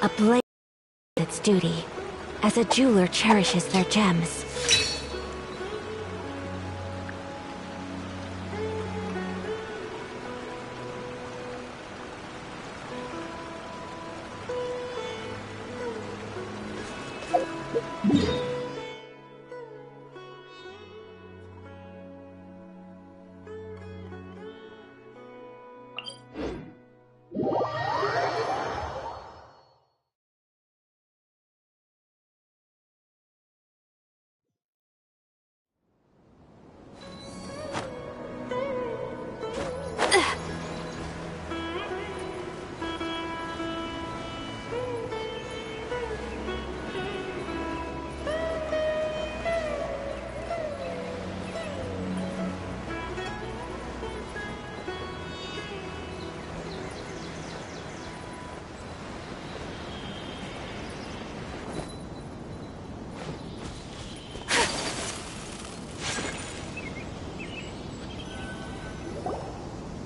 A blade its duty, as a jeweler cherishes their gems.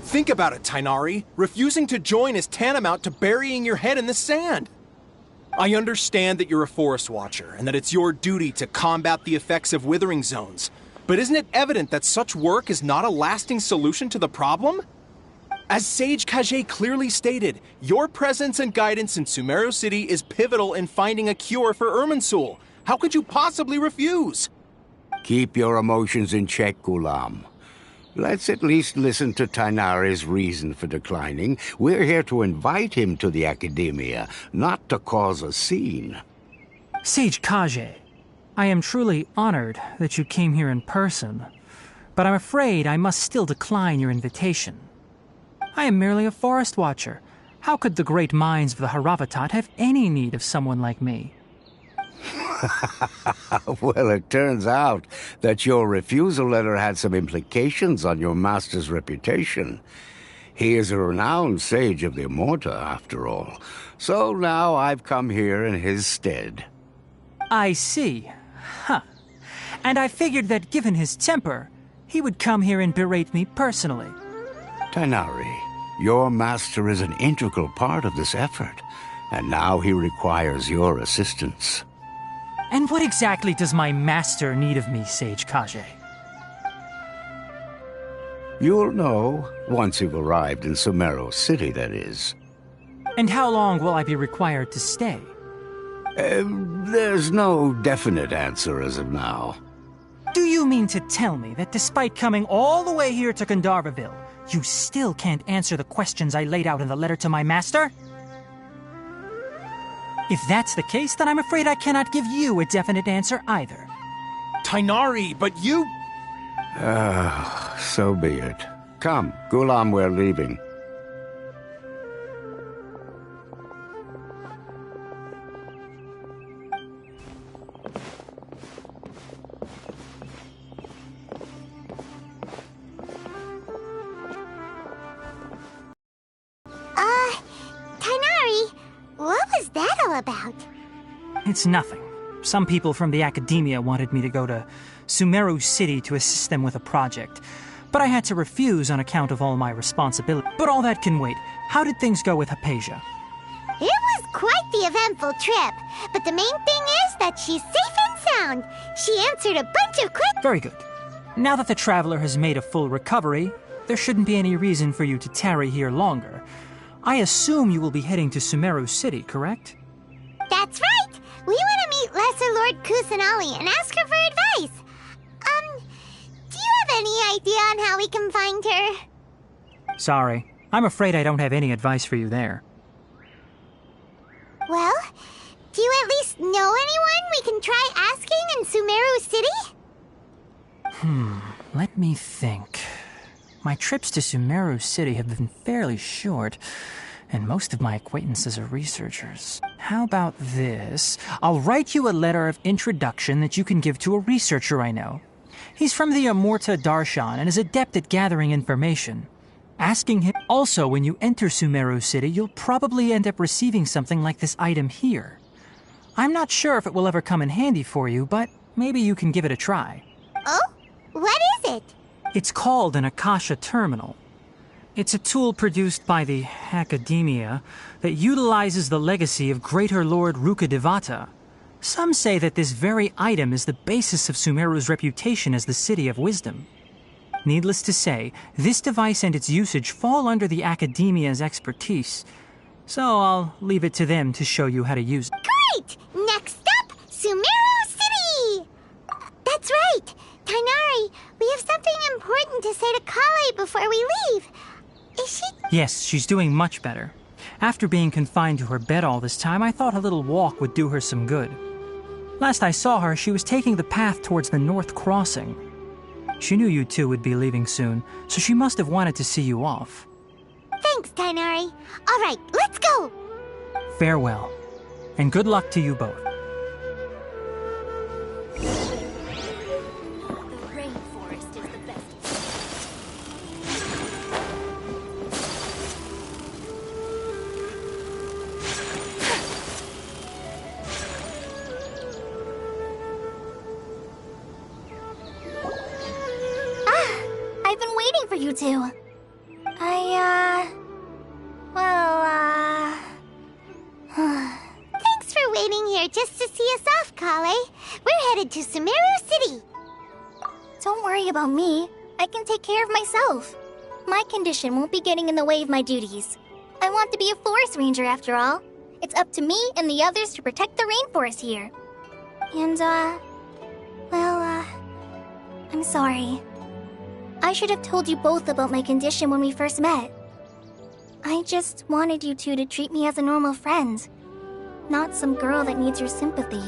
Think about it, Tighnari. Refusing to join is tantamount to burying your head in the sand. I understand that you're a forest watcher, and that it's your duty to combat the effects of withering zones. But isn't it evident that such work is not a lasting solution to the problem? As Sage Kage clearly stated, your presence and guidance in SUMERU City is pivotal in finding a cure for Irminsul. How could you possibly refuse? Keep your emotions in check, Ghulam. Let's at least listen to Tighnari's reason for declining. We're here to invite him to the Academia, not to cause a scene. Sage Kage, I am truly honored that you came here in person, but I'm afraid I must still decline your invitation. I am merely a forest watcher. How could the great minds of the Haravatat have any need of someone like me? Well, it turns out that your refusal letter had some implications on your master's reputation. He is a renowned sage of the Immorta, after all. So now I've come here in his stead. I see. Huh. And I figured that given his temper, he would come here and berate me personally. Tighnari, your master is an integral part of this effort, and now he requires your assistance. And what exactly does my master need of me, Sage Kage? You'll know once you've arrived in SUMERU City, that is. And how long will I be required to stay? There's no definite answer as of now. Do you mean to tell me that despite coming all the way here to Gandharvaville, you still can't answer the questions I laid out in the letter to my master? If that's the case, then I'm afraid I cannot give you a definite answer either. Tighnari, but you... So be it. Come, Ghulam, we're leaving. Tighnari, what was that all about? It's nothing. Some people from the Academia wanted me to go to SUMERU City to assist them with a project, but I had to refuse on account of all my responsibility. But all that can wait. How did things go with Hypatia? It was quite the eventful trip, but the main thing is that she's safe and sound. She answered a bunch of questions. Very good. Now that the traveler has made a full recovery, there shouldn't be any reason for you to tarry here longer. I assume you will be heading to SUMERU City, correct? That's right! We want to meet Lesser Lord Kusanali and ask her for advice. Do you have any idea on how we can find her? Sorry. I'm afraid I don't have any advice for you there. Well, do you at least know anyone we can try asking in SUMERU City? Let me think. My trips to SUMERU City have been fairly short, and most of my acquaintances are researchers. How about this? I'll write you a letter of introduction that you can give to a researcher I know. He's from the Immorta Darshan and is adept at gathering information. Asking him... Also, when you enter SUMERU City, you'll probably end up receiving something like this item here. I'm not sure if it will ever come in handy for you, but maybe you can give it a try. Oh? What is it? It's called an Akasha Terminal. It's a tool produced by the Academia that utilizes the legacy of Greater Lord Rukkhadevata. Some say that this very item is the basis of Sumeru's reputation as the City of Wisdom. Needless to say, this device and its usage fall under the Academia's expertise, so I'll leave it to them to show you how to use it. Great! Next up, Sumeru City! That's right! Tainari, we have something important to say to Kale before we leave. Is she... Yes, she's doing much better. After being confined to her bed all this time, I thought a little walk would do her some good. Last I saw her, she was taking the path towards the North Crossing. She knew you two would be leaving soon, so she must have wanted to see you off. Thanks, Tainari. All right, let's go! Farewell, and good luck to you both. The rainforest is the best. I've been waiting for you two. Thanks for waiting here just to see us off, Kale. We're headed to Sumeru City. Don't worry about me. I can take care of myself. My condition won't be getting in the way of my duties. I want to be a forest ranger after all. It's up to me and the others to protect the rainforest here. And, I'm sorry. I should have told you both about my condition when we first met. I just wanted you two to treat me as a normal friend, not some girl that needs your sympathy.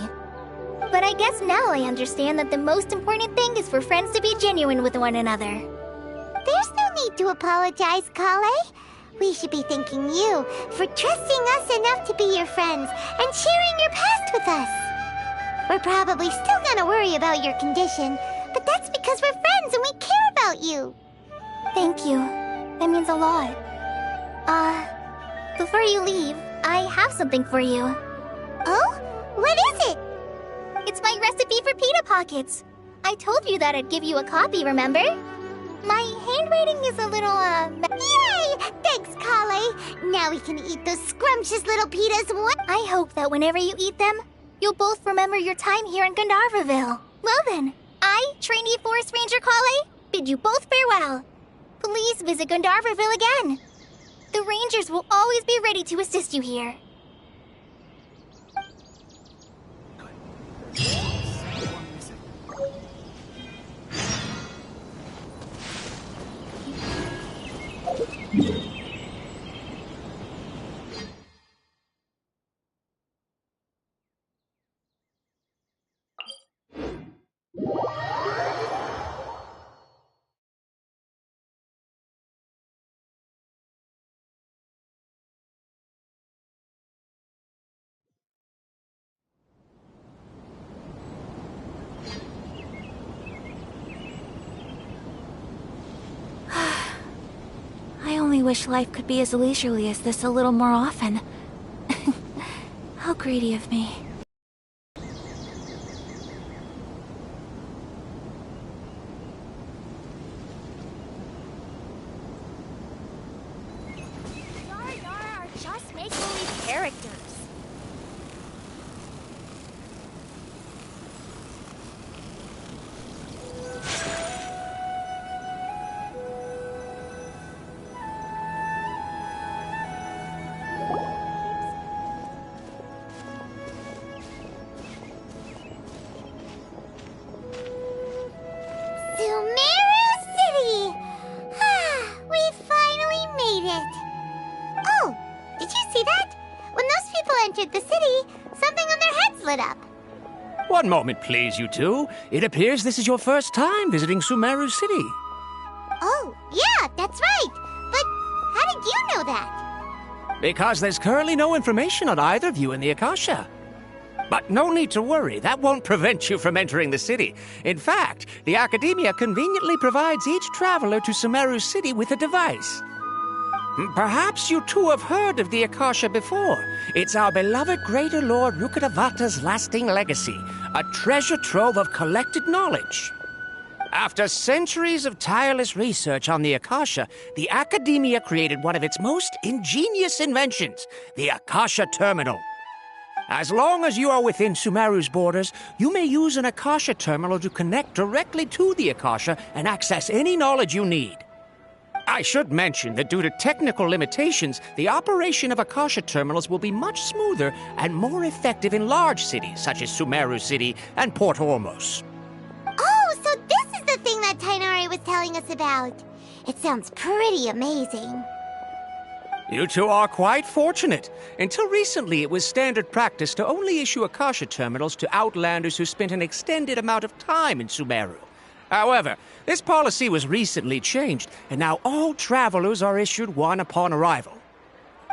But I guess now I understand that the most important thing is for friends to be genuine with one another. There's no need to apologize, Kale. We should be thanking you for trusting us enough to be your friends and sharing your past with us. We're probably still gonna worry about your condition, but that's because we're friends and we care about you. Thank you. That means a lot. Before you leave, I have something for you. Oh? What is it? It's my recipe for pita pockets. I told you that I'd give you a copy, remember? My handwriting is a little, Yay! Thanks, Kale. Now we can eat those scrumptious little pitas. I hope that whenever you eat them, you'll both remember your time here in Gandharvaville. Well then, I, trainee Forest Ranger Kale, bid you both farewell. Please visit Gandharvaville again. The Rangers will always be ready to assist you here. I only wish life could be as leisurely as this a little more often. How greedy of me. Yar are just make-believe characters. Sumeru City! We finally made it! Oh, did you see that? When those people entered the city, something on their heads lit up. One moment, please, you two. It appears this is your first time visiting Sumeru City. Oh, yeah, that's right. But how did you know that? Because there's currently no information on either of you in the Akasha. But no need to worry, that won't prevent you from entering the city. In fact, the Academia conveniently provides each traveler to Sumeru City with a device. Perhaps you two have heard of the Akasha before. It's our beloved Greater Lord Rukkhadevata's lasting legacy, a treasure trove of collected knowledge. After centuries of tireless research on the Akasha, the Academia created one of its most ingenious inventions, the Akasha Terminal. As long as you are within SUMERU's borders, you may use an Akasha terminal to connect directly to the Akasha and access any knowledge you need. I should mention that due to technical limitations, the operation of Akasha terminals will be much smoother and more effective in large cities such as SUMERU City and Port Ormos. Oh, so this is the thing that Tainari was telling us about. It sounds pretty amazing. You two are quite fortunate. Until recently, it was standard practice to only issue Akasha terminals to outlanders who spent an extended amount of time in SUMERU. However, this policy was recently changed, and now all travelers are issued one upon arrival.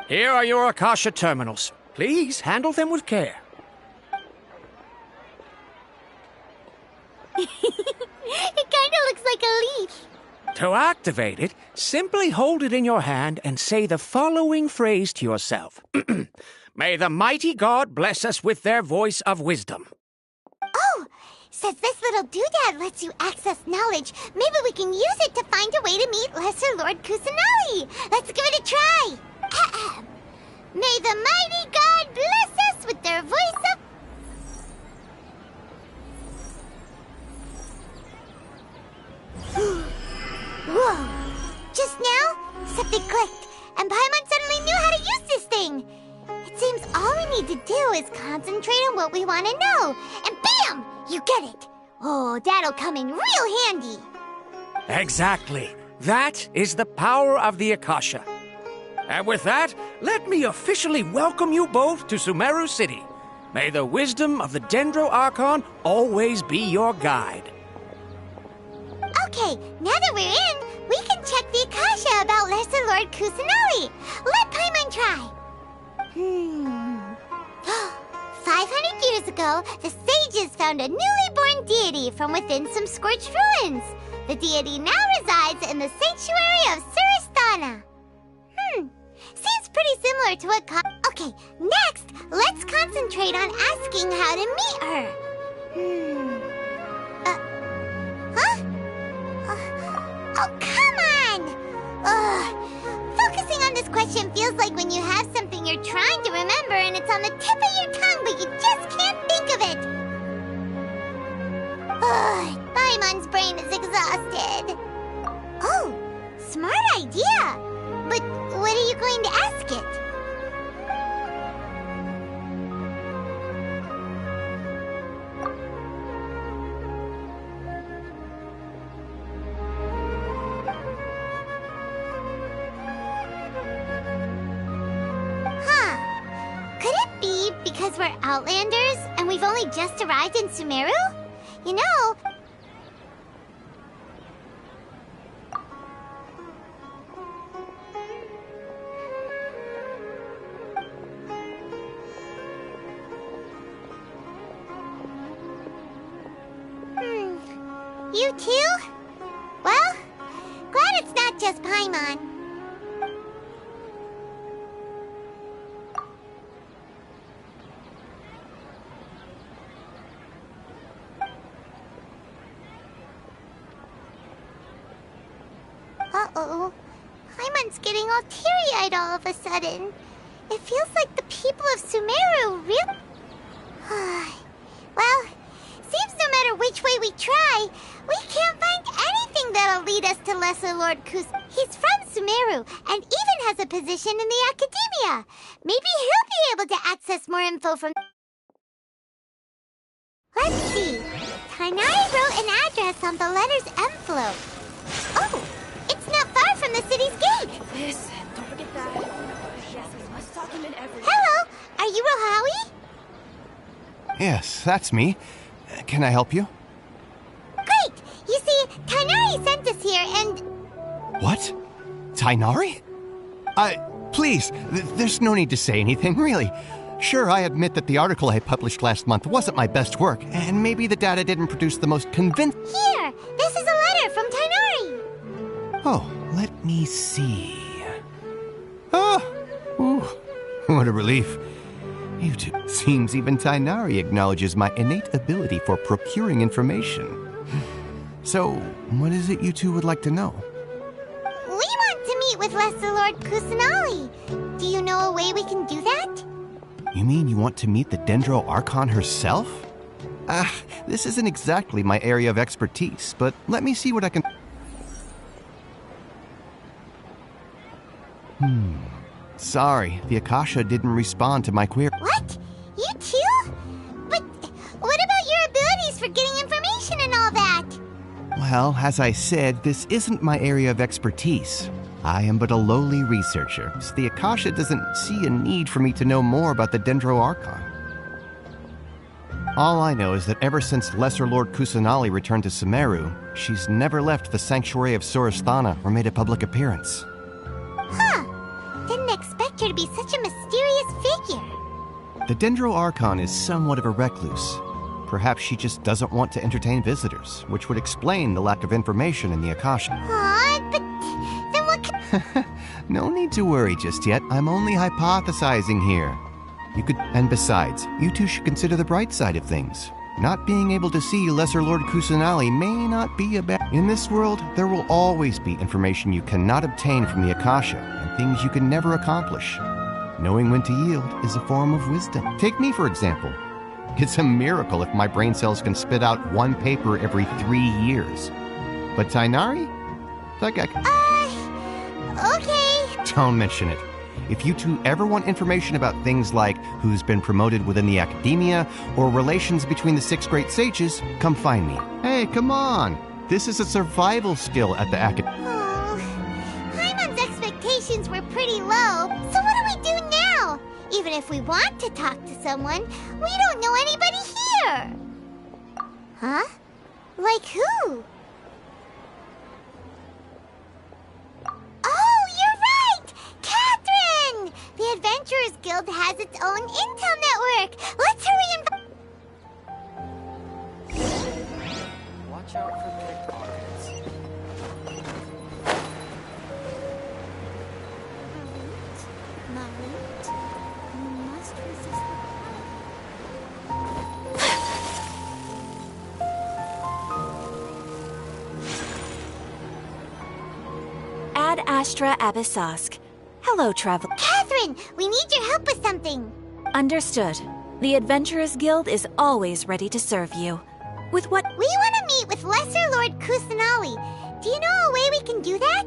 Here are your Akasha terminals. Please handle them with care. It kinda looks like a leaf. To activate it, simply hold it in your hand and say the following phrase to yourself. May the mighty God bless us with their voice of wisdom. Oh, since this little doodad lets you access knowledge, maybe we can use it to find a way to meet Lesser Lord Kusanali. Let's give it a try. Ahem. May the mighty God bless us with their voice of... Whoa! Just now, something clicked, and Paimon suddenly knew how to use this thing. It seems all we need to do is concentrate on what we want to know, and bam! You get it. Oh, that'll come in real handy. Exactly. That is the power of the Akasha. And with that, let me officially welcome you both to SUMERU City. May the wisdom of the Dendro Archon always be your guide. Okay, now that we're in, we can check the Akasha about Lesser Lord Kusanali. Let Paimon try. 500 years ago, the sages found a newly born deity from within some scorched ruins. The deity now resides in the sanctuary of Suristana. Seems pretty similar to what... Okay, next, let's concentrate on asking how to meet her. Oh, come on! Focusing on this question feels like when you have something you're trying to remember and it's on the tip of your tongue, but you just can't think of it. Paimon's brain is exhausted. Oh, smart idea. But what are you going to ask it? Because we're Outlanders, and we've only just arrived in SUMERU? You know... You too? Well, glad it's not just Paimon. Uh-oh. Paimon's getting all teary-eyed all of a sudden. It feels like the people of SUMERU really... Well, seems no matter which way we try, we can't find anything that'll lead us to Lesser Lord Kus. He's from SUMERU and even has a position in the Academia. Maybe he'll be able to access more info from... Let's see. Tainari wrote an address on the letter's envelope. Oh! It's not far from the city's gate. Listen, don't forget that. Yes, we must talk him in every... Hello, are you Rohawi? Yes, that's me. Can I help you? Great! You see, Tainari sent us here and... What? Tainari? Please, there's no need to say anything, really. Sure, I admit that the article I published last month wasn't my best work, and maybe the data didn't produce the most convincing... Here, this is a letter from Tainari. Oh, let me see. Ooh, what a relief. YouTube. Seems even Tainari acknowledges my innate ability for procuring information. So, what is it you two would like to know? We want to meet with Lesser Lord Kusanali. Do you know a way we can do that? You mean you want to meet the Dendro Archon herself? This isn't exactly my area of expertise, but let me see what I can... Sorry, the Akasha didn't respond to my query. What? You too? But what about your abilities for getting information and all that? Well, as I said, this isn't my area of expertise. I am but a lowly researcher, so the Akasha doesn't see a need for me to know more about the Dendro Archon. All I know is that ever since Lesser Lord Kusanali returned to SUMERU, she's never left the Sanctuary of Surasthana or made a public appearance. Huh. Didn't expect her to be such a mysterious figure. The Dendro Archon is somewhat of a recluse. Perhaps she just doesn't want to entertain visitors, which would explain the lack of information in the Akasha. Aw, but then what could... No need to worry just yet. I'm only hypothesizing here. And besides, you two should consider the bright side of things. Not being able to see Lesser Lord Kusanali may not be a bad... In this world, there will always be information you cannot obtain from the Akasha, and things you can never accomplish. Knowing when to yield is a form of wisdom. Take me, for example. It's a miracle if my brain cells can spit out one paper every 3 years. But Tainari? Okay. Don't mention it. If you two ever want information about things like who's been promoted within the academia or relations between the 6 great sages, come find me. Hey, come on. This is a survival skill at the academia. Oh, Paimon's expectations were pretty low, so what do we do now? Even if we want to talk to someone, we don't know anybody here. Huh? Like who? Oh, you're right! Catherine! The Adventurers Guild has its own intel network. Let's hurry and... Watch out for pickpockets. Marut, you must resist the... Ad Astra Abyssosk. Hello, travel. Catherine, we need your help with something. Understood. The Adventurers Guild is always ready to serve you. With what? We want to meet with Lesser Lord Kusanali. Do you know a way we can do that?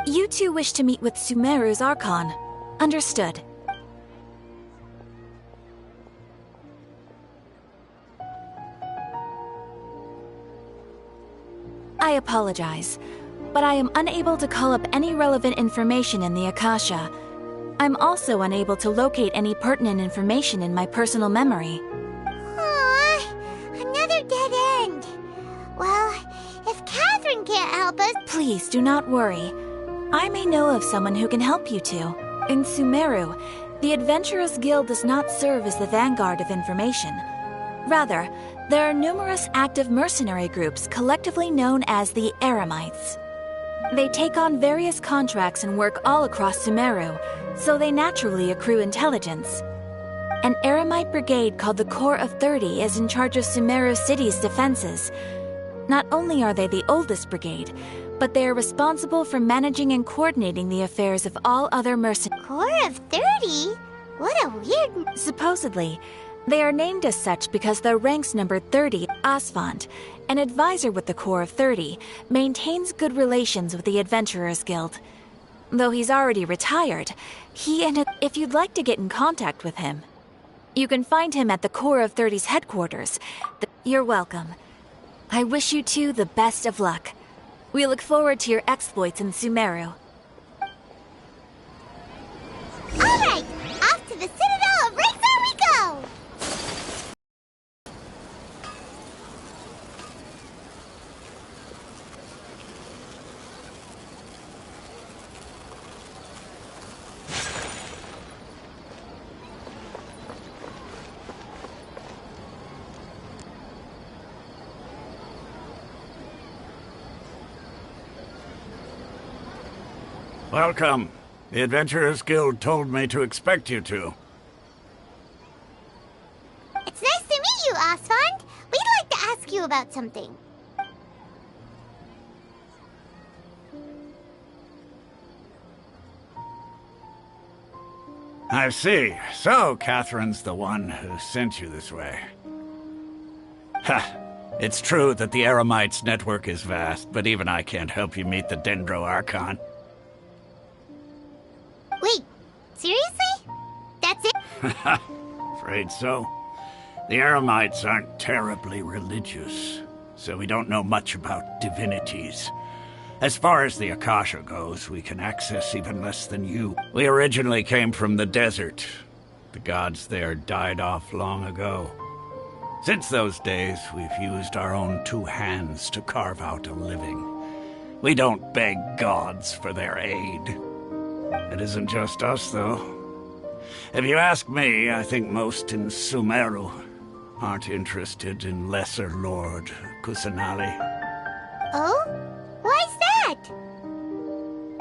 You two wish to meet with SUMERU's Archon. Understood. I apologize, but I am unable to call up any relevant information in the Akasha. I'm also unable to locate any pertinent information in my personal memory. Aww, another dead end. Well, if Catherine can't help us... Please do not worry. I may know of someone who can help you two. In SUMERU, the Adventurers Guild does not serve as the vanguard of information. Rather, there are numerous active mercenary groups collectively known as the Eremites. They take on various contracts and work all across SUMERU, so they naturally accrue intelligence. An Eremite brigade called the Corps of 30 is in charge of SUMERU City's defenses. Not only are they the oldest brigade, but they are responsible for managing and coordinating the affairs of all other mercenaries. Corps of 30? What a weird... Supposedly, they are named as such because their ranks number 30. Asfand, an advisor with the Corps of 30, maintains good relations with the Adventurers Guild. Though he's already retired, if you'd like to get in contact with him, you can find him at the Corps of 30's headquarters. You're welcome. I wish you two the best of luck. We look forward to your exploits in SUMERU. Alright, off to the Citadel of Razor we go! Welcome. The Adventurers Guild told me to expect you two. It's nice to meet you, Asfand. We'd like to ask you about something. I see. So, Catherine's the one who sent you this way. Ha! It's true that the Eremites' network is vast, but even I can't help you meet the Dendro Archon. Wait, seriously? That's it? Afraid so. The Eremites aren't terribly religious, so we don't know much about divinities. As far as the Akasha goes, we can access even less than you. We originally came from the desert. The gods there died off long ago. Since those days, we've used our own two hands to carve out a living. We don't beg gods for their aid. It isn't just us, though. If you ask me, I think most in SUMERU aren't interested in Lesser Lord Kusanali. Oh? Why's that?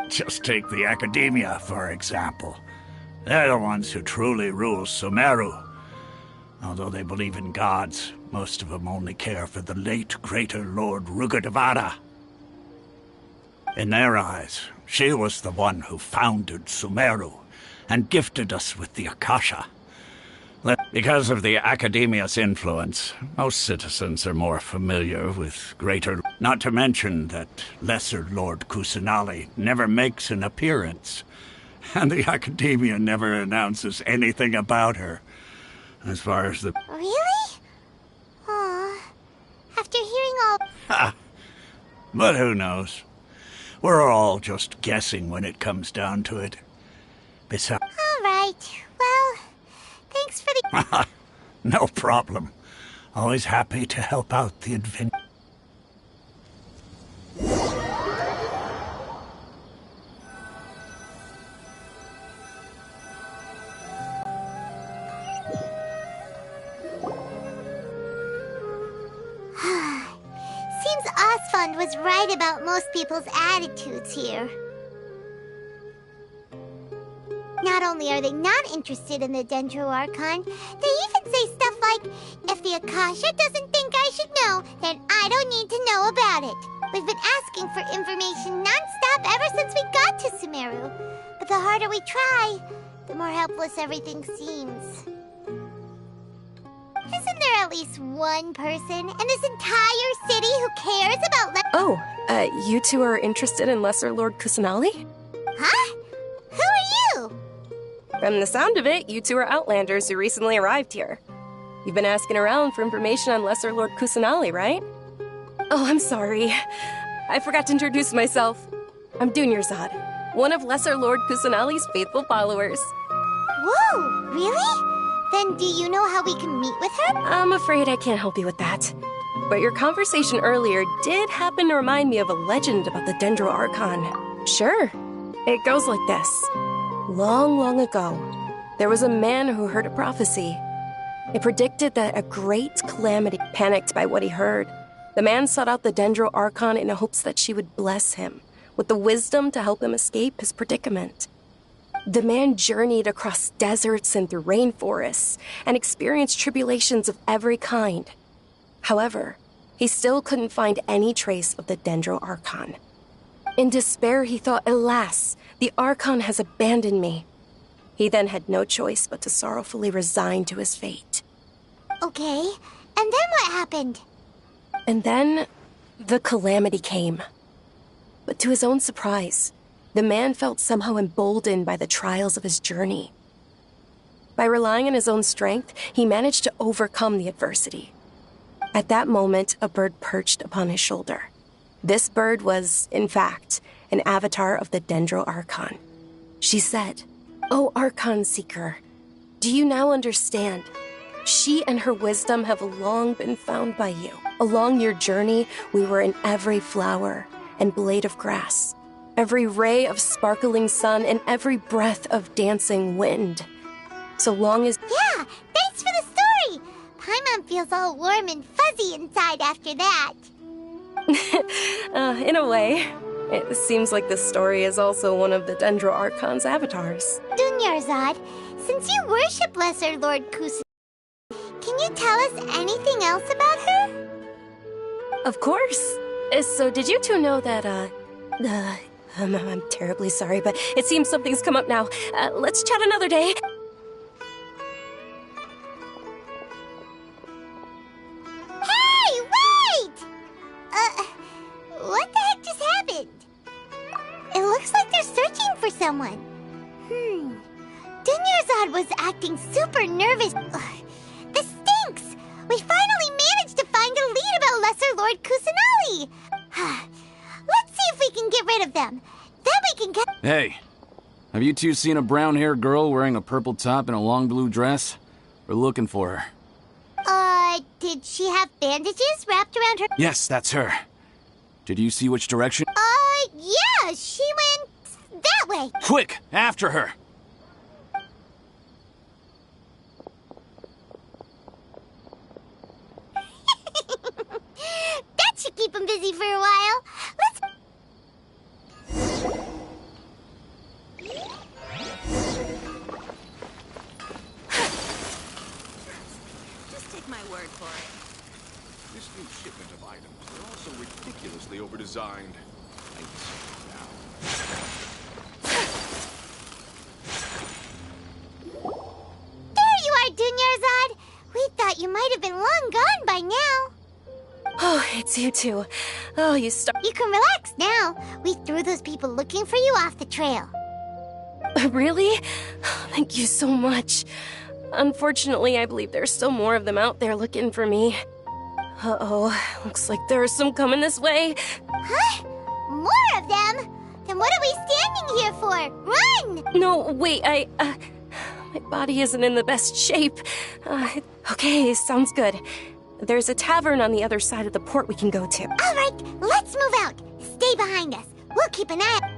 Just take the Academia, for example. They're the ones who truly rule SUMERU. Although they believe in gods, most of them only care for the late Greater Lord Rugurdevada. In their eyes, she was the one who founded SUMERU and gifted us with the Akasha. Because of the Academia's influence, most citizens are more familiar with Greater... Not to mention that Lesser Lord Kusanali never makes an appearance, and the Academia never announces anything about her. As far as the... Really? Aw. After hearing all... Ha! But who knows? We're all just guessing when it comes down to it. Besides... All right. Well, thanks for the... No problem. Always happy to help out the adventure. Seems Osfond was right about most people's attitudes here. Not only are they not interested in the Dendro Archon, they even say stuff like, if the Akasha doesn't think I should know, then I don't need to know about it. We've been asking for information non-stop ever since we got to SUMERU. But the harder we try, the more helpless everything seems. Isn't there at least one person in this entire city who cares about you two are interested in Lesser Lord Kusanali? Huh? Who are you? From the sound of it, you two are Outlanders who recently arrived here. You've been asking around for information on Lesser Lord Kusanali, right? Oh, I'm sorry. I forgot to introduce myself. I'm Dunyarzad, one of Lesser Lord Kusanali's faithful followers. Whoa, really? Then do you know how we can meet with her? I'm afraid I can't help you with that. But your conversation earlier did happen to remind me of a legend about the Dendro Archon. Sure. It goes like this. Long, long ago, there was a man who heard a prophecy. It predicted that a great calamity. Panicked by what he heard, the man sought out the Dendro Archon in hopes that she would bless him with the wisdom to help him escape his predicament. The man journeyed across deserts and through rainforests and experienced tribulations of every kind. However, he still couldn't find any trace of the Dendro Archon. In despair, he thought, alas, the Archon has abandoned me. He then had no choice but to sorrowfully resign to his fate. Okay, and then what happened? And then, the calamity came. But to his own surprise, the man felt somehow emboldened by the trials of his journey. By relying on his own strength, he managed to overcome the adversity. At that moment, a bird perched upon his shoulder. This bird was, in fact, an avatar of the Dendro Archon. She said, "O Archon Seeker, do you now understand? She and her wisdom have long been found by you. Along your journey, we were in every flower and blade of grass, every ray of sparkling sun, and every breath of dancing wind. So long as..." Yeah, thanks for the story! Paimon feels all warm and fuzzy inside after that. In a way. It seems like this story is also one of the Dendro Archon's avatars. Dunyarzad, since you worship Lesser Lord Kusanali, can you tell us anything else about her? Of course. So did you two know that, I'm terribly sorry, but it seems something's come up now. Let's chat another day. Looks like they're searching for someone. Dunyarzad was acting super nervous. Ugh, this stinks! We finally managed to find a lead about Lesser Lord Kusanali! Let's see if we can get rid of them. Then we can get— Hey, have you two seen a brown-haired girl wearing a purple top and a long blue dress? We're looking for her. Did she have bandages wrapped around her— Yes, that's her. Did you see which direction? Yeah, she went that way. Quick, after her! That should keep him busy for a while. Let's— Just take my word for it. This new shipment of items are also ridiculously overdesigned. Thanks. There you are, Dunyarzad. We thought you might have been long gone by now. Oh, it's you two. Oh, you start. You can relax now. We threw those people looking for you off the trail. Really? Thank you so much. Unfortunately, I believe there's still more of them out there looking for me. Uh-oh, looks like there's some coming this way. Huh? More of them? Then what are we standing here for? Run! No, wait, my body isn't in the best shape. Okay, sounds good. There's a tavern on the other side of the port we can go to. All right, let's move out. Stay behind us. We'll keep an eye.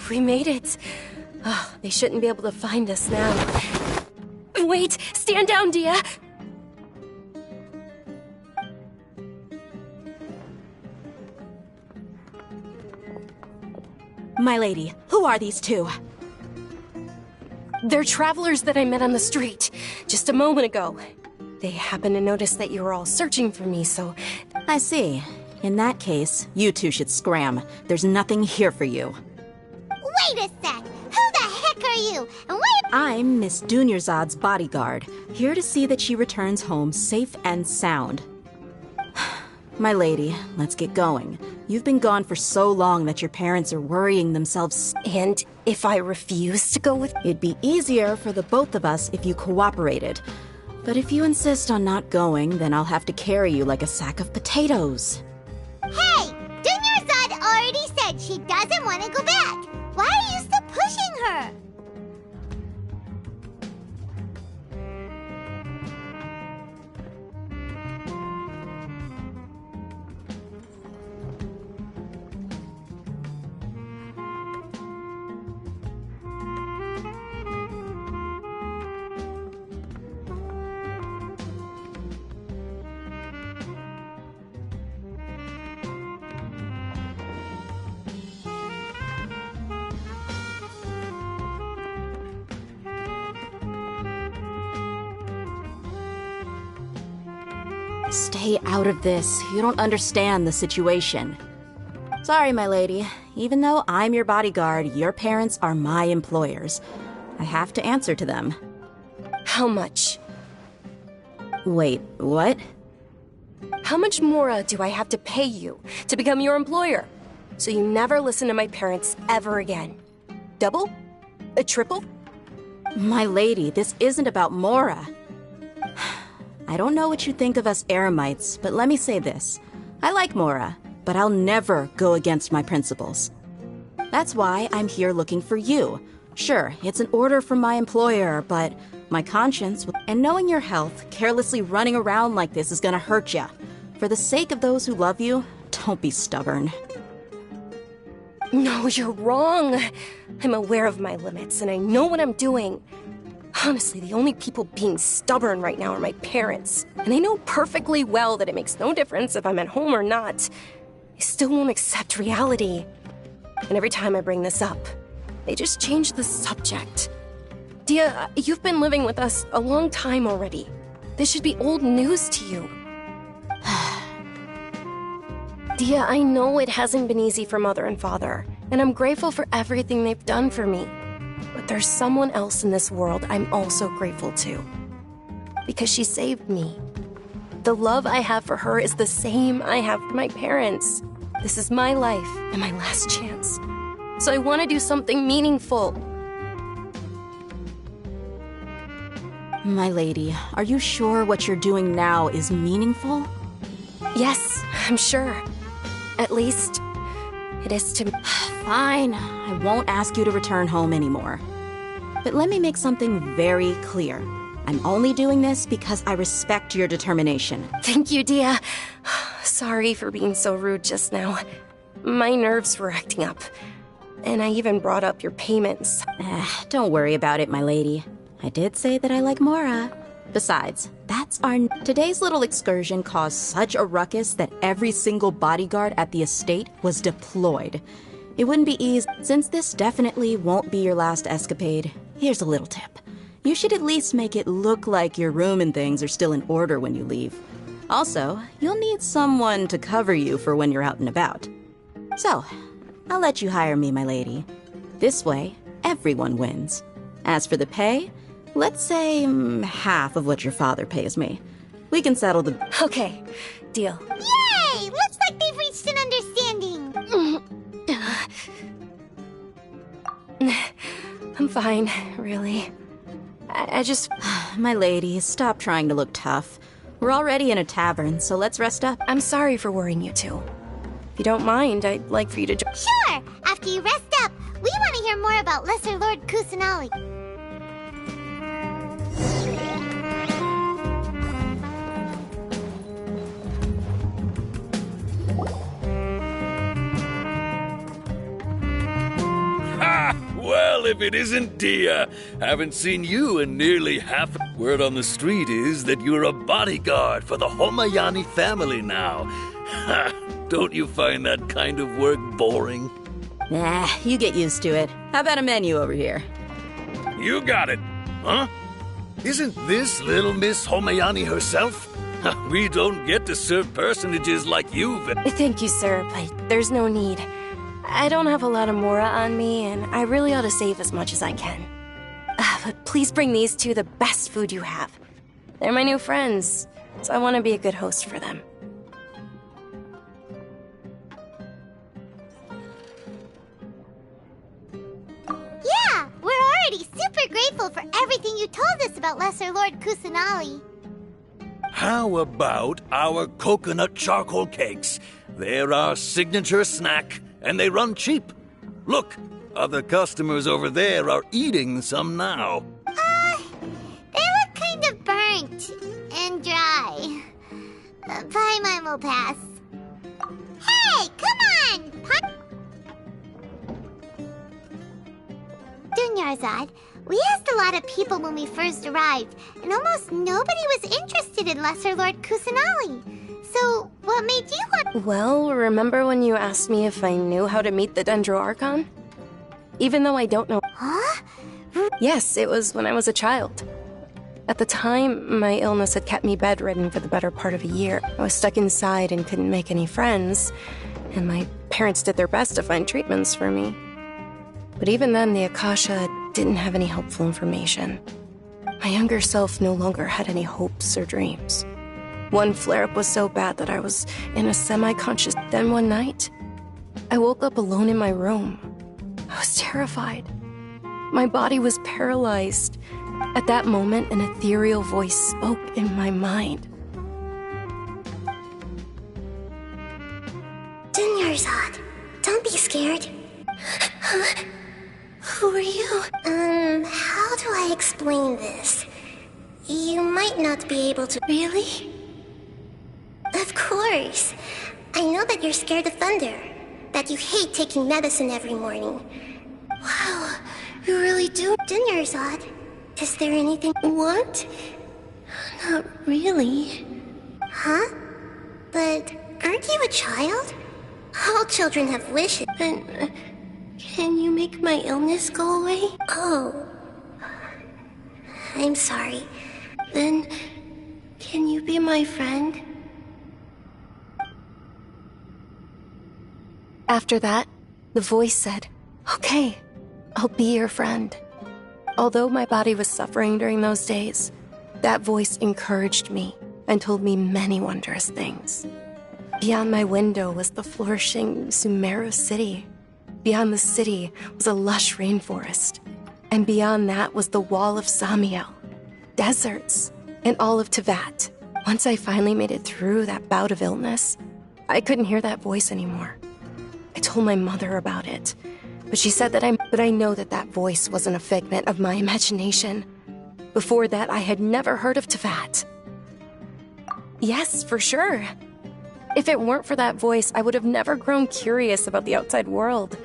We made it. Oh, they shouldn't be able to find us now. Wait! Stand down, Dia! My lady, who are these two? They're travelers that I met on the street just a moment ago. They happened to notice that you were all searching for me, so... I see. In that case, you two should scram. There's nothing here for you. Wait a sec! Who the heck are you? And why— I'm Miss Dunyarzad's bodyguard, here to see that she returns home safe and sound. My lady, let's get going. You've been gone for so long that your parents are worrying themselves. And if I refuse to go with... It'd be easier for the both of us if you cooperated. But if you insist on not going, then I'll have to carry you like a sack of potatoes. Hey! Dunyarzad already said she doesn't want to go back. Why are you still pushing her? Stay out of this. You don't understand the situation. Sorry, my lady. Even though I'm your bodyguard, your parents are my employers. I have to answer to them. How much? Wait, what? How much more do I have to pay you to become your employer? So you never listen to my parents ever again. Double? A triple? My lady, this isn't about Mora. I don't know what you think of us Eremites, but let me say this. I like Mora, but I'll never go against my principles. That's why I'm here looking for you. Sure, it's an order from my employer, but My conscience, and knowing your health, carelessly running around like this is gonna hurt ya. For the sake of those who love you, don't be stubborn. No, you're wrong. I'm aware of my limits, and I know what I'm doing. Honestly, the only people being stubborn right now are my parents. And I know perfectly well that it makes no difference if I'm at home or not. They still won't accept reality. And every time I bring this up, they just change the subject. Dia, you've been living with us a long time already. This should be old news to you. Dia, I know it hasn't been easy for Mother and Father, and I'm grateful for everything they've done for me. But there's someone else in this world I'm also grateful to. Because she saved me. The love I have for her is the same I have for my parents. This is my life and my last chance. So I want to do something meaningful. My lady, are you sure what you're doing now is meaningful? Yes, I'm sure. At least, it is to me. Fine, I won't ask you to return home anymore. But let me make something very clear. I'm only doing this because I respect your determination. Thank you, Dia. Sorry for being so rude just now. My nerves were acting up. And I even brought up your payments. Don't worry about it, my lady. I did say that I like Mora. Besides, that's our... Today's little excursion caused such a ruckus that every single bodyguard at the estate was deployed. It wouldn't be easy. Since this definitely won't be your last escapade, here's a little tip. You should at least make it look like your room and things are still in order when you leave. Also, you'll need someone to cover you for when you're out and about. So, I'll let you hire me, my lady. This way, everyone wins. As for the pay, let's say half of what your father pays me. We can settle the... Okay, deal. Yay! Looks like they've reached an understanding. I'm fine, really. I just... My lady, stop trying to look tough. We're already in a tavern, so let's rest up. I'm sorry for worrying you two. If you don't mind, I'd like for you to... Sure! After you rest up, we want to hear more about Lesser Lord Kusanali. Well, if it isn't Dia, haven't seen you in nearly half. Word on the street is that you're a bodyguard for the Homayani family now. Ha! Don't you find that kind of work boring? Nah, you get used to it. How about a menu over here? You got it. Huh? Isn't this little Miss Homayani herself? We don't get to serve personages like you. Thank you, sir, but there's no need. I don't have a lot of Mora on me, and I really ought to save as much as I can. But please bring these two the best food you have. They're my new friends, so I want to be a good host for them. Yeah, we're already super grateful for everything you told us about Lesser Lord Kusanali. How about our coconut charcoal cakes? They're our signature snack, and they run cheap. Look, other customers over there are eating some now. They look kind of burnt and dry. Probably mine will pass. Hey, come on! Dunyarzad, we asked a lot of people when we first arrived, and almost nobody was interested in Lesser Lord Kusanali. So, what made you want... Well, remember when you asked me if I knew how to meet the Dendro Archon? Even though I don't know... Huh? Yes, it was when I was a child. At the time, my illness had kept me bedridden for the better part of a year. I was stuck inside and couldn't make any friends, and my parents did their best to find treatments for me. But even then, the Akasha didn't have any helpful information. My younger self no longer had any hopes or dreams. One flare-up was so bad that I was in a semi-conscious... Then one night, I woke up alone in my room. I was terrified. My body was paralyzed. At that moment, an ethereal voice spoke in my mind. Dunyarzad, don't be scared. Huh? Who are you? How do I explain this? You might not be able to. Really? Of course. I know that you're scared of thunder. That you hate taking medicine every morning. Wow, you really do. Dinner's odd. Is there anything... What? Not really. Huh? But aren't you a child? All children have wishes. But can you make my illness go away? Oh. I'm sorry. Then, can you be my friend? After that, the voice said, "Okay, I'll be your friend." Although my body was suffering during those days, that voice encouraged me and told me many wondrous things. Beyond my window was the flourishing SUMERU city. Beyond the city was a lush rainforest. And beyond that was the wall of Samiel, deserts, and all of Tevat. Once I finally made it through that bout of illness, I couldn't hear that voice anymore. I told my mother about it, but she said that I know that that voice wasn't a figment of my imagination. Before that, I had never heard of Tevat. Yes, for sure. If it weren't for that voice, I would have never grown curious about the outside world,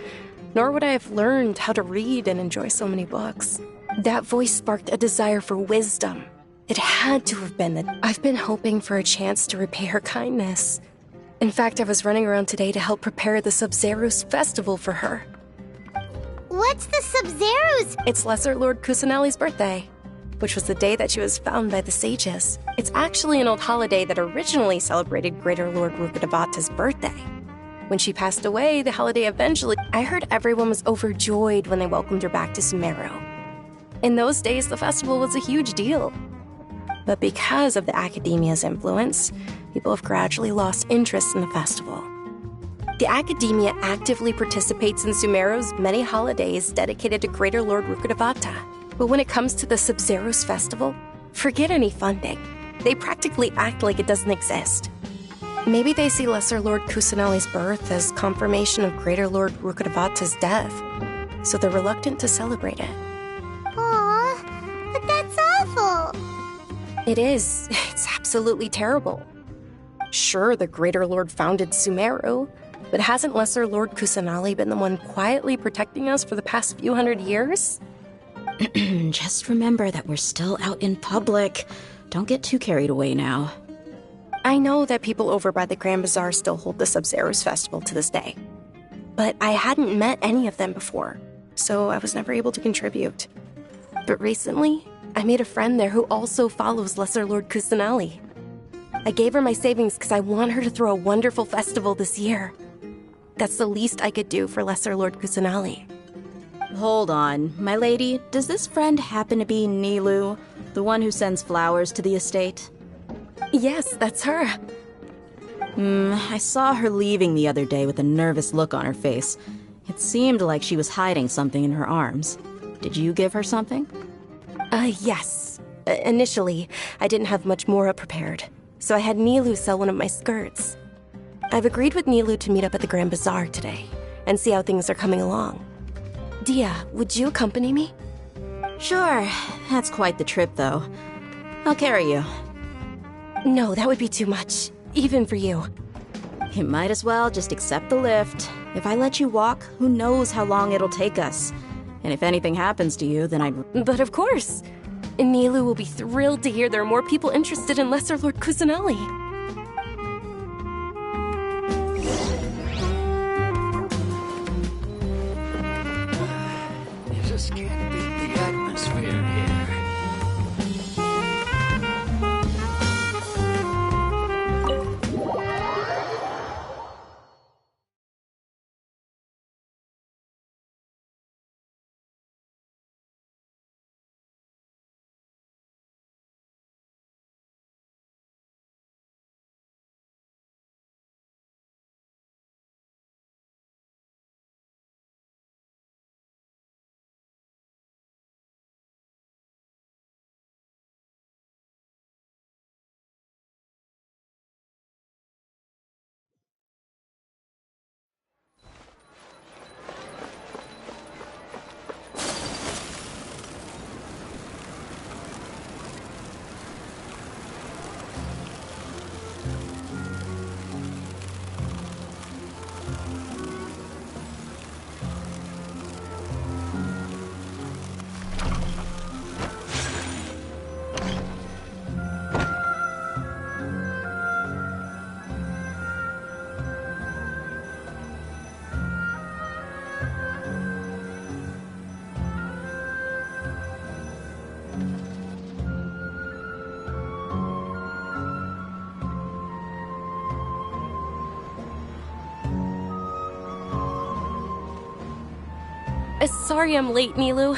nor would I have learned how to read and enjoy so many books. That voice sparked a desire for wisdom. It had to have been that I've been hoping for a chance to repay her kindness. In fact, I was running around today to help prepare the SUMERU's festival for her. What's the SUMERU's? It's Lesser Lord Kusanali's birthday, which was the day that she was found by the sages. It's actually an old holiday that originally celebrated Greater Lord Rukkhadevata's birthday. When she passed away, the holiday eventually... I heard everyone was overjoyed when they welcomed her back to SUMERU. In those days, the festival was a huge deal. But because of the academia's influence, people have gradually lost interest in the festival. The academia actively participates in SUMERU's many holidays dedicated to Greater Lord Rukkhadevata. But when it comes to the SUMERU's festival, forget any funding. They practically act like it doesn't exist. Maybe they see Lesser Lord Kusanali's birth as confirmation of Greater Lord Rukkhadevata's death, so they're reluctant to celebrate it. Aww, but that's awful. It is. It's absolutely terrible. Sure, the Greater Lord founded SUMERU, but hasn't Lesser Lord Kusanali been the one quietly protecting us for the past few hundred years? Just remember that we're still out in public. Don't get too carried away now. I know that people over by the Grand Bazaar still hold the SUMERU's festival to this day. But I hadn't met any of them before, so I was never able to contribute. But recently, I made a friend there who also follows Lesser Lord Kusanali. I gave her my savings because I want her to throw a wonderful festival this year. That's the least I could do for Lesser Lord Kusanali. Hold on, my lady. Does this friend happen to be Nilou, the one who sends flowers to the estate? Yes, that's her. I saw her leaving the other day with a nervous look on her face. It seemed like she was hiding something in her arms. Did you give her something? Yes. Initially, I didn't have much Mora prepared, so I had Nilou sell one of my skirts. I've agreed with Nilou to meet up at the Grand Bazaar today and see how things are coming along. Dia, would you accompany me? Sure. That's quite the trip, though. I'll carry you. No, that would be too much, even for you. You might as well just accept the lift. If I let you walk, who knows how long it'll take us. And if anything happens to you, then I'd... But of course! Nilou will be thrilled to hear there are more people interested in Lesser Lord Kusanali. You just can't beat the atmosphere here. Sorry I'm late, Nilou.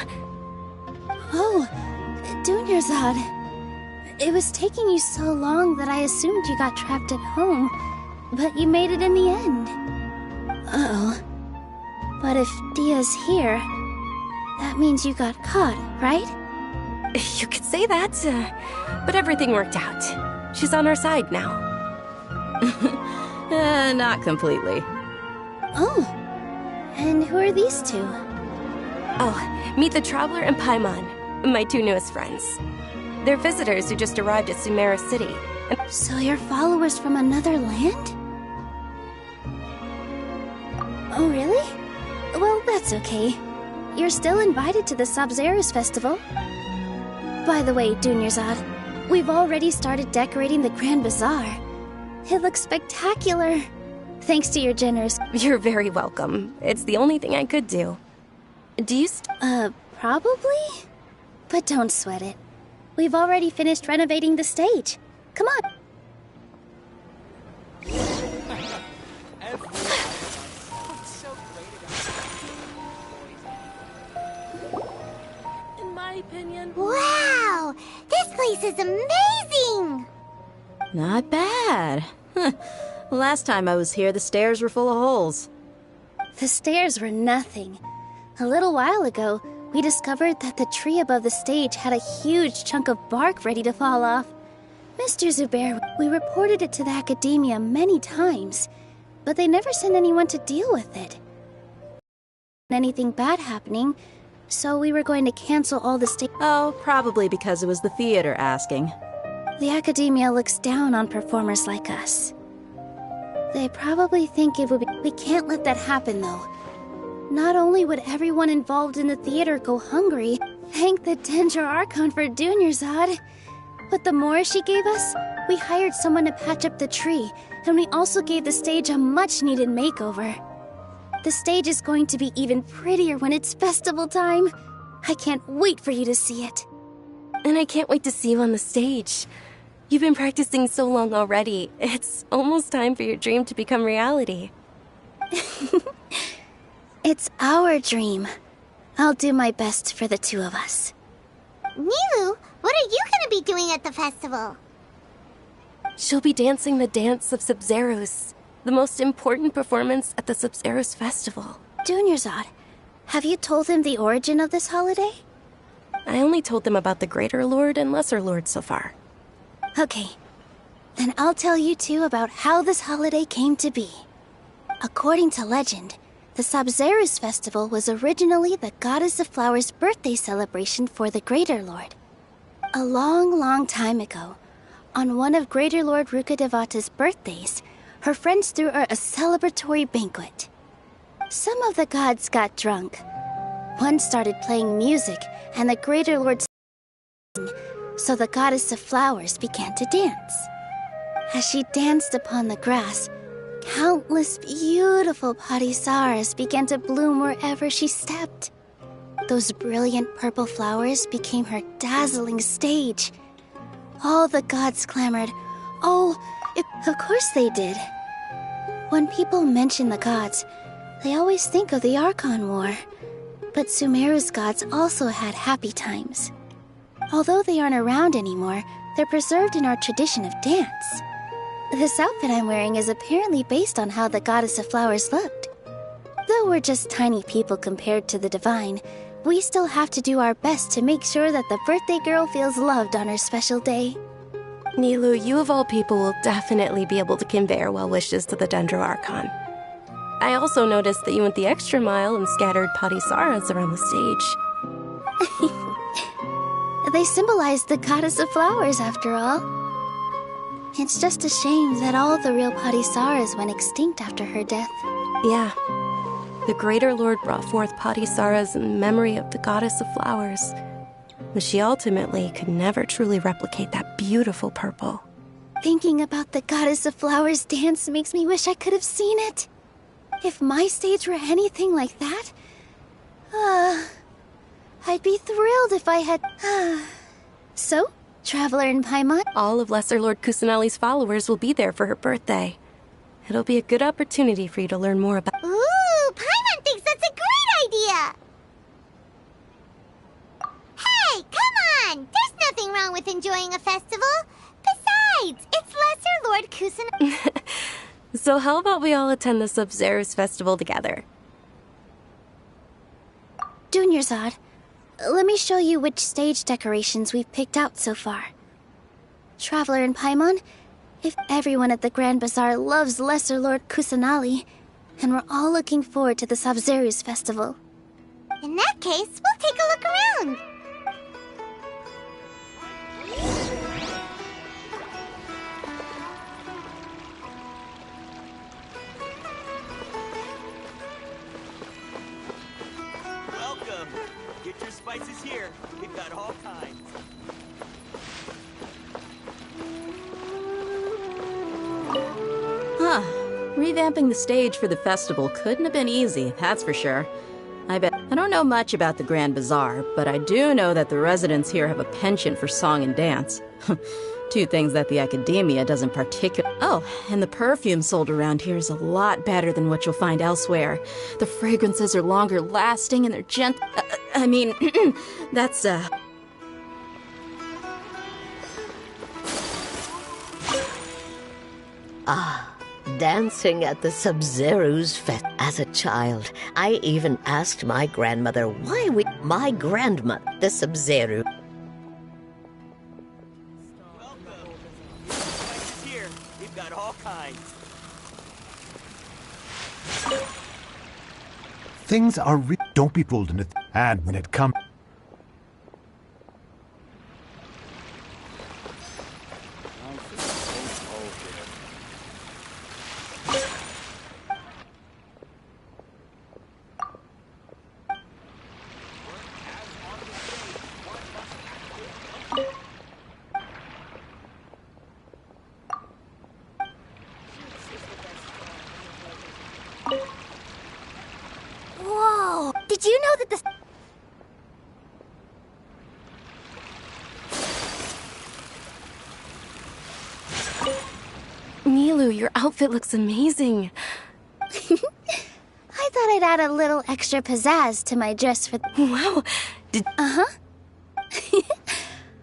Oh, Dunyarzad. It was taking you so long that I assumed you got trapped at home, but you made it in the end. Uh-oh. But if Dia's here, that means you got caught, right? You could say that, but everything worked out. She's on our side now. Not completely. Oh, and who are these two? Oh, meet the Traveler and Paimon, my two newest friends. They're visitors who just arrived at SUMERU City. So you're followers from another land? Oh, really? Well, that's okay. You're still invited to the Sabzeruz Festival. By the way, Dunyarzad, we've already started decorating the Grand Bazaar. It looks spectacular. Thanks to your generous... You're very welcome. It's the only thing I could do. Do you probably? But don't sweat it. We've already finished renovating the stage. Come on. In my opinion... Wow! This place is amazing! Not bad. Last time I was here, the stairs were full of holes. The stairs were nothing. A little while ago, we discovered that the tree above the stage had a huge chunk of bark ready to fall off. Mr. Zubair, we reported it to the academia many times, but they never sent anyone to deal with it. Anything bad happening, so we were going to cancel all the stage. Oh, probably because it was the theater asking. The academia looks down on performers like us. They probably think it would be... We can't let that happen, though. Not only would everyone involved in the theater go hungry, thank the Dendro Archon for Dunyarzad, but the more she gave us, we hired someone to patch up the tree, and we also gave the stage a much-needed makeover. The stage is going to be even prettier when it's festival time. I can't wait for you to see it. And I can't wait to see you on the stage. You've been practicing so long already. It's almost time for your dream to become reality. It's our dream. I'll do my best for the two of us. Nilou, what are you gonna be doing at the festival? She'll be dancing the dance of Sabzeruz, the most important performance at the Sabzeruz Festival. Dunyarzad, have you told him the origin of this holiday? I only told them about the Greater Lord and Lesser Lord so far. Okay, then I'll tell you two about how this holiday came to be. According to legend, the Sabzeruz Festival was originally the Goddess of Flowers' birthday celebration for the Greater Lord. A long, long time ago, on one of Greater Lord Rukkhadevata's birthdays, her friends threw her a celebratory banquet. Some of the gods got drunk. One started playing music, and the Greater Lord sang, so the Goddess of Flowers began to dance. As she danced upon the grass, countless beautiful parisaras began to bloom wherever she stepped. Those brilliant purple flowers became her dazzling stage. All the gods clamored, "Oh, of course they did." When people mention the gods, they always think of the Archon War. But SUMERU's gods also had happy times. Although they aren't around anymore, they're preserved in our tradition of dance. This outfit I'm wearing is apparently based on how the Goddess of Flowers looked. Though we're just tiny people compared to the Divine, we still have to do our best to make sure that the birthday girl feels loved on her special day. Nilou, you of all people will definitely be able to convey our well wishes to the Dendro Archon. I also noticed that you went the extra mile and scattered parisaras around the stage. They symbolize the Goddess of Flowers, after all. It's just a shame that all the real parisaras went extinct after her death. Yeah. The Greater Lord brought forth parisaras in memory of the Goddess of Flowers, but she ultimately could never truly replicate that beautiful purple. Thinking about the Goddess of Flowers dance makes me wish I could have seen it. If my stage were anything like that, I'd be thrilled if I had... So, Traveler and Paimon? All of Lesser Lord Kusanali's followers will be there for her birthday. It'll be a good opportunity for you to learn more about... Ooh, Paimon thinks that's a great idea! wrong with enjoying a festival. Besides, it's Lesser Lord Kusan. So how about we all attend the SUMERU's festival together? Dunyarzad, let me show you which stage decorations we've picked out so far. Traveler and Paimon, if everyone at the Grand Bazaar loves Lesser Lord Kusanali, and we're all looking forward to the SUMERU's festival. In that case, we'll take a look around. Welcome. Get your spices here. We've got all kinds. Huh. Revamping the stage for the festival couldn't have been easy, that's for sure. I don't know much about the Grand Bazaar, but I do know that the residents here have a penchant for song and dance. Two things that the academia doesn't particularly... Oh, and the perfume sold around here is a lot better than what you'll find elsewhere. The fragrances are longer lasting and they're that's, Dancing at the SUMERU's fest. As a child, I even asked my grandmother why my grandmother, the SUMERU. Spices here. We've got all kinds. Things are don't be fooled in it. And when it comes... Whoa! Did you know that the... Nilu, your outfit looks amazing. I thought I'd add a little extra pizzazz to my dress for... Wow! Uh-huh.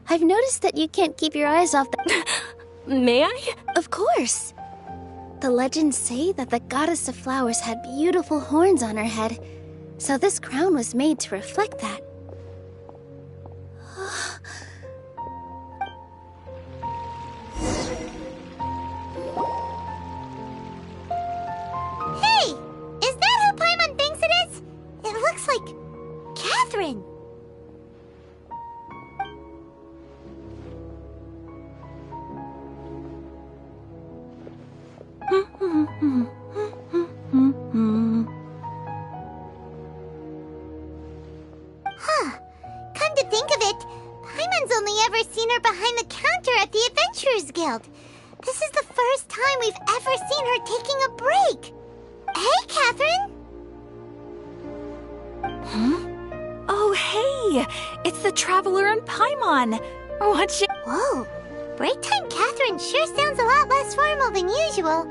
I've noticed that you can't keep your eyes off the... May I? Of course. The legends say that the goddess of flowers had beautiful horns on her head, so this crown was made to reflect that. Hey! Is that who Paimon thinks it is? It looks like... Catherine! Huh. Come to think of it, Paimon's only ever seen her behind the counter at the Adventurers Guild. This is the first time we've ever seen her taking a break. Hey, Catherine! Huh? Oh, hey! It's the Traveler and Paimon! Whoa! Break time Catherine sure sounds a lot less formal than usual.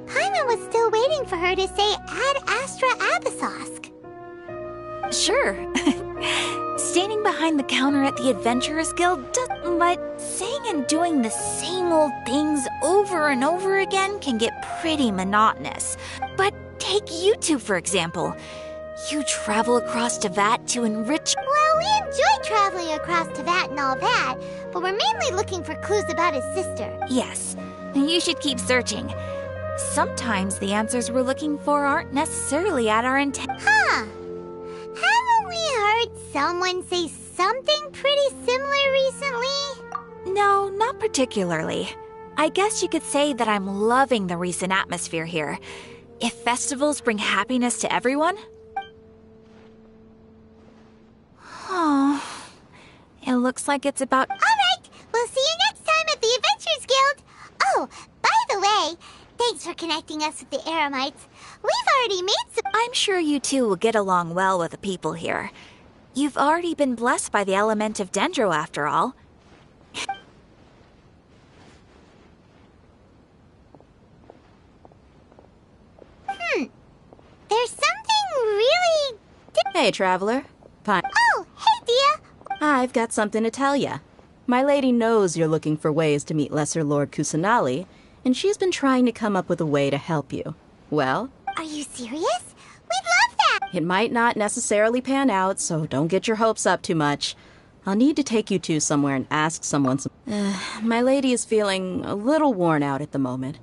Paimon was still waiting for her to say Ad Astra Abyssosk. Sure. Standing behind the counter at the Adventurers Guild doesn't, but saying and doing the same old things over and over again can get pretty monotonous. But take you two, for example. You travel across Tevat to enrich... Well, we enjoy traveling across Tevat and all that, but we're mainly looking for clues about his sister. Yes, you should keep searching. Sometimes the answers we're looking for aren't necessarily at our intent. Huh. Haven't we heard someone say something pretty similar recently? No, not particularly. I guess you could say that I'm loving the recent atmosphere here. If festivals bring happiness to everyone... Oh, it looks like it's about... All right, we'll see you next time at the Adventurers Guild. Oh, by the way, thanks for connecting us with the Eremites. We've already made some... I'm sure you two will get along well with the people here. You've already been blessed by the element of Dendro, after all. There's something really... Hey, Traveler. Fine. Oh, hey, Dia. I've got something to tell ya. My lady knows you're looking for ways to meet Lesser Lord Kusanali, and she's been trying to come up with a way to help you. Well? Are you serious? We'd love that! It might not necessarily pan out, so don't get your hopes up too much. I'll need to take you two somewhere and ask someone my lady is feeling a little worn out at the moment.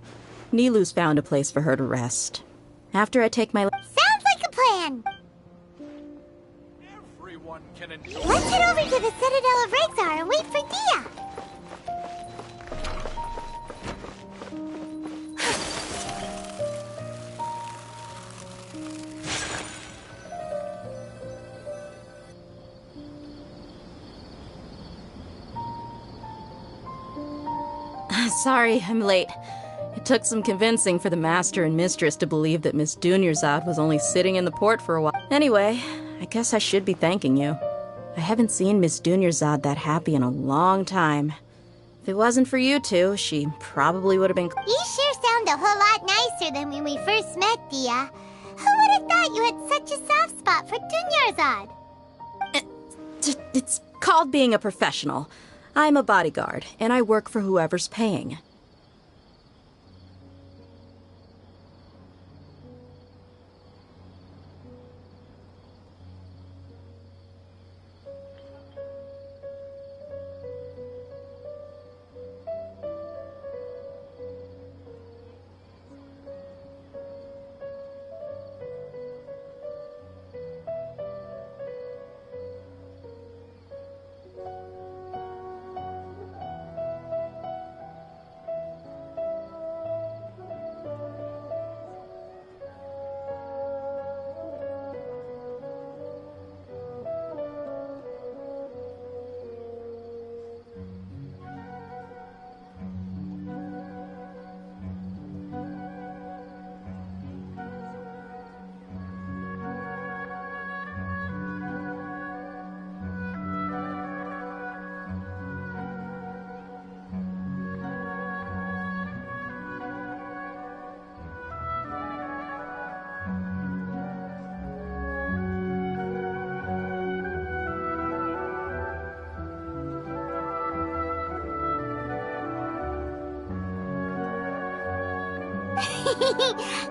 Nilu's found a place for her to rest. After I take my... Sounds like a plan! Everyone can enjoy. Let's head over to the Citadel of Rexar and wait for Dia! Sorry, I'm late. It took some convincing for the master and mistress to believe that Miss Dunyarzad was only sitting in the port for a while. Anyway, I guess I should be thanking you. I haven't seen Miss Dunyarzad that happy in a long time. If it wasn't for you two, she probably would have been... You sure sound a whole lot nicer than when we first met, Dia. Who would have thought you had such a soft spot for Dunyarzad? It's called being a professional. I'm a bodyguard, and I work for whoever's paying.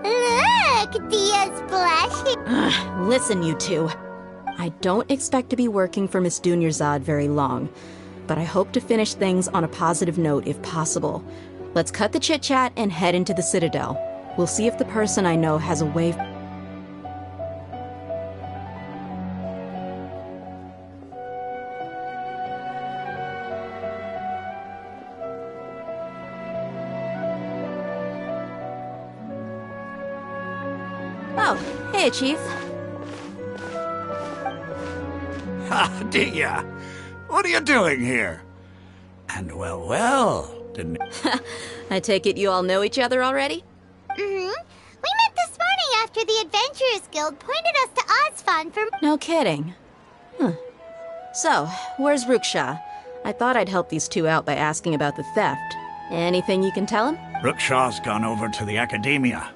Look, Dia's blushing. Listen, you two. I don't expect to be working for Miss Dunyarzad very long, but I hope to finish things on a positive note if possible. Let's cut the chit-chat and head into the Citadel. We'll see if the person I know has a way... Oh, hey, Chief. Ha, Dia! What are you doing here? And well, didn't... I take it you all know each other already? Mm-hmm. We met this morning after the Adventurers Guild pointed us to Ozfon for... No kidding. So, where's Ruksha? I thought I'd help these two out by asking about the theft. Anything you can tell him? Ruksha's gone over to the Academia.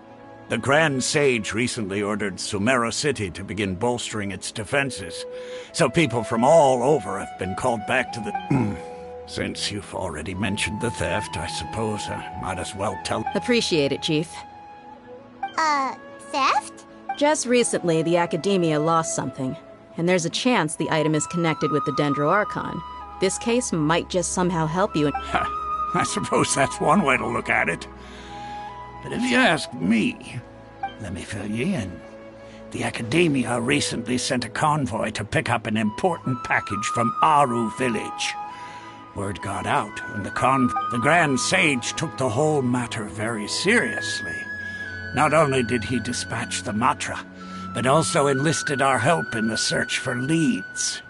The Grand Sage recently ordered SUMERU City to begin bolstering its defenses, so people from all over have been called back to the... Since you've already mentioned the theft, I suppose I might as well tell... Appreciate it, Chief. Theft? Just recently, the Academia lost something, and there's a chance the item is connected with the Dendro Archon. This case might just somehow help you. I suppose that's one way to look at it. But if you ask me, let me fill you in. The Academia recently sent a convoy to pick up an important package from Aru village. Word got out, and the Grand Sage took the whole matter very seriously. Not only did he dispatch the Matra, but also enlisted our help in the search for leads.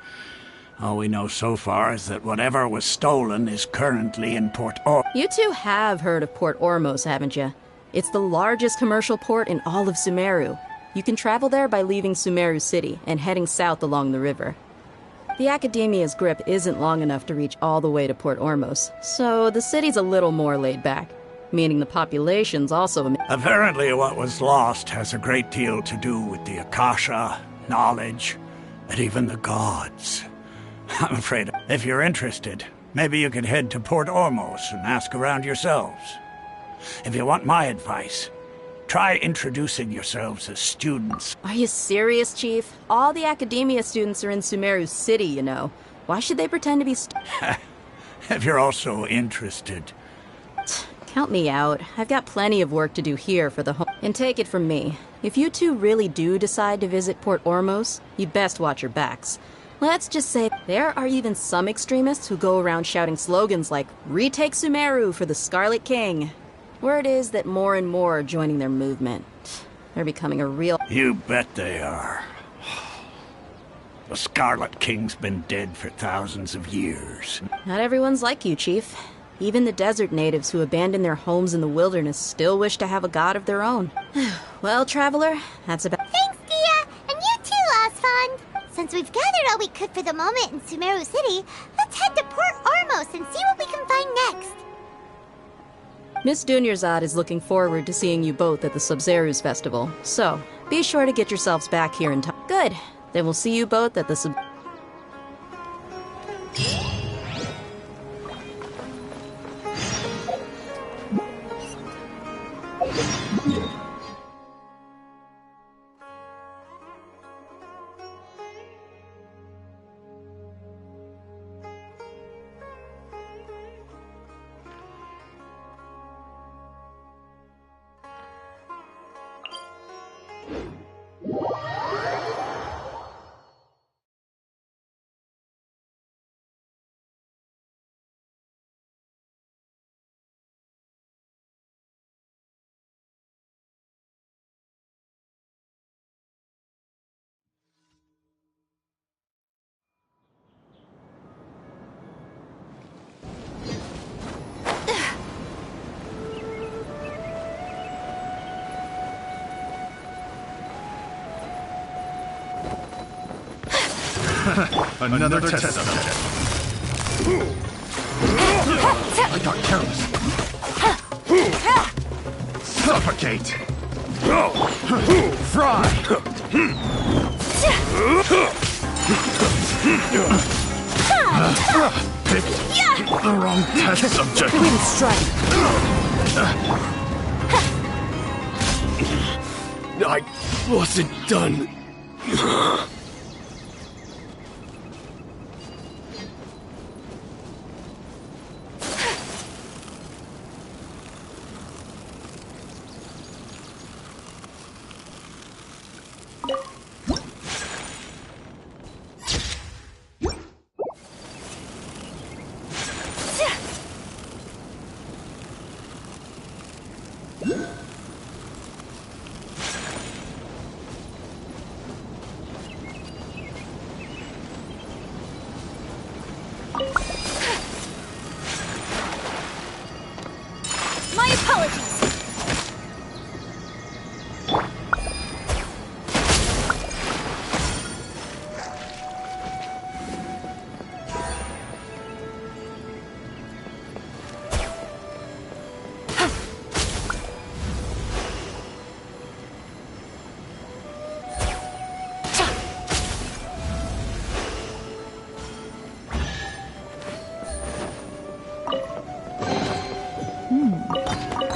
All we know so far is that whatever was stolen is currently in Port Ormos. You two have heard of Port Ormos, haven't you? It's the largest commercial port in all of SUMERU. You can travel there by leaving SUMERU City and heading south along the river. The Academia's grip isn't long enough to reach all the way to Port Ormos, so the city's a little more laid back, meaning the population's also... Apparently what was lost has a great deal to do with the Akasha, knowledge, and even the gods. I'm afraid if you're interested, Maybe you could head to Port Ormos and ask around yourselves. If you want my advice, try introducing yourselves as students. Are you serious, Chief? All the academia students are in SUMERU City, you know. Why should they pretend to be If you're also interested. Count me out. I've got plenty of work to do here for the home. And take it from me, if you two really do decide to visit Port Ormos, you'd best watch your backs. Let's just say there are even some extremists who go around shouting slogans like, "Retake SUMERU for the Scarlet King." Word is that more and more are joining their movement. They're becoming a real... You bet they are. The Scarlet King's been dead for thousands of years. Not everyone's like you, Chief. Even the desert natives who abandoned their homes in the wilderness still wish to have a god of their own. Well, Traveler, that's about... Thanks, Dia! And you too, Osfond! Since we've gathered all we could for the moment in SUMERU City, let's head to Port Ormos and see what we can find next. Miss Dunyarzad is looking forward to seeing you both at the SUMERU's festival, so be sure to get yourselves back here in time. Good. Then we'll see you both at the Another test subject. I got careless. Suffocate! Fry! Picked the wrong test subject. Way to strike. I wasn't done. My apologies.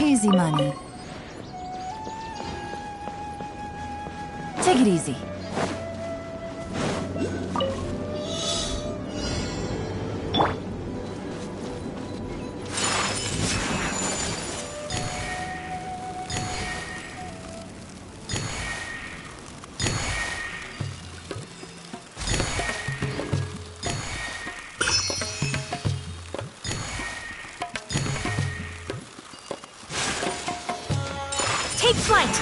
Easy money. Take it easy. Take flight!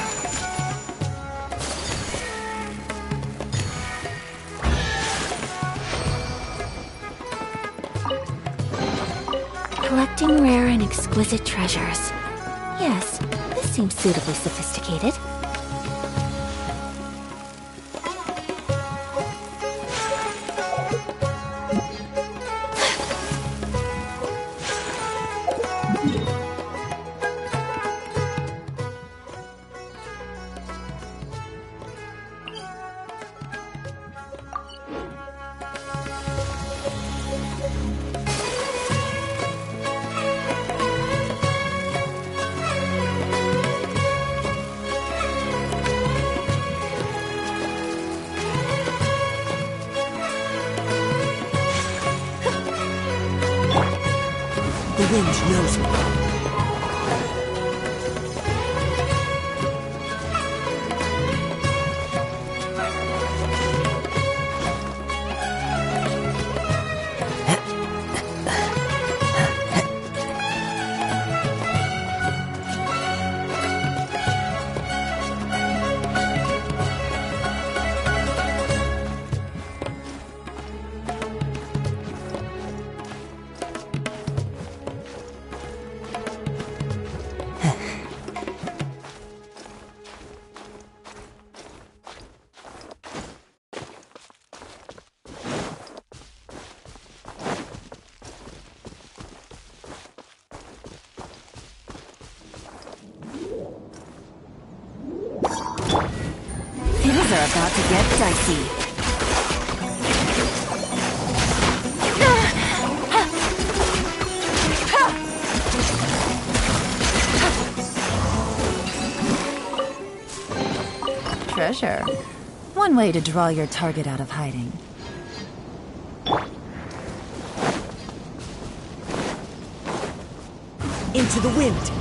Collecting rare and exquisite treasures. Yes, this seems suitably sophisticated. wind knows me. Things are about to get dicey. Treasure. One way to draw your target out of hiding. Into the wind.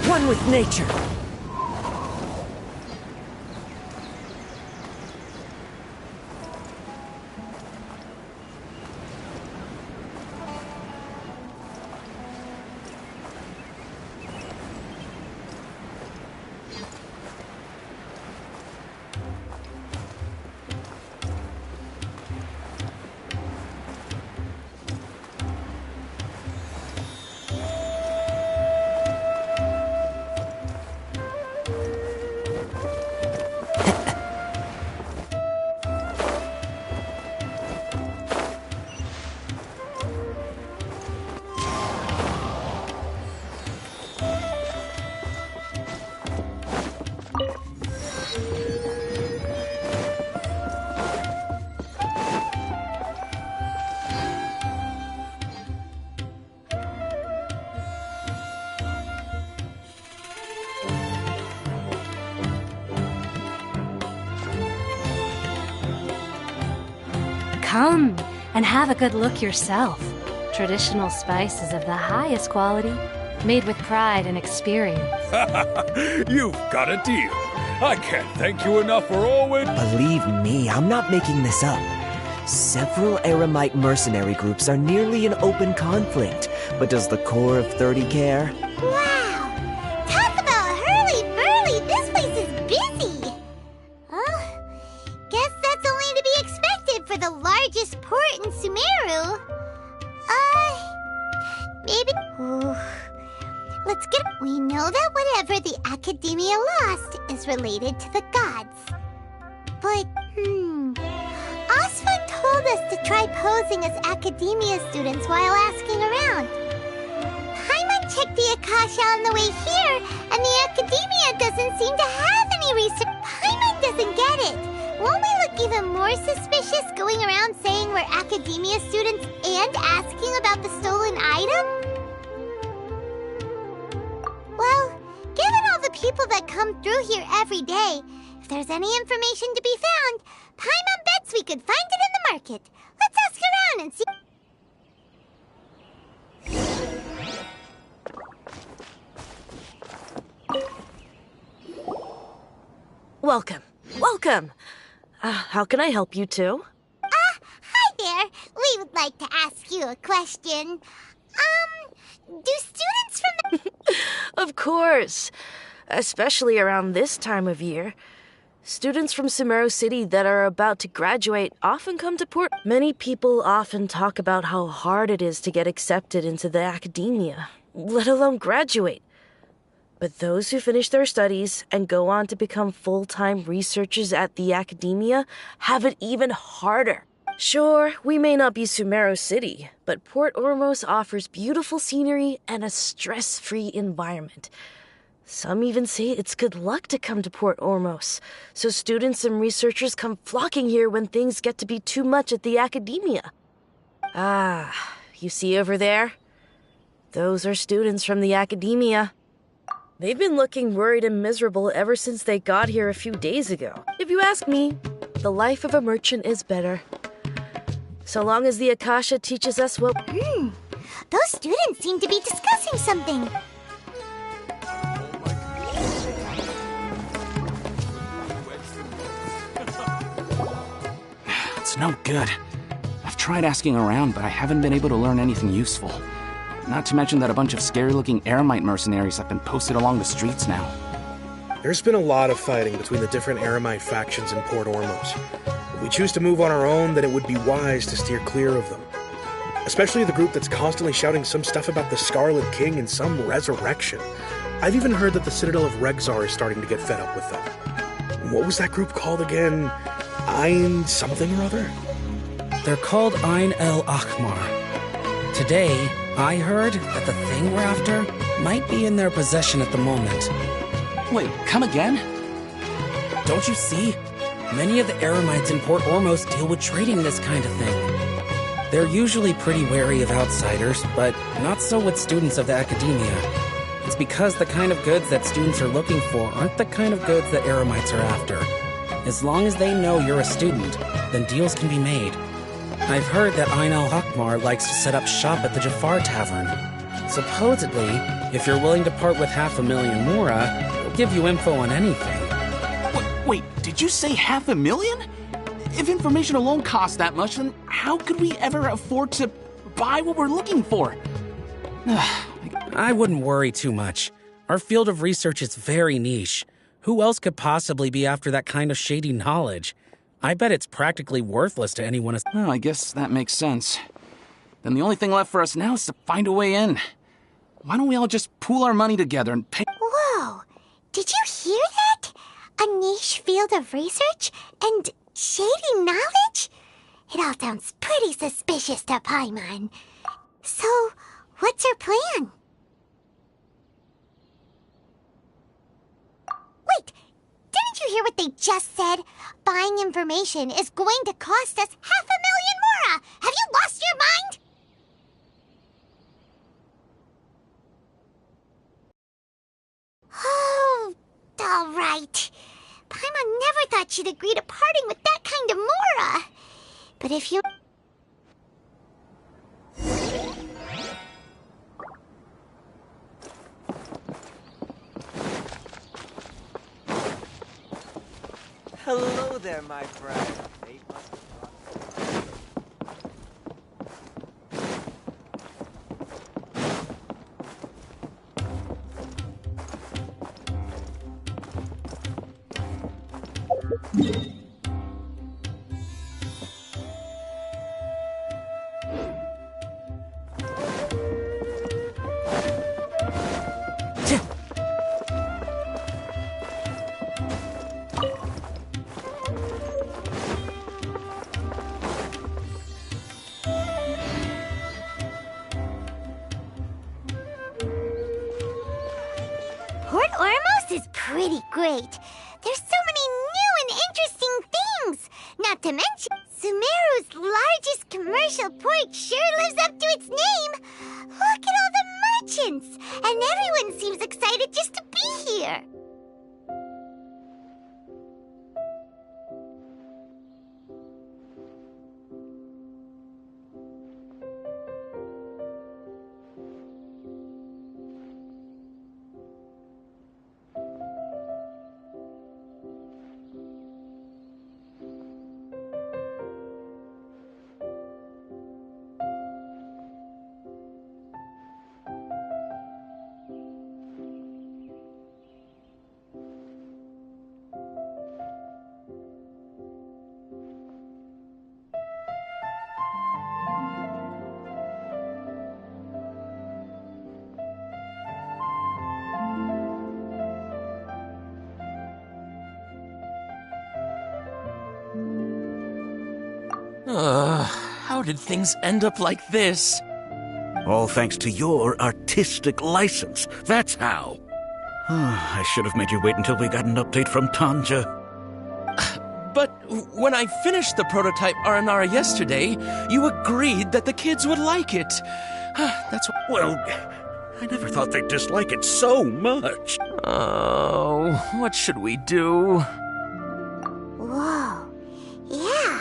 One with nature. Come and have a good look yourself. Traditional spices of the highest quality, made with pride and experience. You've got a deal. I can't thank you enough for always... Believe me, I'm not making this up. Several Eremite mercenary groups are nearly in open conflict, but does the core of 30 care? Wow! Talk about hurly-burly! This place is busy! Guess that's only to be expected for the largest port in Sumeru. Maybe... Let's get... We know that whatever the Academia lost is related to the gods. But, Osford told us to try posing as Academia students while asking around. Paimon checked the Akasha on the way here, and the Academia doesn't seem to have any research. Paimon doesn't get it. Won't we look even more suspicious going around saying we're Academia students and asking about the stolen item? Well, given all the people that come through here every day, if there's any information to be found, Paimon bets we could find it in the market. Let's ask around and see. Welcome. Welcome. How can I help you two? Hi there. We would like to ask you a question. Do students from the... Of course. Especially around this time of year. Students from SUMERU City that are about to graduate often come to port. Many people often talk about how hard it is to get accepted into the academia, let alone graduate. But those who finish their studies and go on to become full-time researchers at the academia have it even harder. Sure, we may not be Sumeru City, but Port Ormos offers beautiful scenery and a stress-free environment. Some even say it's good luck to come to Port Ormos, so students and researchers come flocking here when things get to be too much at the academia. Ah, you see over there? Those are students from the academia. They've been looking worried and miserable ever since they got here a few days ago. If you ask me, the life of a merchant is better. So long as the Akasha teaches us what... Those students seem to be discussing something. It's no good. I've tried asking around, but I haven't been able to learn anything useful. Not to mention that a bunch of scary-looking Eremite mercenaries have been posted along the streets now. There's been a lot of fighting between the different Eremite factions in Port Ormos. If we choose to move on our own, then it would be wise to steer clear of them. Especially the group that's constantly shouting some stuff about the Scarlet King and some resurrection. I've even heard that the Citadel of Regzar is starting to get fed up with them. What was that group called again? Ein something or other? They're called Ein El Akhmar. Today, I heard that the thing we're after might be in their possession at the moment. Wait, come again? Don't you see? Many of the Eremites in Port Ormos deal with trading this kind of thing. They're usually pretty wary of outsiders, but not so with students of the academia. It's because the kind of goods that students are looking for aren't the kind of goods that Eremites are after. As long as they know you're a student, then deals can be made. I've heard that Ein al-Hakmar likes to set up shop at the Jafar Tavern. Supposedly, if you're willing to part with 500,000 Mora, he'll give you info on anything. Wait, did you say 500,000? If information alone costs that much, then how could we ever afford to buy what we're looking for? I wouldn't worry too much. Our field of research is very niche. Who else could possibly be after that kind of shady knowledge? I bet it's practically worthless to anyone. Well, I guess that makes sense. Then the only thing left for us now is to find a way in. Why don't we all just pool our money together and pay... Whoa! Did you hear that? A niche field of research and shady knowledge? It all sounds pretty suspicious to Paimon. So, what's your plan? Wait, didn't you hear what they just said? Buying information is going to cost us 500,000 Mora! Have you lost your mind? Oh, all right. Paimon never thought she'd agree to parting with that kind of Mora. But if you... Hello there, my friend. Fate must have Port Ormos is pretty great. There's so many new and interesting things. Not to mention, Sumeru's largest commercial port sure lives up to its name. Look at all the merchants, and everyone seems excited just to be here. How did things end up like this? All thanks to your artistic license. That's how. I should have made you wait until we got an update from Tanja. But when I finished the prototype Aranara yesterday, you agreed that the kids would like it. That's what... Well, I never thought they'd dislike it so much. Oh, what should we do? Whoa. Yeah.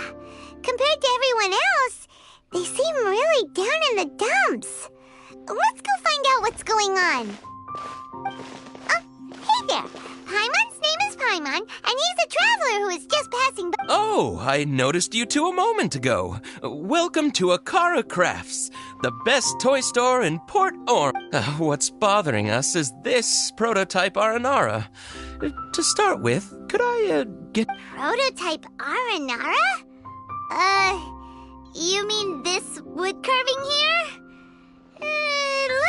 Compared to everyone else, they seem really down in the dumps. Let's go find out what's going on. Oh, hey there. Paimon's name is Paimon, and he's a traveler who is just passing by. Oh, I noticed you two a moment ago. Welcome to Akara Crafts, the best toy store in Port Orm. What's bothering us is this prototype Aranara. To start with, could I get... Prototype Aranara? You mean this wood carving here?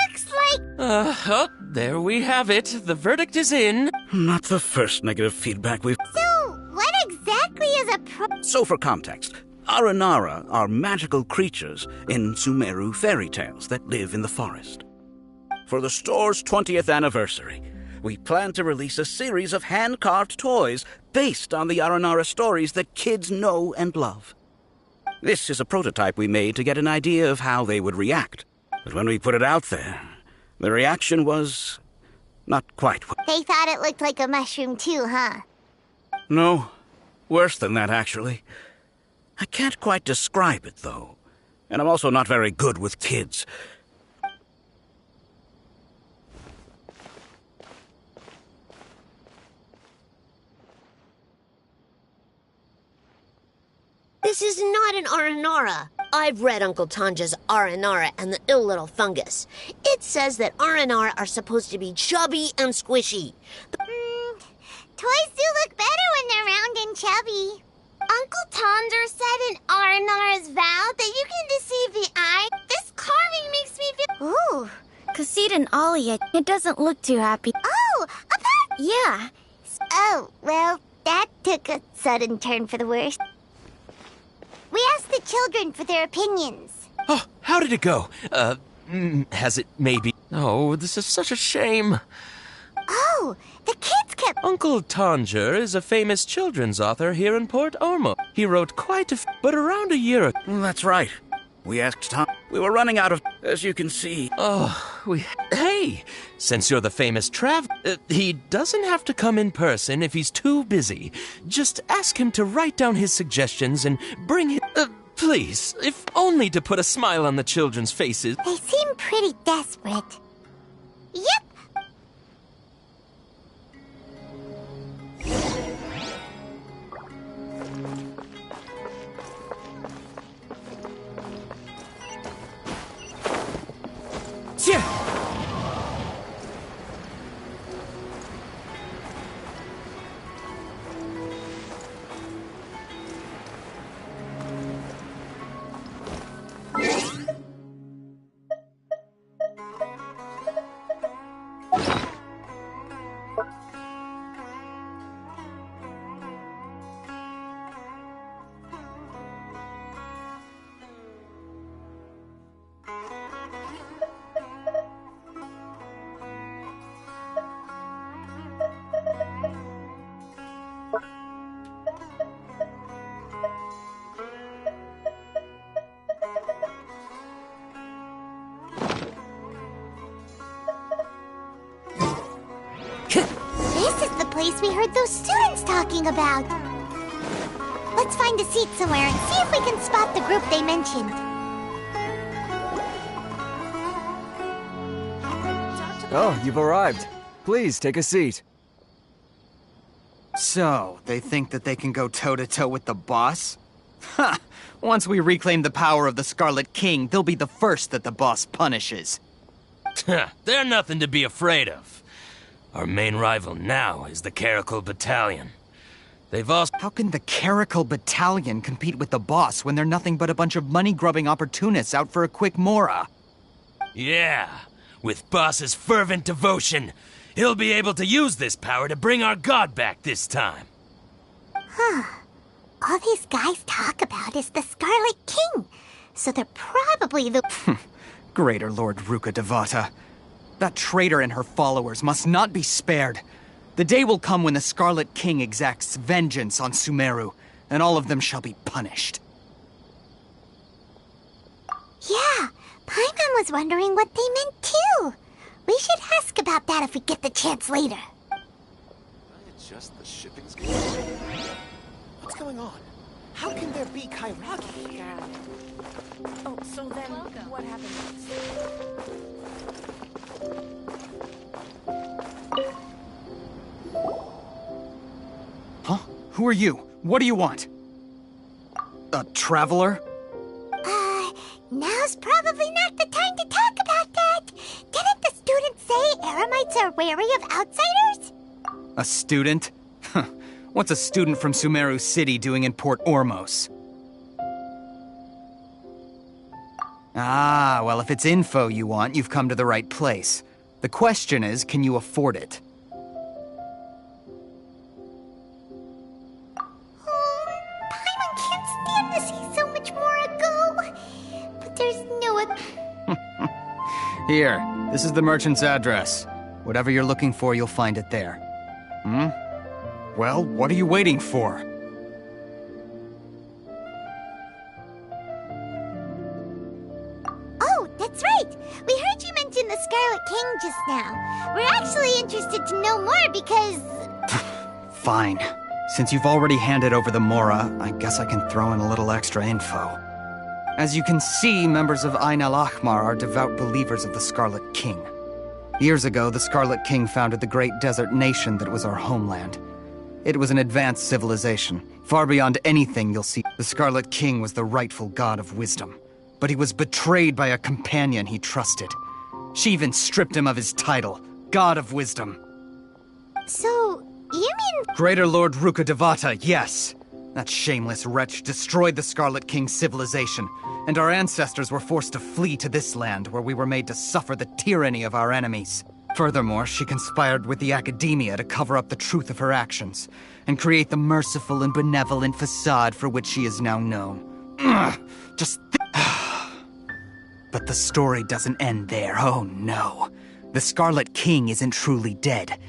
Looks like... Oh, there we have it. The verdict is in. Not the first negative feedback we've... So, what exactly is a So for context, Aranara are magical creatures in SUMERU fairy tales that live in the forest. For the store's 20th anniversary, we plan to release a series of hand-carved toys based on the Aranara stories that kids know and love. This is a prototype we made to get an idea of how they would react. But when we put it out there, the reaction was not quite what... They thought it looked like a mushroom too, huh? No, worse than that, actually. I can't quite describe it, though. And I'm also not very good with kids. This is not an Aranara. I've read Uncle Tanja's Aranara and the Ill Little Fungus. It says that Aranara are supposed to be chubby and squishy. Toys do look better when they're round and chubby. Uncle Tonder said in Aranara's vow that you can deceive the eye. This carving makes me feel... Ooh, Kassid and Alia, it doesn't look too happy. Oh, a pet! Yeah. Oh, well, that took a sudden turn for the worse. We asked the children for their opinions. Oh, how did it go? Has it maybe... Oh, this is such a shame. Oh, the kids kept... Uncle Tanger is a famous children's author here in Port Ormo. He wrote quite a but around a year ago... That's right. We asked Tom. We were running out of... As you can see. Hey, since you're the famous he doesn't have to come in person if he's too busy. Just ask him to write down his suggestions and bring him... please, if only to put a smile on the children's faces. They seem pretty desperate. Yep. Place we heard those students talking about. Let's find a seat somewhere and see if we can spot the group they mentioned. Oh, you've arrived. Please, take a seat. So, they think that they can go toe-to-toe with the boss? Ha! Once we reclaim the power of the Scarlet King, they'll be the first that the boss punishes. They're nothing to be afraid of. Our main rival now is the Caracal Battalion. They've also... How can the Caracal Battalion compete with the boss when they're nothing but a bunch of money-grubbing opportunists out for a quick mora? Yeah, with Boss's fervent devotion, he'll be able to use this power to bring our god back this time. Huh. All these guys talk about is the Scarlet King. So they're probably the... Greater Lord Ruka Devata. That traitor and her followers must not be spared. The day will come when the Scarlet King exacts vengeance on SUMERU, and all of them shall be punished. Yeah, Paimon was wondering what they meant too. We should ask about that if we get the chance later. Adjust the shipping schedule. What's going on? How can there be Kairagi? Oh, so then what happened next? Huh? Who are you? What do you want? A traveler? Now's probably not the time to talk about that. Didn't the students say Eremites are wary of outsiders? A student? What's a student from SUMERU City doing in Port Ormos? Ah, well, if it's info you want, you've come to the right place. The question is, can you afford it? Paimon can't stand to see so much more go. But there's no... Here, this is the merchant's address. Whatever you're looking for, you'll find it there. Well, what are you waiting for? Oh, that's right. We heard you mention the Scarlet King just now. We're actually interested to know more because... Fine. Since you've already handed over the Mora, I guess I can throw in a little extra info. As you can see, members of Ain al-Ahmar are devout believers of the Scarlet King. Years ago, the Scarlet King founded the great desert nation that was our homeland. It was an advanced civilization, far beyond anything you'll see. The Scarlet King was the rightful god of wisdom, but he was betrayed by a companion he trusted. She even stripped him of his title, God of Wisdom. So, you mean... Greater Lord Ruka Devata, yes! That shameless wretch destroyed the Scarlet King's civilization, and our ancestors were forced to flee to this land where we were made to suffer the tyranny of our enemies. Furthermore, she conspired with the Academia to cover up the truth of her actions, and create the merciful and benevolent facade for which she is now known. But the story doesn't end there, oh no. The Scarlet King isn't truly dead.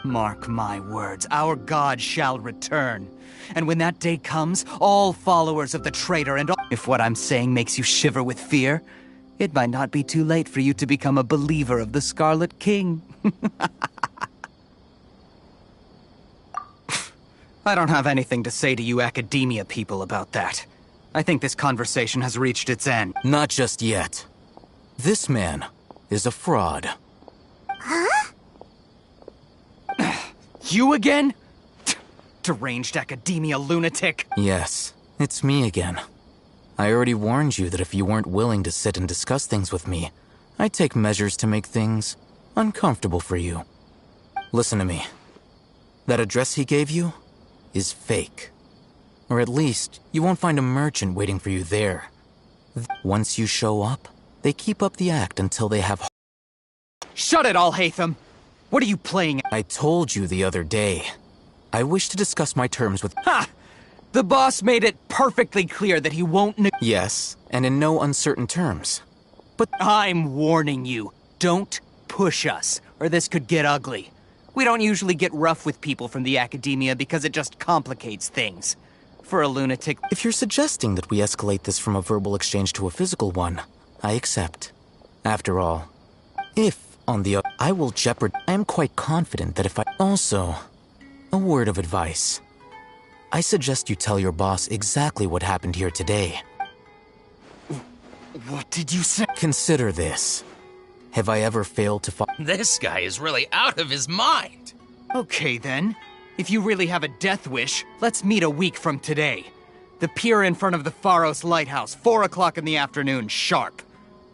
Mark my words, our god shall return. And when that day comes, all followers of the traitor and all... If what I'm saying makes you shiver with fear, it might not be too late for you to become a believer of the Scarlet King. I don't have anything to say to you Academia people about that. I think this conversation has reached its end. Not just yet. This man is a fraud. Huh? You again? Deranged Academia lunatic. Yes, it's me again. I already warned you that if you weren't willing to sit and discuss things with me, I'd take measures to make things uncomfortable for you. Listen to me. That address he gave you is fake. Or at least, you won't find a merchant waiting for you there. Once you show up, they keep up the act until they have... Shut it, Al-Haytham! What are you playing at? I told you the other day. I wish to discuss my terms with... Ha! The boss made it perfectly clear that he won't... Yes, and in no uncertain terms. But I'm warning you, don't push us, or this could get ugly. We don't usually get rough with people from the Academia because it just complicates things. For a lunatic... If you're suggesting that we escalate this from a verbal exchange to a physical one, I accept. After all, if, on the other, I will jeopardize... I am quite confident that if I... Also, a word of advice. I suggest you tell your boss exactly what happened here today. What did you say? Consider this. Have I ever failed to This guy is really out of his mind. Okay, then. If you really have a death wish, let's meet a week from today. The pier in front of the Pharos Lighthouse, 4 o'clock in the afternoon, sharp.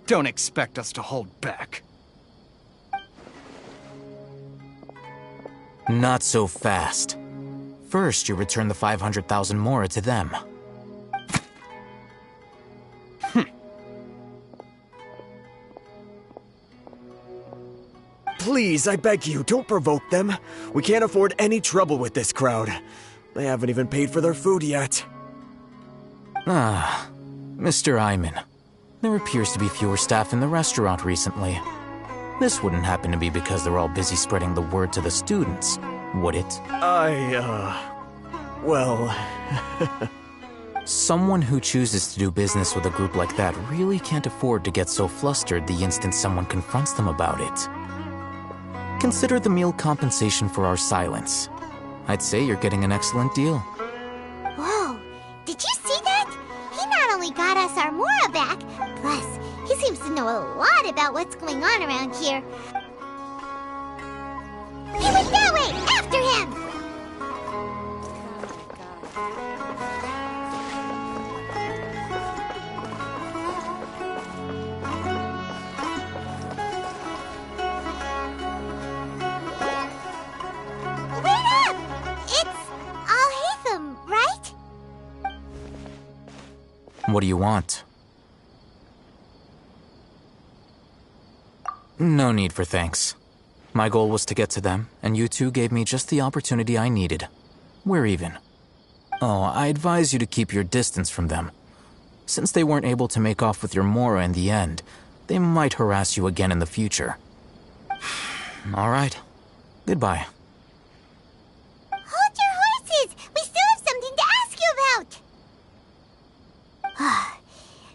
Don't expect us to hold back. Not so fast. First, you return the 500,000 Mora to them. Please, I beg you, don't provoke them. We can't afford any trouble with this crowd. They haven't even paid for their food yet. Ah, Mr. Iman. There appears to be fewer staff in the restaurant recently. This wouldn't happen to be because they're all busy spreading the word to the students, would it? Well... Someone who chooses to do business with a group like that really can't afford to get so flustered the instant someone confronts them about it. Consider the meal compensation for our silence. I'd say you're getting an excellent deal. Whoa, did you see that? He not only got us our Mora back, plus he seems to know a lot about what's going on around here. He went that way! After him! Wait up! It's Al-Haytham, right? What do you want? No need for thanks. My goal was to get to them, and you two gave me just the opportunity I needed. We're even. Oh, I advise you to keep your distance from them. Since they weren't able to make off with your Mora in the end, they might harass you again in the future. All right. Goodbye. Hold your horses! We still have something to ask you about!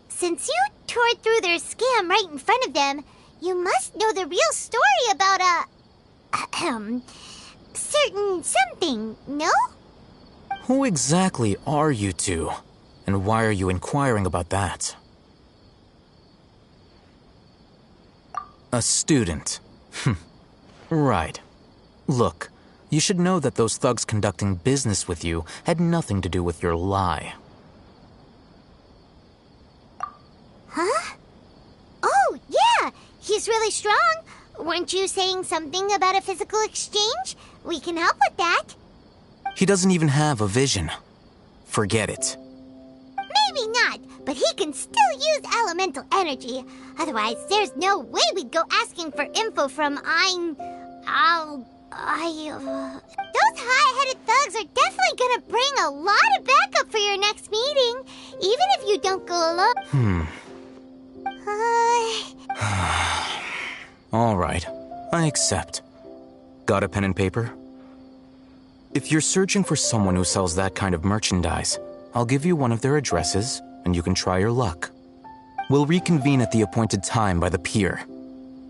Since you tore through their scam right in front of them, you must know the real story about certain something, no? Who exactly are you two? And why are you inquiring about that? A student. Right. Look, you should know that those thugs conducting business with you had nothing to do with your lie. Huh? Oh, yeah! He's really strong! Weren't you saying something about a physical exchange? We can help with that. He doesn't even have a vision. Forget it. Maybe not, but he can still use elemental energy. Otherwise, there's no way we'd go asking for info from those high-headed thugs are definitely gonna bring a lot of backup for your next meeting, even if you don't go alone. All right, I accept. Got a pen and paper? If you're searching for someone who sells that kind of merchandise, I'll give you one of their addresses, and you can try your luck. We'll reconvene at the appointed time by the pier.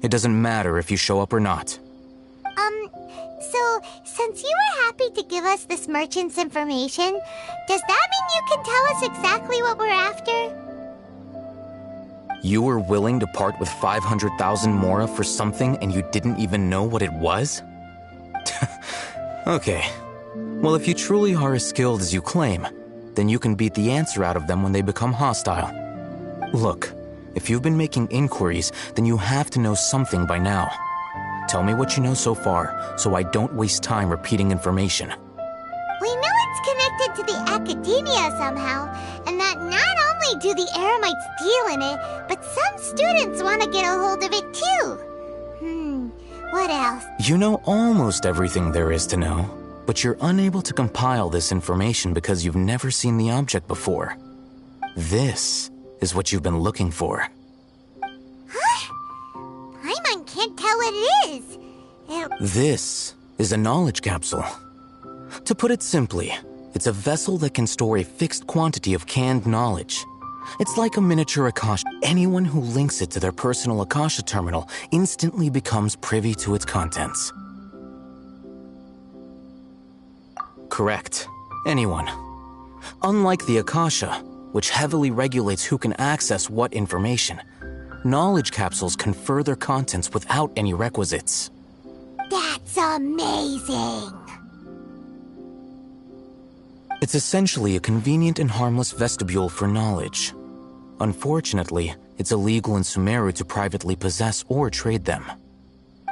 It doesn't matter if you show up or not. So, since you were happy to give us this merchant's information, does that mean you can tell us exactly what we're after? You were willing to part with 500,000 Mora for something and you didn't even know what it was? Okay. Well, if you truly are as skilled as you claim, then you can beat the answer out of them when they become hostile. Look, if you've been making inquiries, then you have to know something by now. Tell me what you know so far, so I don't waste time repeating information. We know it's connected to the academia somehow, and that not only do the Eremites deal in it, but some students want to get a hold of it too. What else? You know almost everything there is to know, but you're unable to compile this information because you've never seen the object before. This is what you've been looking for. Huh? Paimon can't tell what it is. This is a knowledge capsule. To put it simply, it's a vessel that can store a fixed quantity of canned knowledge. It's like a miniature Akasha. Anyone who links it to their personal Akasha terminal instantly becomes privy to its contents. Correct. Anyone. Unlike the Akasha, which heavily regulates who can access what information, knowledge capsules confer their contents without any requisites. That's amazing! It's essentially a convenient and harmless vestibule for knowledge. Unfortunately, it's illegal in SUMERU to privately possess or trade them.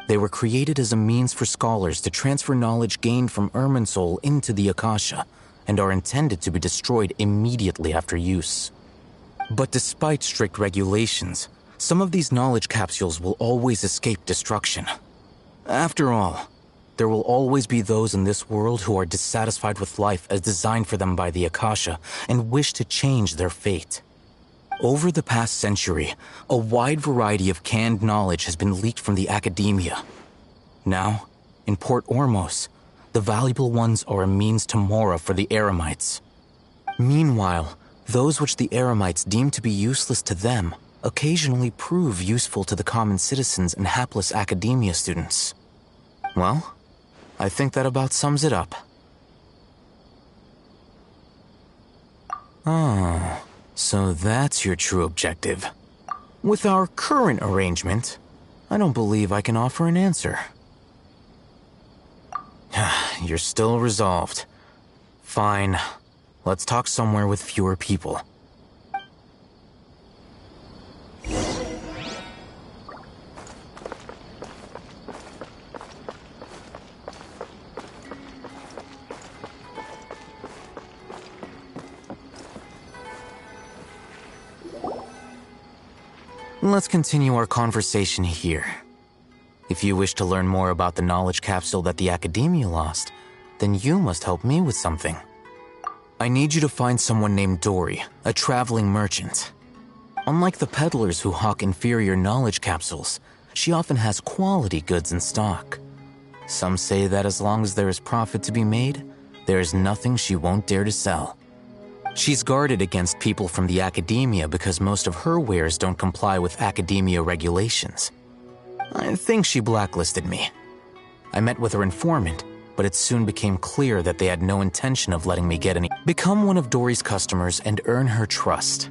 They were created as a means for scholars to transfer knowledge gained from Irminsul into the Akasha, and are intended to be destroyed immediately after use. But despite strict regulations, some of these knowledge capsules will always escape destruction. After all, there will always be those in this world who are dissatisfied with life as designed for them by the Akasha and wish to change their fate. Over the past century, a wide variety of canned knowledge has been leaked from the academia. Now, in Port Ormos, the valuable ones are a means to Mora for the Eremites. Meanwhile, those which the Eremites deem to be useless to them occasionally prove useful to the common citizens and hapless academia students. Well, I think that about sums it up. Oh, so that's your true objective. With our current arrangement, I don't believe I can offer an answer. You're still resolved. Fine. Let's talk somewhere with fewer people. Let's continue our conversation here. If you wish to learn more about the knowledge capsule that the Academia lost, then you must help me with something. I need you to find someone named Dory, a traveling merchant. Unlike the peddlers who hawk inferior knowledge capsules, she often has quality goods in stock. Some say that as long as there is profit to be made, there is nothing she won't dare to sell. She's guarded against people from the Academia because most of her wares don't comply with Academia regulations. I think she blacklisted me. I met with her informant, but it soon became clear that they had no intention of letting me get any. Become one of Dory's customers and earn her trust.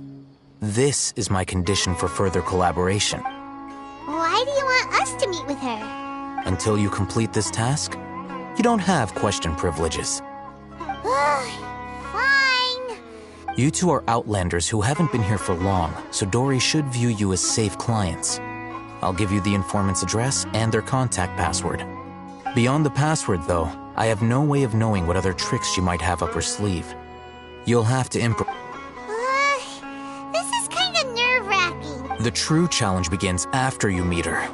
This is my condition for further collaboration. Why do you want us to meet with her? Until you complete this task, you don't have question privileges. Fine. You two are outlanders who haven't been here for long, so Dory should view you as safe clients. I'll give you the informant's address and their contact password. Beyond the password, though, I have no way of knowing what other tricks she might have up her sleeve. You'll have to This is kind of nerve-wracking. The true challenge begins after you meet her.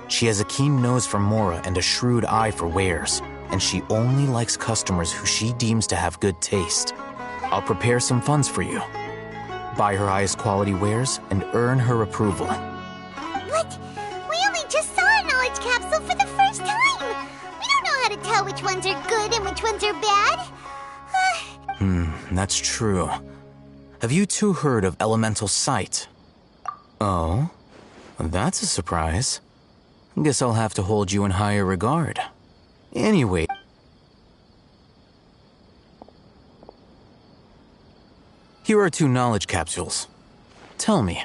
She has a keen nose for Mora and a shrewd eye for wares, and she only likes customers who she deems to have good taste. I'll prepare some funds for you. Buy her highest quality wares and earn her approval. But we only just saw a knowledge capsule for the first time. We don't know how to tell which ones are good and which ones are bad. That's true. Have you two heard of elemental sight? Oh, that's a surprise. Guess I'll have to hold you in higher regard. Anyway, here are 2 knowledge capsules. Tell me,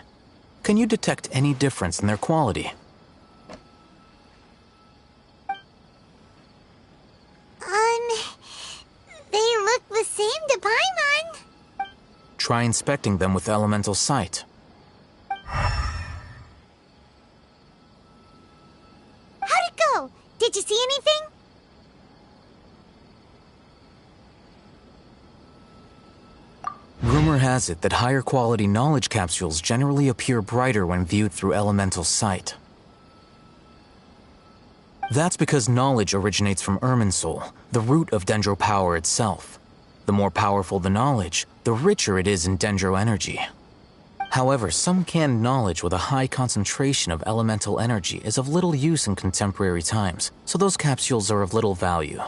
can you detect any difference in their quality? They look the same to Paimon. Try inspecting them with elemental sight. How'd it go? Did you see anything? Rumor has it that higher quality knowledge capsules generally appear brighter when viewed through elemental sight. That's because knowledge originates from Irminsul, the root of Dendro power itself. The more powerful the knowledge, the richer it is in Dendro energy. However, some canned knowledge with a high concentration of elemental energy is of little use in contemporary times, so those capsules are of little value.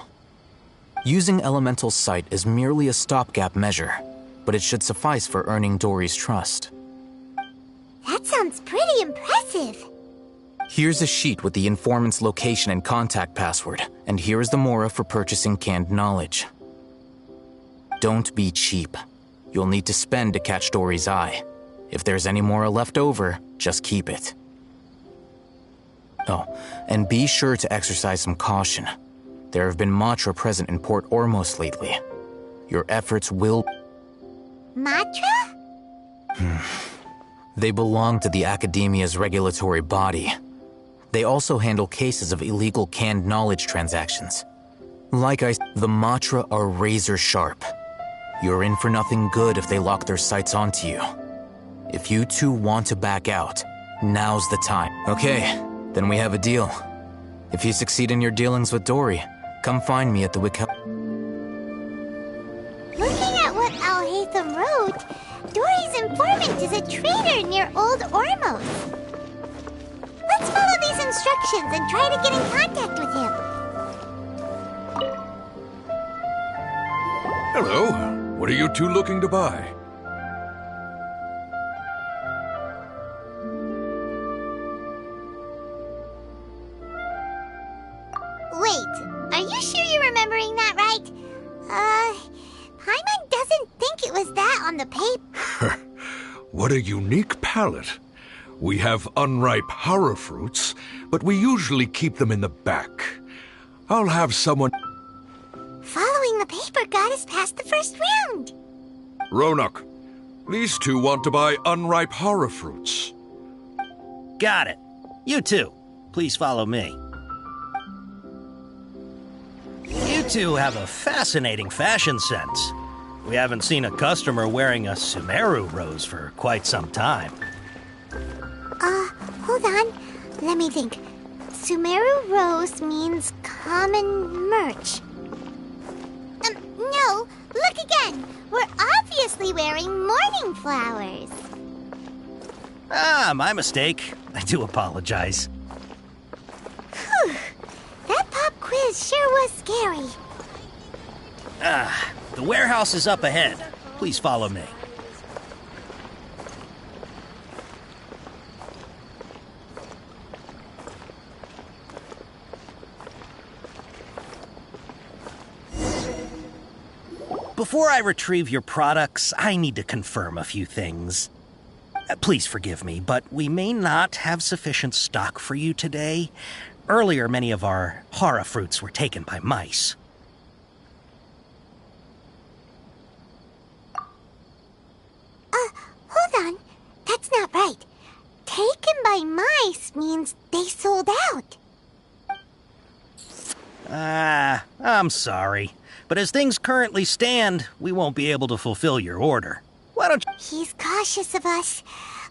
Using elemental sight is merely a stopgap measure, but it should suffice for earning Dory's trust. That sounds pretty impressive. Here's a sheet with the informant's location and contact password, and here is the Mora for purchasing canned knowledge. Don't be cheap. You'll need to spend to catch Dory's eye. If there's any Mora left over, just keep it. Oh, and be sure to exercise some caution. There have been Matra present in Port Ormos lately. Your efforts will... Matra? They belong to the Academia's regulatory body. They also handle cases of illegal canned knowledge transactions. Like the Matra are razor sharp. You're in for nothing good if they lock their sights onto you. If you two want to back out, now's the time. Okay, then we have a deal. If you succeed in your dealings with Dory, Come find me at the Wick. Looking at what Al-Haytham wrote, Dory's informant is a trader near Old Ormos. Let's follow these instructions and try to get in contact with him. Hello. What are you two looking to buy? Wait, are you sure you're remembering that right? Paimon doesn't think it was that on the paper. What a unique palate. We have unripe hara fruits, but we usually keep them in the back. I'll have someone... Following the paper got us past the first round. Ronak, these two want to buy unripe hara fruits. Got it. You too. Please follow me. You two have a fascinating fashion sense. We haven't seen a customer wearing a SUMERU rose for quite some time. Hold on. Let me think. SUMERU rose means common merch. No, look again. We're obviously wearing morning flowers. Ah, my mistake. I do apologize. Whew. That pop quiz sure was scary. The warehouse is up ahead. Please follow me. Before I retrieve your products, I need to confirm a few things. Please forgive me, but we may not have sufficient stock for you today. Earlier, many of our hara fruits were taken by mice. Hold on. That's not right. Taken by mice means they sold out. I'm sorry. But as things currently stand, we won't be able to fulfill your order. Why don't you... He's cautious of us.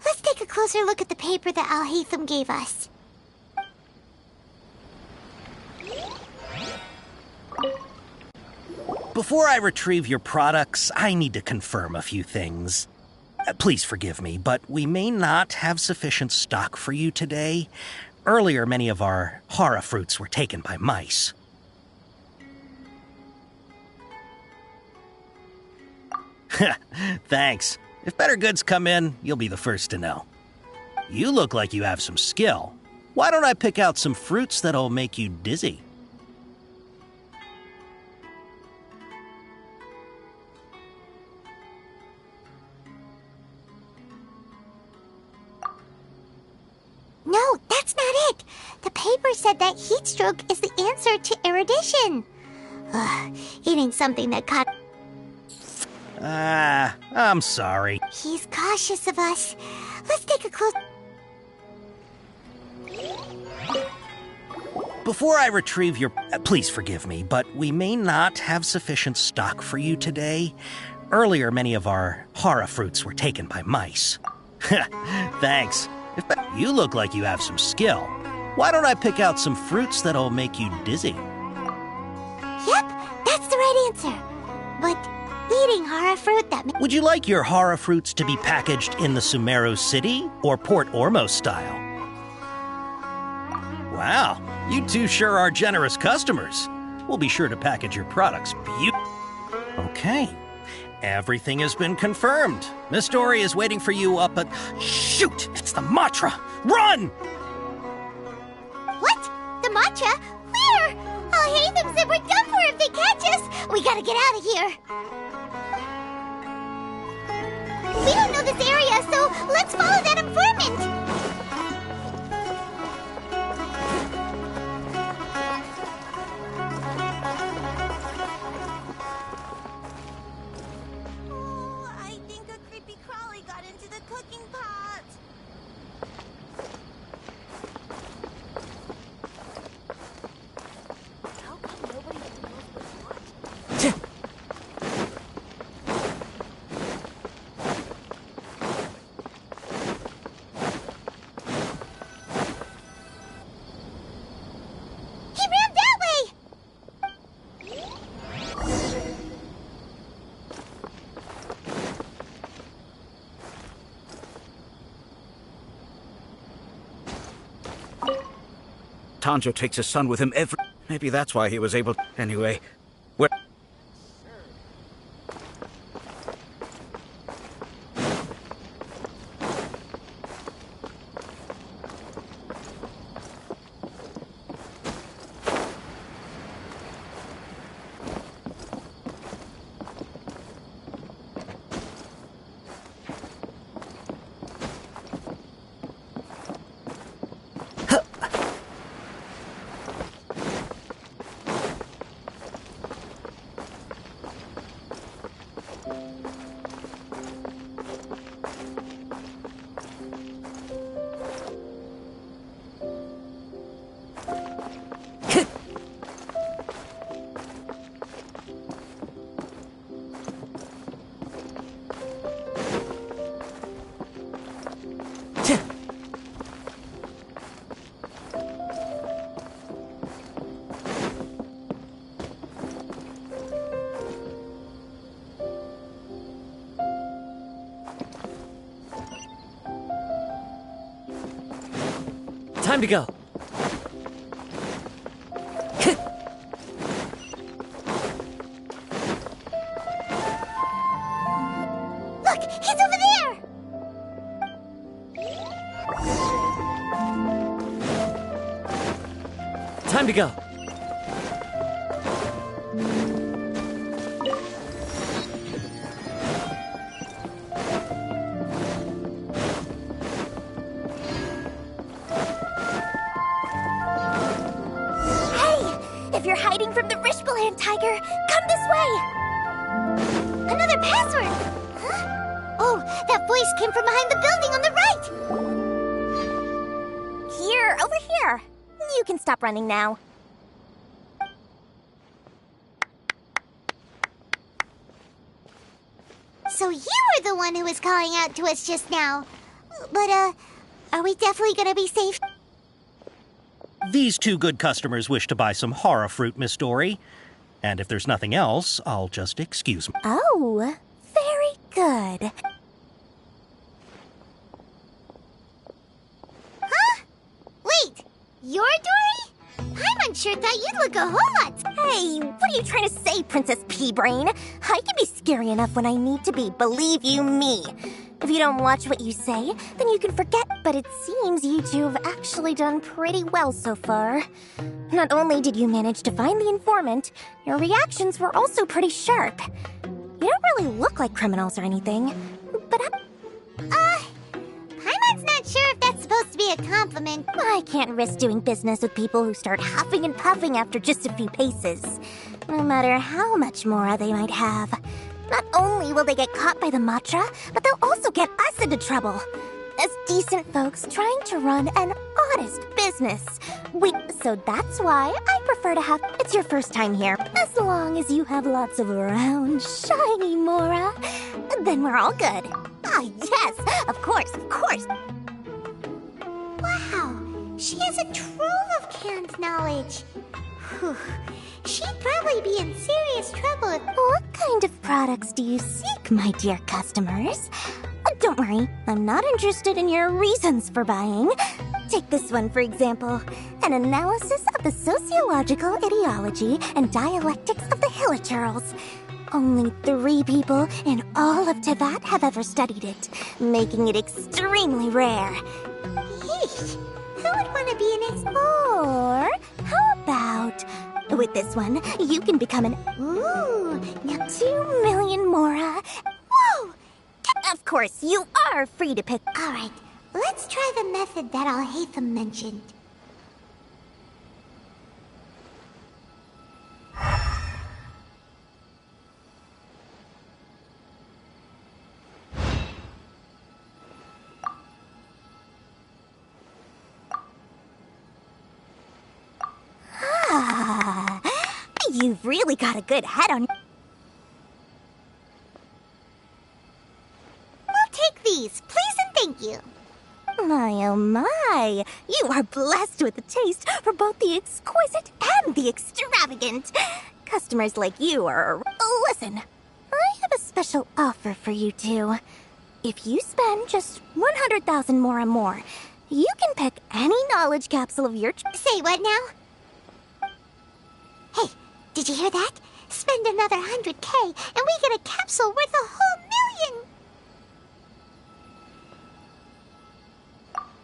Let's take a closer look at the paper that Al-Haytham gave us. Before I retrieve your products, I need to confirm a few things. Please forgive me, but we may not have sufficient stock for you today. Earlier, many of our hara fruits were taken by mice. Thanks. If better goods come in, you'll be the first to know. You look like you have some skill. Why don't I pick out some fruits that'll make you dizzy? No, that's not it. The paper said that heat stroke is the answer to erudition. Eating something that caught... I'm sorry. He's cautious of us. Let's take a close... Before I retrieve your... Please forgive me, but we may not have sufficient stock for you today. Earlier, many of our hara fruits were taken by mice. Thanks. You look like you have some skill. Why don't I pick out some fruits that'll make you dizzy? Yep, that's the right answer. But eating hara fruit that... Would you like your hara fruits to be packaged in the SUMERU City or Port Ormos style? Wow, you two sure are generous customers. We'll be sure to package your products Okay. Everything has been confirmed. Miss Dory is waiting for you up at... Shoot! It's the Matra! Run! What? The Matra? Where? Al-Haytham said we're done for if they catch us. We gotta get out of here. We don't know this area, so let's follow that informant. Tanjo takes his son with him every... Maybe that's why he was able... Anyway, where... Time to go. Look, he's over there! Time to go. If you're hiding from the Rishbaland tiger, come this way! Another password! Huh? Oh, that voice came from behind the building on the right! Here, over here. You can stop running now. So you were the one who was calling out to us just now. But, are we definitely gonna be safe? These two good customers wish to buy some horror fruit, Miss Dory. And if there's nothing else, I'll just excuse me. Oh, very good. Huh? Wait, you're Dory? Paimon sure thought you'd look a whole lot. Hey, what are you trying to say, Princess Pea-Brain? I can be scary enough when I need to be, believe you me. If you don't watch what you say, then you can forget, but it seems you two have actually done pretty well so far. Not only did you manage to find the informant, your reactions were also pretty sharp. You don't really look like criminals or anything, but Paimon's not sure if that's supposed to be a compliment. I can't risk doing business with people who start huffing and puffing after just a few paces, no matter how much more they might have. Not only will they get caught by the Matra, but they'll also get us into trouble. As decent folks trying to run an honest business. So that's why I prefer to have... It's your first time here. As long as you have lots of round, shiny Mora, then we're all good. Ah, yes, of course, of course. Wow, she has a trove of canned knowledge. Whew. She'd probably be in serious trouble if... What kind of products do you seek, my dear customers? Don't worry, I'm not interested in your reasons for buying. Take this one, for example. An analysis of the sociological ideology and dialectics of the Hilichurls. Only 3 people in all of Teyvat have ever studied it, making it extremely rare. Yeesh, who would want to be in its... Or how about... With this one, you can become an... Ooh, now 2 million Mora. Whoa! Of course, you are free to pick... Alright, let's try the method that Al-Haytham mentioned. Ah, you've really got a good head on... We'll take these, please and thank you. My, oh my, you are blessed with a taste for both the exquisite and the extravagant. Customers like you are... Listen, I have a special offer for you two. If you spend just 100,000 more, You can pick any knowledge capsule of your choice. Say what now? Hey, did you hear that? Spend another 100K and we get a capsule worth a whole million!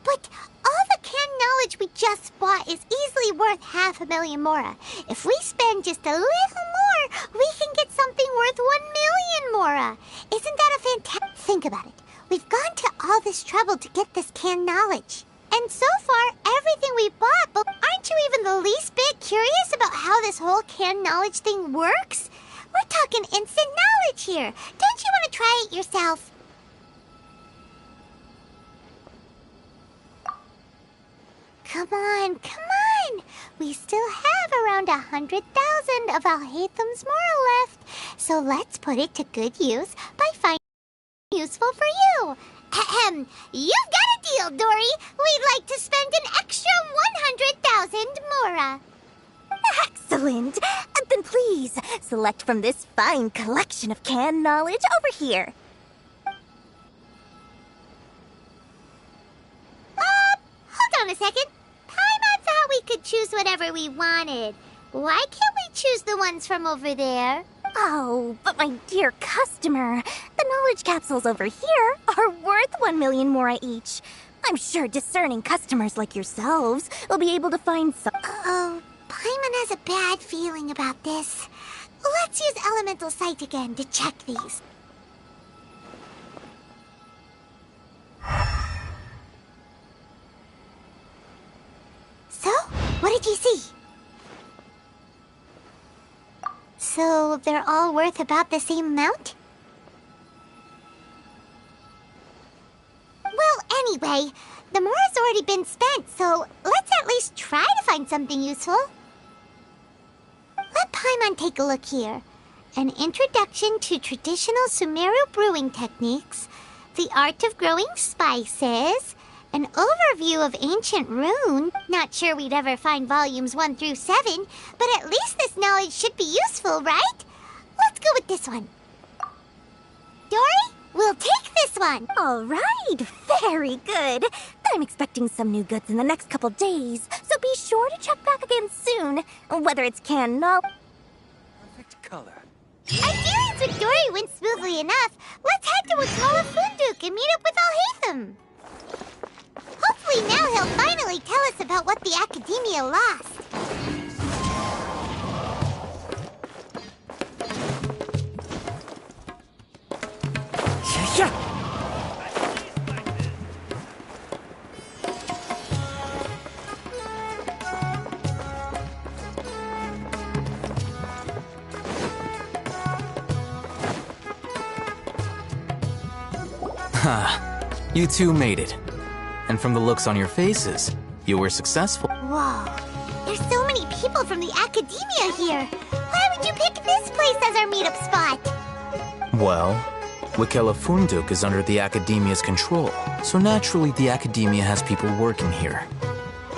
But all the canned knowledge we just bought is easily worth 500,000 mora. If we spend just a little more, we can get something worth 1 million mora. Isn't that a fantastic... Think about it. We've gone to all this trouble to get this canned knowledge. And so far, everything we bought, but aren't you even the least bit curious about how this whole canned knowledge thing works? We're talking instant knowledge here. Don't you want to try it yourself? Come on, come on! We still have around 100,000 of Alhaitham's Mora left, so let's put it to good use by finding it useful for you. Ahem, you've got a deal, Dory. We'd like to spend an extra 100,000 Mora. Excellent! Then please, select from this fine collection of canned knowledge over here. Hold on a second. Paimon thought we could choose whatever we wanted. Why can't we choose the ones from over there? Oh, but my dear customer, the knowledge capsules over here are worth 1 million mora each. I'm sure discerning customers like yourselves will be able to find some... Uh-oh, Paimon has a bad feeling about this. Let's use Elemental Sight again to check these. So, what did you see? So, they're all worth about the same amount? Well, anyway, the Mora's already been spent, so let's at least try to find something useful. Let Paimon take a look here. An introduction to traditional Sumeru brewing techniques, the art of growing spices, an overview of ancient rune. Not sure we'd ever find volumes 1 through 7, but at least this knowledge should be useful, right? Let's go with this one. Dory, we'll take this one. All right, very good. I'm expecting some new goods in the next couple days, so be sure to check back again soon, whether it's canned knowledge. Perfect color. Our dealings with Dory went smoothly enough. Let's head to Wakala Funduk and meet up with Alhaitham. Hopefully now he'll finally tell us about what the Academia lost. Ha! You two made it. And from the looks on your faces, you were successful. Whoa, there's so many people from the Academia here. Why would you pick this place as our meetup spot? Well, Wakela Funduk is under the Academia's control, so naturally the Academia has people working here.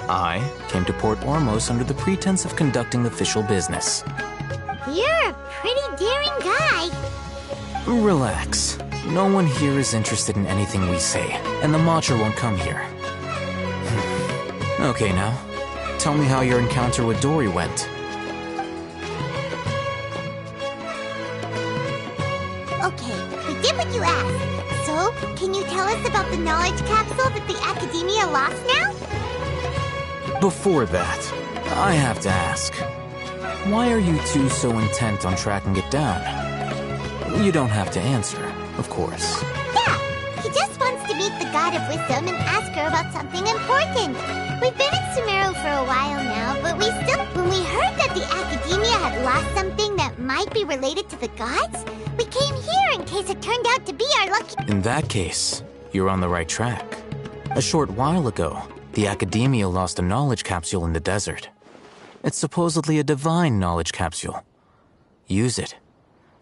I came to Port Ormos under the pretense of conducting official business. You're a pretty daring guy. Relax. No one here is interested in anything we say, and the Matcha won't come here. Okay now, tell me how your encounter with Dory went. Okay, we did what you asked. So, can you tell us about the knowledge capsule that the Academia lost now? Before that, I have to ask, why are you two so intent on tracking it down? You don't have to answer, of course. Yeah, he just wants to meet the God of Wisdom and ask her about something important. We've been in Sumeru for a while now, but when we heard that the Academia had lost something that might be related to the gods, we came here in case it turned out to be our lucky... In that case, you're on the right track. A short while ago, the Academia lost a knowledge capsule in the desert. It's supposedly a divine knowledge capsule. Use it,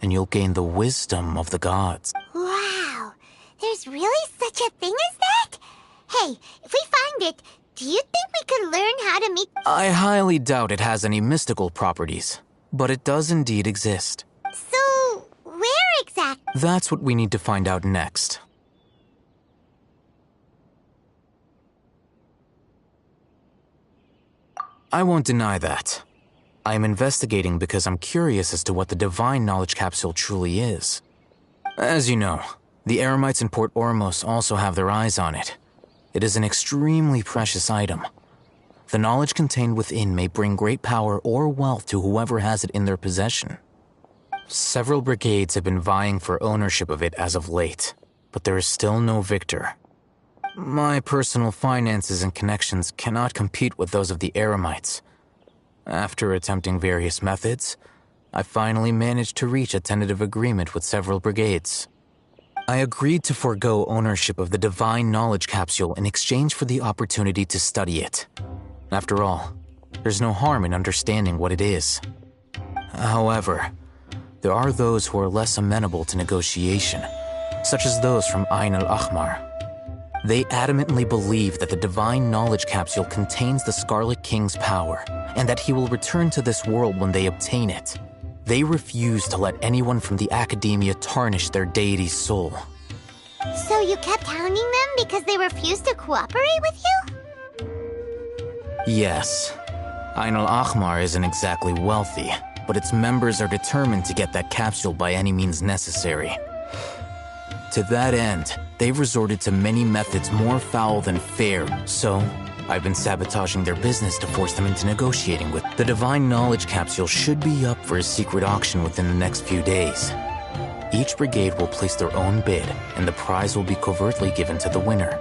and you'll gain the wisdom of the gods. Wow, there's really such a thing as that? Hey, if we find it, do you think we could learn how to meet... I highly doubt it has any mystical properties, but it does indeed exist. So, where exactly? That's what we need to find out next. I won't deny that. I am investigating because I'm curious as to what the Divine Knowledge Capsule truly is. As you know, the Eremites in Port Ormos also have their eyes on it. It is an extremely precious item. The knowledge contained within may bring great power or wealth to whoever has it in their possession. Several brigades have been vying for ownership of it as of late, but there is still no victor. My personal finances and connections cannot compete with those of the Eremites. After attempting various methods, I finally managed to reach a tentative agreement with several brigades. I agreed to forego ownership of the Divine Knowledge Capsule in exchange for the opportunity to study it. After all, there's no harm in understanding what it is. However, there are those who are less amenable to negotiation, such as those from Ain al-Ahmar. They adamantly believe that the Divine Knowledge Capsule contains the Scarlet King's power, and that he will return to this world when they obtain it. They refuse to let anyone from the Academia tarnish their deity's soul. So you kept hounding them because they refused to cooperate with you? Yes. Ain al-Ahmar isn't exactly wealthy, but its members are determined to get that capsule by any means necessary. To that end, they've resorted to many methods more foul than fair, so I've been sabotaging their business to force them into negotiating with. The Divine Knowledge Capsule should be up for a secret auction within the next few days. Each brigade will place their own bid, and the prize will be covertly given to the winner.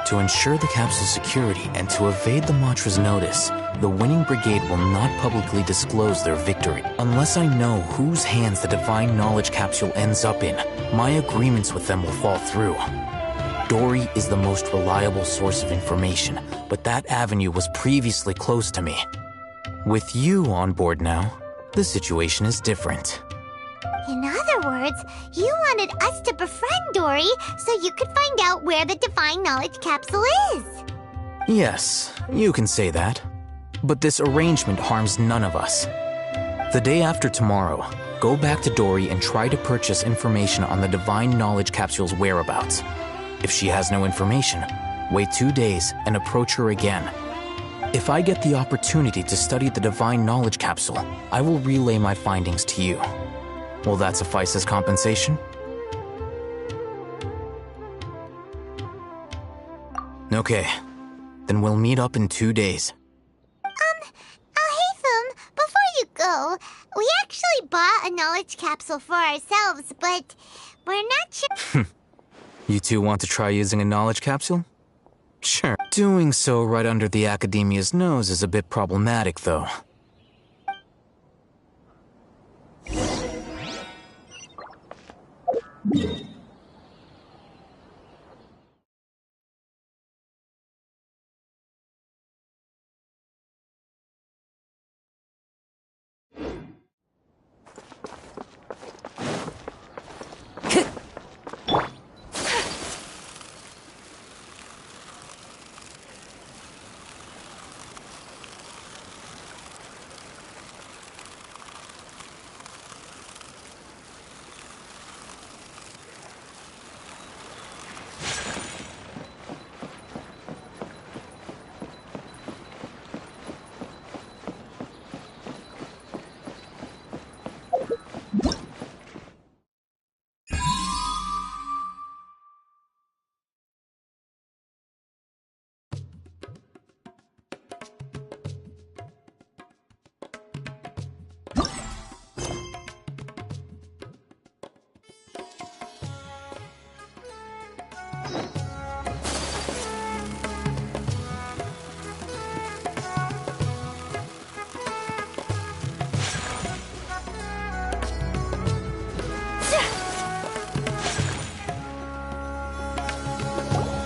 To ensure the capsule's security and to evade the Matra's notice, the winning brigade will not publicly disclose their victory. Unless I know whose hands the Divine Knowledge Capsule ends up in, my agreements with them will fall through. Dory is the most reliable source of information, but that avenue was previously closed to me. With you on board now, the situation is different. In other words, you wanted us to befriend Dory so you could find out where the Divine Knowledge Capsule is. Yes, you can say that. But this arrangement harms none of us. The day after tomorrow, go back to Dory and try to purchase information on the Divine Knowledge Capsule's whereabouts. If she has no information, wait 2 days and approach her again. If I get the opportunity to study the Divine Knowledge Capsule, I will relay my findings to you. Will that suffice as compensation? Okay, then we'll meet up in 2 days. Haytham, before you go, we actually bought a knowledge capsule for ourselves, but we're not sure. You two want to try using a knowledge capsule? Sure. Doing so right under the Academia's nose is a bit problematic, though.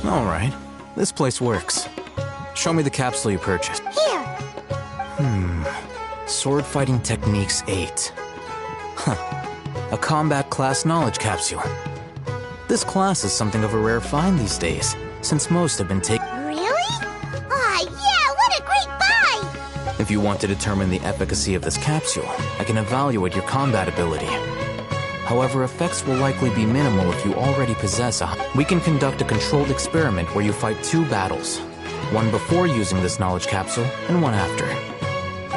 All right, this place works. Show me the capsule you purchased. Here. Sword Fighting Techniques 8. A combat class knowledge capsule. This class is something of a rare find these days, since most have been taken. Really? Yeah, what a great buy! If you want to determine the efficacy of this capsule, I can evaluate your combat ability. However, effects will likely be minimal if you already possess a... We can conduct a controlled experiment where you fight 2 battles. One before using this knowledge capsule, and one after.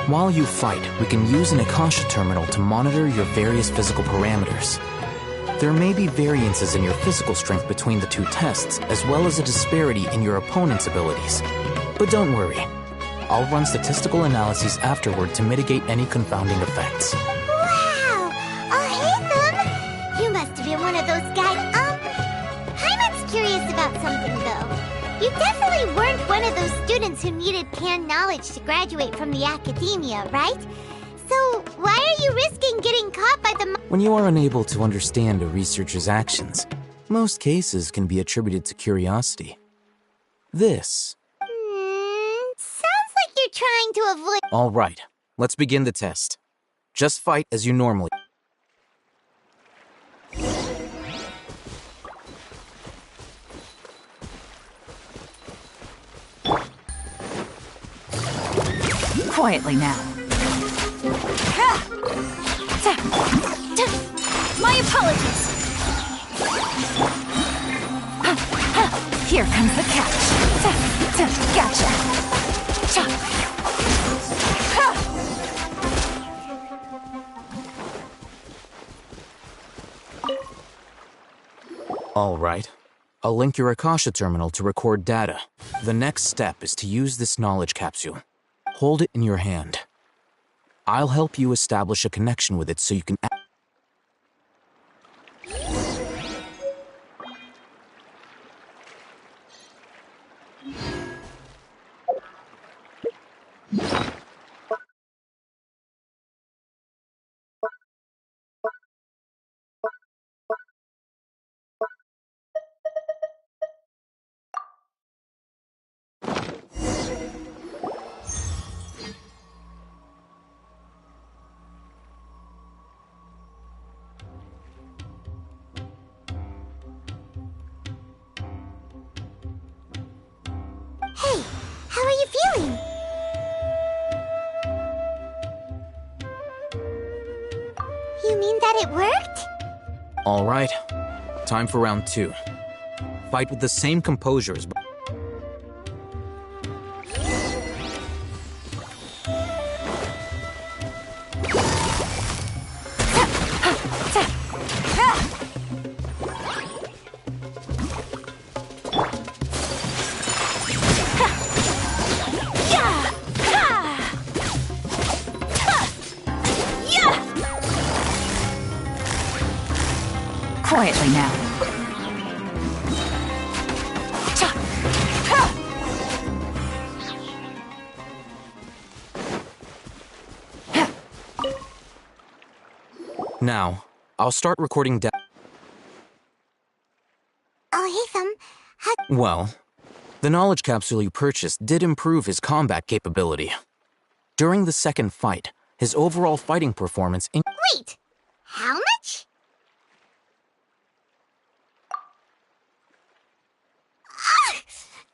While you fight, we can use an Akasha terminal to monitor your various physical parameters. There may be variances in your physical strength between the two tests, as well as a disparity in your opponent's abilities. But don't worry. I'll run statistical analyses afterward to mitigate any confounding effects. Wow! Oh, hey, Thumb! You must have been one of those guys. Paimon's curious about something, though. You definitely weren't one of those students who needed canned knowledge to graduate from the academia, right? So, why are you risking getting caught by the... When you are unable to understand a researcher's actions, most cases can be attributed to curiosity. This... sounds like you're trying to avoid... All right, let's begin the test. Just fight as you normally... Quietly now. My apologies. Here comes the catch. Gotcha. All right. I'll link your Akasha terminal to record data. The next step is to use this knowledge capsule. Hold it in your hand. I'll help you establish a connection with it so you can... Hey, how are you feeling? You mean that it worked? All right. Time for round 2. Fight with the same composure as... Quietly now. Now, I'll start recording data. Oh, hey, Thumb. Well, the knowledge capsule you purchased did improve his combat capability. During the second fight, his overall fighting performance... Wait! How much?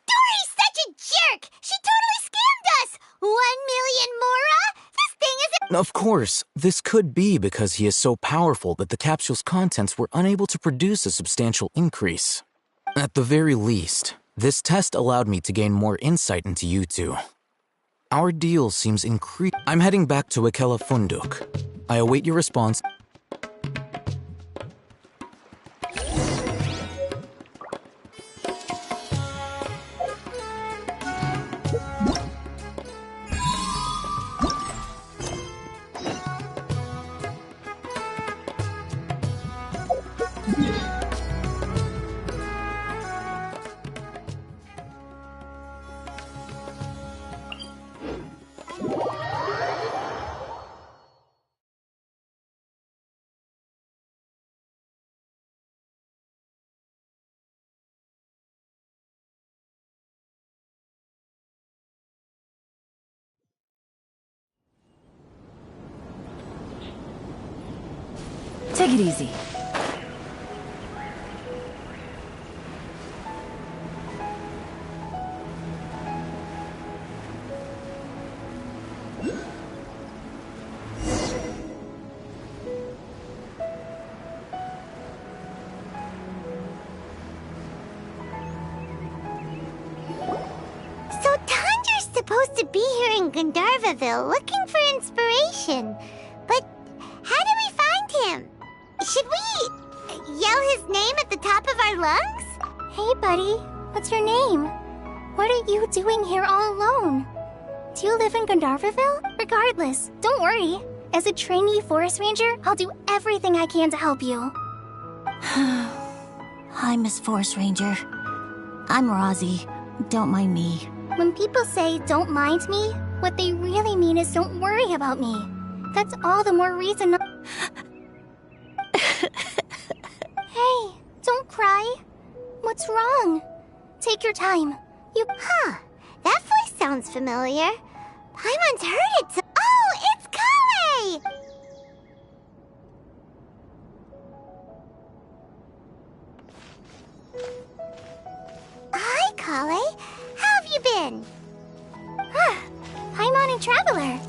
Dory's such a jerk! She totally scammed us! 1 million mora? This thing isn't... Of course, this could be because he is so powerful that the capsule's contents were unable to produce a substantial increase. At the very least, this test allowed me to gain more insight into you two. Our deal seems I'm heading back to Ikela Funduk. I await your response. Take it easy. So supposed to be here in Gandharvaville looking for inspiration. But how do we find him? Should we yell his name at the top of our lungs? Hey, buddy. What's your name? What are you doing here all alone? Do you live in Gandharvaville? Regardless, don't worry. As a trainee forest ranger, I'll do everything I can to help you. Hi, Miss Forest Ranger. I'm Rozzy. Don't mind me. When people say don't mind me, what they really mean is don't worry about me. That's all the more reason. Hey, don't cry. What's wrong? Take your time. Huh. That voice sounds familiar. Paimon's heard it. Oh, it's Kale! Hi, Kale. How have you been? Paimon and Traveler.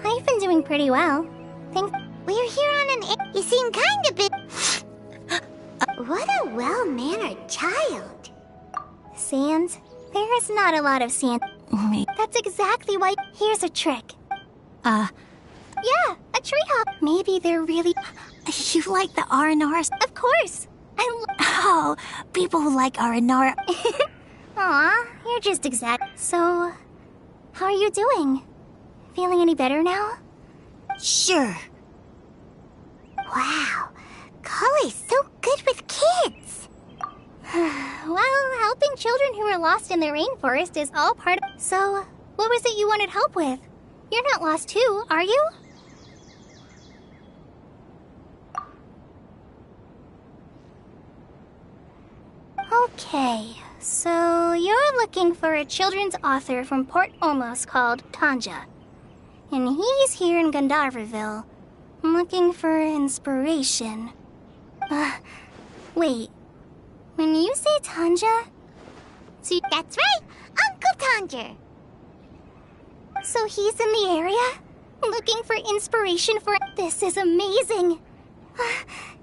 I've been doing pretty well. We're here on an... You seem kind of bit... What a well-mannered child. Sand? There is not a lot of sand. That's exactly why... Here's a trick. Yeah, a tree hop. Maybe they're really... You like the R&Rs? Of course. Oh, people who like R&R... Aw, you're just exact. So, how are you doing? Feeling any better now? Sure. Wow, Kale's so good with kids. Well, helping children who are lost in the rainforest is all part of... So, what was it you wanted help with? You're not lost too, are you? Okay, so you're looking for a children's author from Port Ormos called Tanja. And he's here in Gandharvaville, looking for inspiration. Wait. When you say Tanja... That's right! Uncle Tanja! So he's in the area? Looking for inspiration for... This is amazing!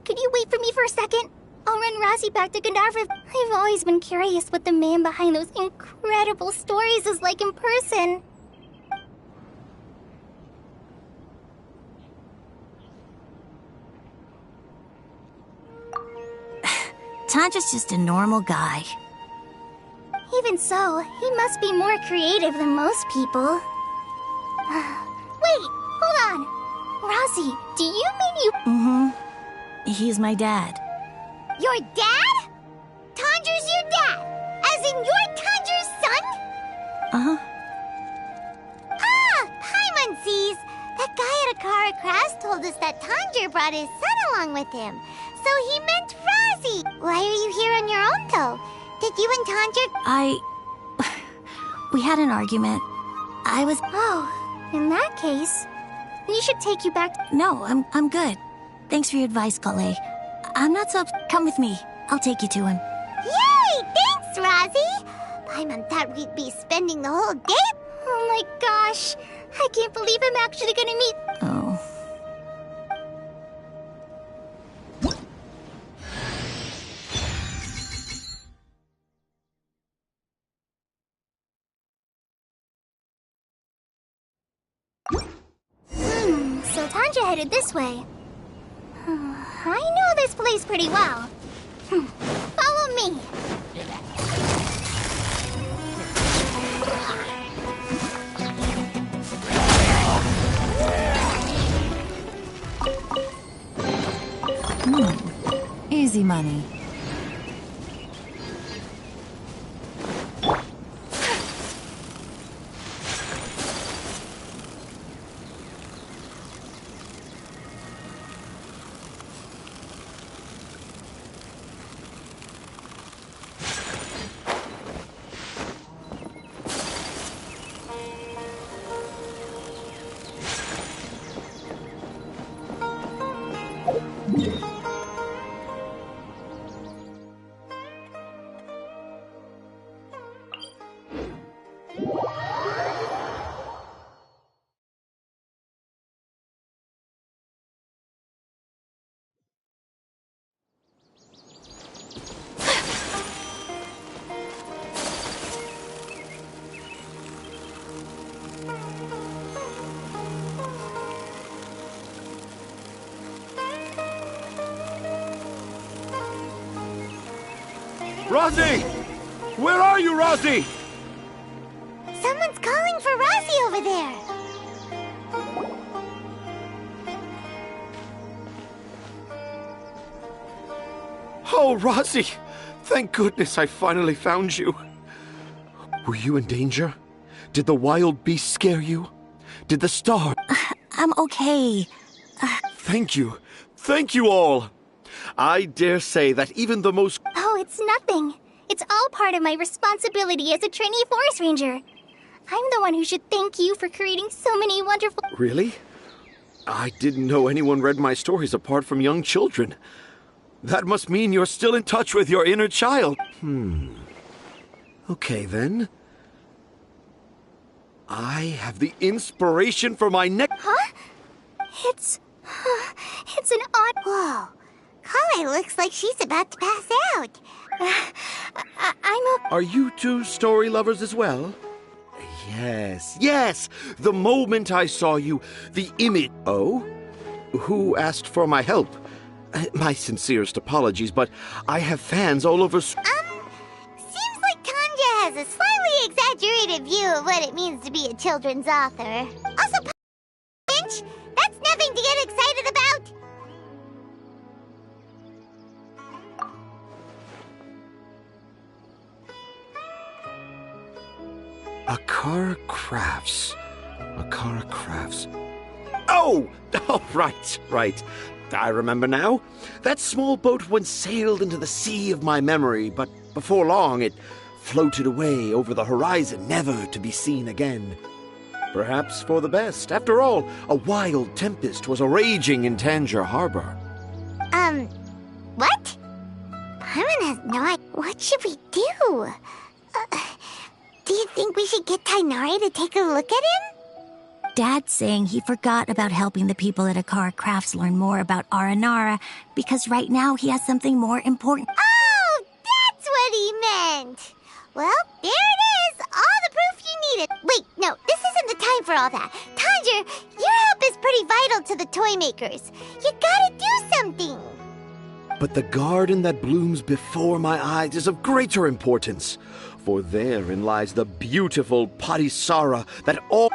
Could you wait for me for a second? I'll run Rozzy back to Gandharvaville. I've always been curious what the man behind those incredible stories is like in person. Tanja's just a normal guy. Even so, he must be more creative than most people. Wait, hold on. Rozzy, do you mean you... Mm-hmm. He's my dad. Your dad? Tanja's your dad? As in you're Tanja's son? Uh-huh. Ah, Paimon sees. That guy at Akara Crafts told us that Tanja brought his son along with him. So he meant Rozzy. Why are you here on your own, though? Did you and Tanja... We had an argument. I was... Oh, in that case, we should take you back... No, I'm good. Thanks for your advice, Kale. I'm not so... Come with me. I'll take you to him. Yay! Thanks, Rozzy! Paimon thought we'd be spending the whole day... Oh my gosh! I can't believe I'm actually gonna meet... Oh... So Tanja headed this way. I know this place pretty well. Follow me. Easy money. Rosie! Where are you, Rosie? Someone's calling for Rosie over there. Oh, Rosie! Thank goodness I finally found you. Were you in danger? Did the wild beast scare you? Did the star... I'm okay. Thank you. Thank you all. I dare say that even the most... Oh, it's nothing. It's all part of my responsibility as a trainee forest ranger. I'm the one who should thank you for creating so many wonderful... Really? I didn't know anyone read my stories apart from young children. That must mean you're still in touch with your inner child. Okay, then. I have the inspiration for my next... Huh? It's an odd... Whoa. Kale looks like she's about to pass out. Are you two story lovers as well? Yes. The moment I saw you, the image... Oh? Who asked for my help? My sincerest apologies, but I have fans all over... Seems like Tanja has a slightly exaggerated view of what it means to be a children's author. Also, Pinch, that's nothing to get excited about. Akara Crafts. Oh, right. I remember now. That small boat once sailed into the sea of my memory, but before long it floated away over the horizon, never to be seen again. Perhaps for the best. After all, a wild tempest was raging in Tangier Harbor. What? Paimon has no idea. What should we do? Do you think we should get Tainari to take a look at him? Dad's saying he forgot about helping the people at Akara Crafts learn more about Aranara because right now he has something more important. Oh, that's what he meant! Well, there it is! All the proof you needed! Wait, no, this isn't the time for all that. Tanjir, your help is pretty vital to the toy makers. You gotta do something! But the garden that blooms before my eyes is of greater importance, for therein lies the beautiful Patisara that all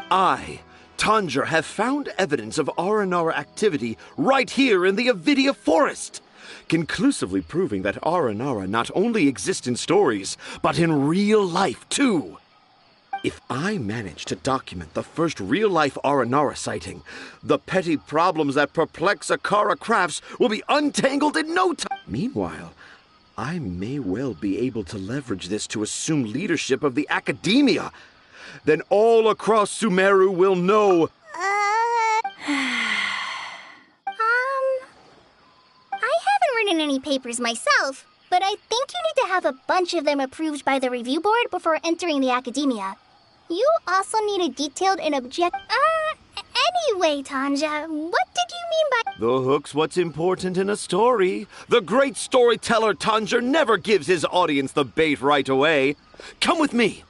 Tanjir, have found evidence of Aranara activity right here in the Avidia Forest, conclusively proving that Aranara not only exists in stories, but in real life too. If I manage to document the first real-life Aranara sighting, the petty problems that perplex Akara Crafts will be untangled in no time. Meanwhile, I may well be able to leverage this to assume leadership of the academia. Then all across SUMERU will know... I haven't written any papers myself, but I think you need to have a bunch of them approved by the review board before entering the academia. You also need a detailed and anyway, Tanja, what did you mean by... The hook's what's important in a story. The great storyteller Tanjir never gives his audience the bait right away. Come with me.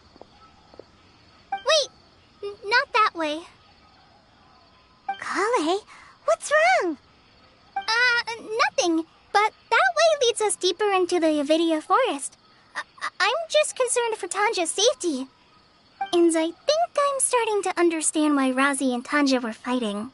Wait, not that way. Kale, what's wrong? Nothing. But that way leads us deeper into the Avidia Forest. I'm just concerned for Tanja's safety. And I think I'm starting to understand why Razi and Tanja were fighting.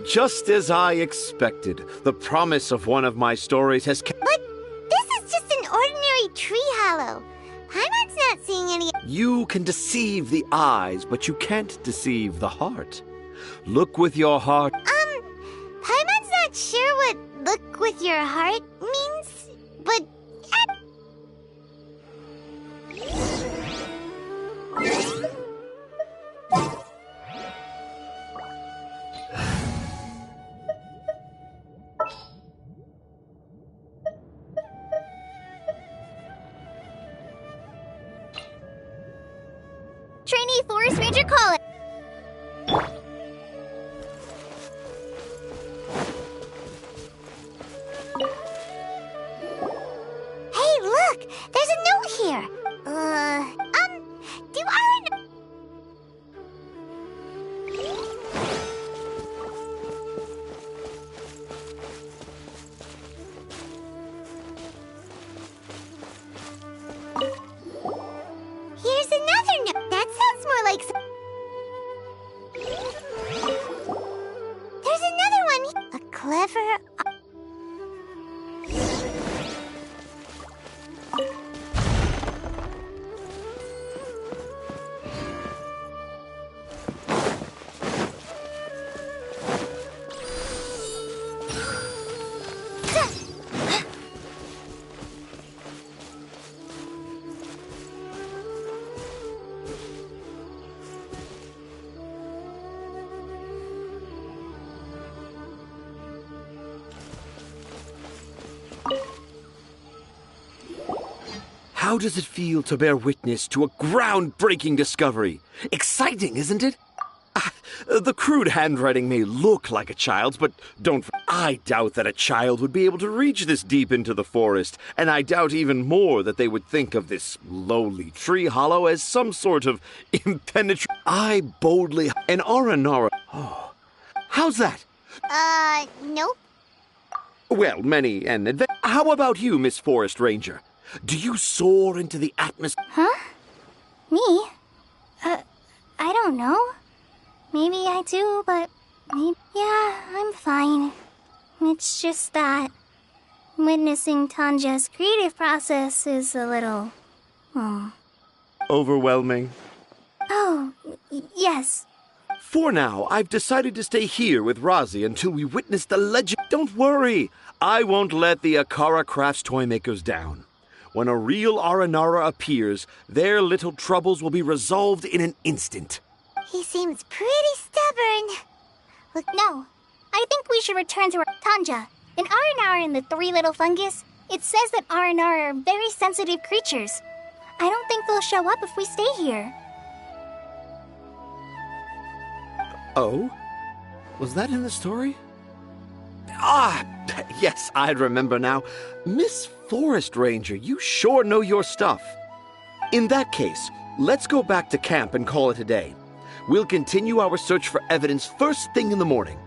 just as I expected. The promise of one of my stories has kept. But this is just an ordinary tree hollow. Paimon's not seeing any. You can deceive the eyes, but you can't deceive the heart. Look with your heart. Paimon's not sure what look with your heart means, but. Trainee Forest Ranger calling. Hey, look! There's a note here. Do our... Here's another note. That sounds more like... There's another one. A clever... How does it feel to bear witness to a groundbreaking discovery? Exciting, isn't it? The crude handwriting may look like a child's, but I doubt that a child would be able to reach this deep into the forest, and I doubt even more that they would think of this lowly tree hollow as some sort of impenetrable... I boldly... An Aranara... Oh. How's that? Nope. Well, many an adventure. How about you, Miss Forest Ranger? Do you soar into the atmosphere? Huh? Me? I don't know. Maybe I do, but yeah, I'm fine. It's just that witnessing Tanja's creative process is a little... Overwhelming? Oh, yes. For now, I've decided to stay here with Razi until we witness the legend. Don't worry, I won't let the Akara Crafts toymakers down. When a real Aranara appears, their little troubles will be resolved in an instant. He seems pretty stubborn. Look, no. I think we should return to our Tanja. In Aranara and the Three Little Fungus, it says that Aranara are very sensitive creatures. I don't think they'll show up if we stay here. Oh? Was that in the story? Ah, yes, I remember now. Miss Forest Ranger, you sure know your stuff. In that case, let's go back to camp and call it a day. We'll continue our search for evidence first thing in the morning.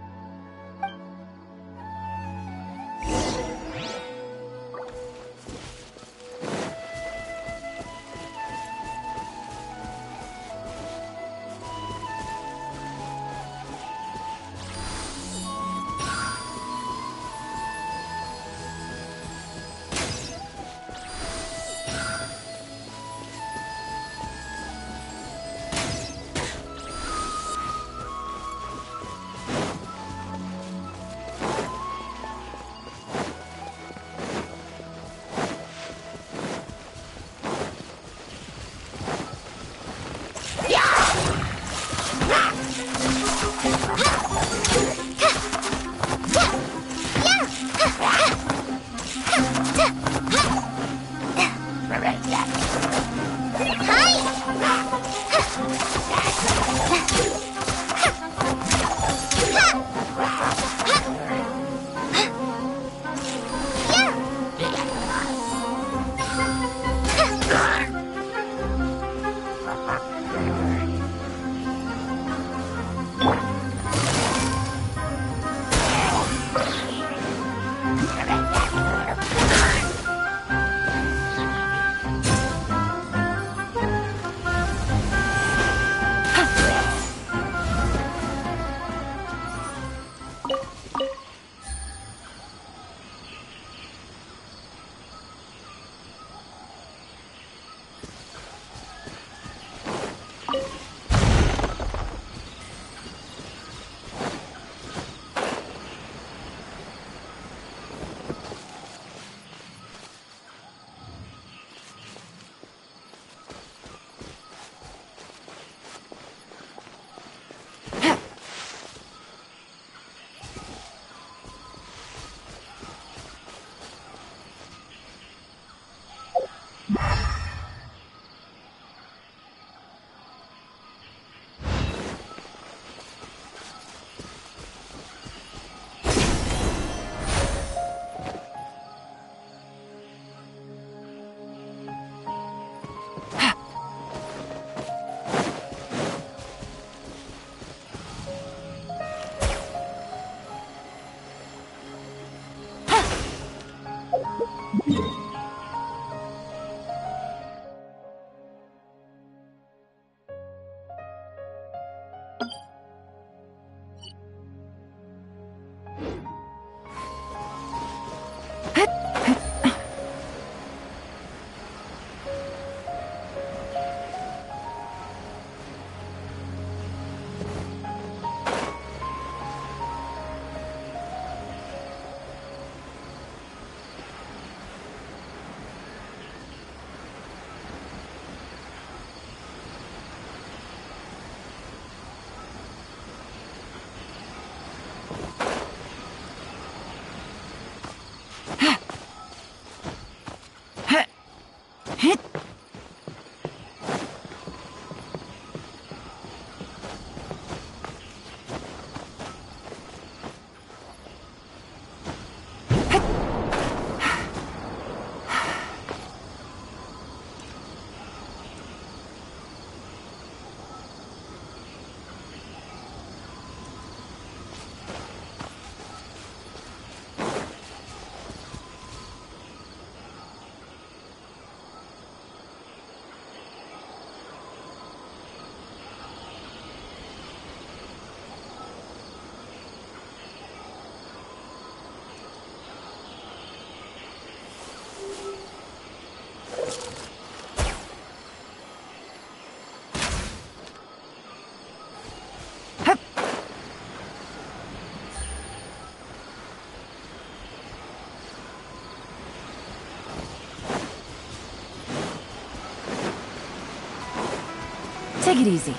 Take it easy.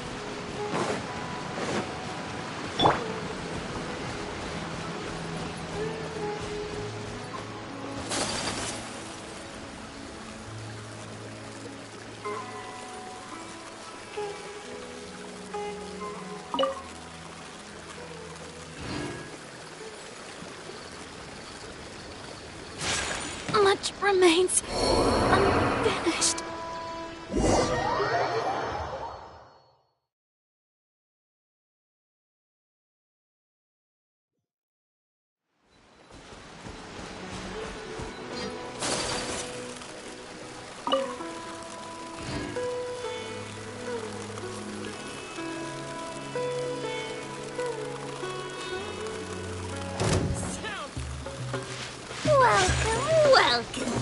Much remains unfinished. Welcome, welcome.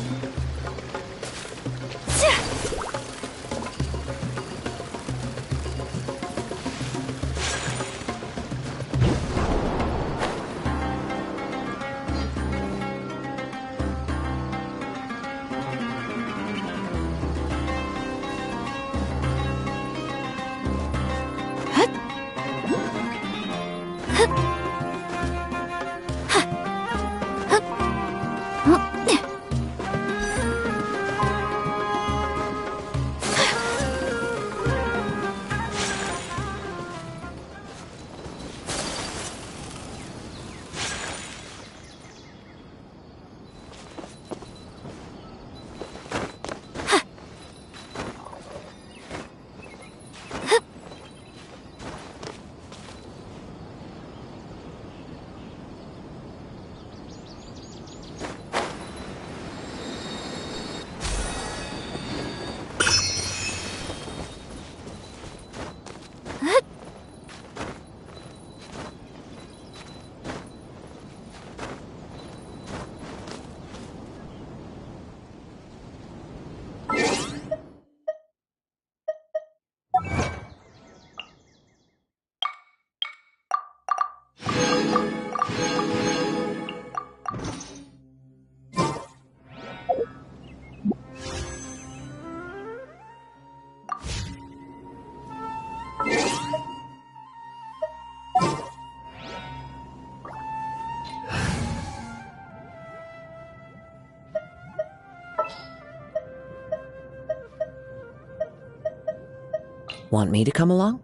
Want me to come along?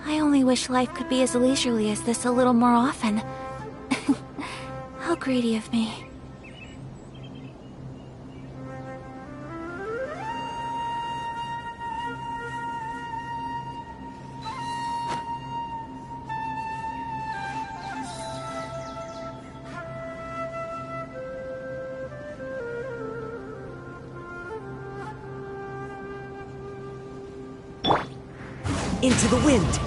I only wish life could be as leisurely as this a little more often. How greedy of me. Into the wind!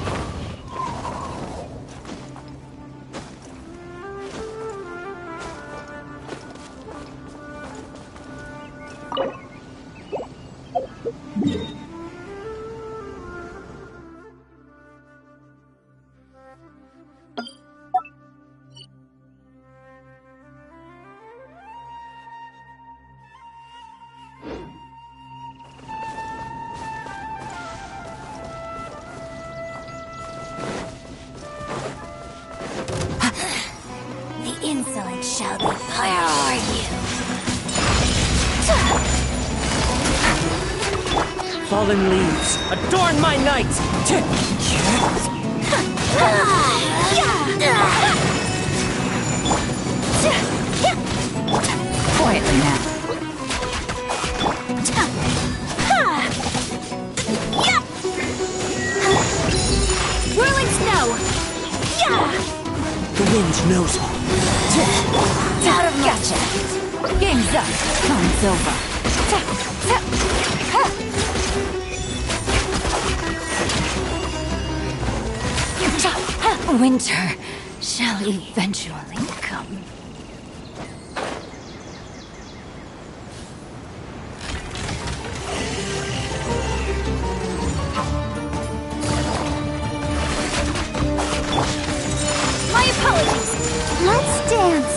Insolent shall be. Where are you? Fallen leaves, adorn my night! Quietly now. Whirling snow! The wind knows me. Out of gotcha. Game's up. Time's over. Winter shall eventually come. My apologies. Let's dance.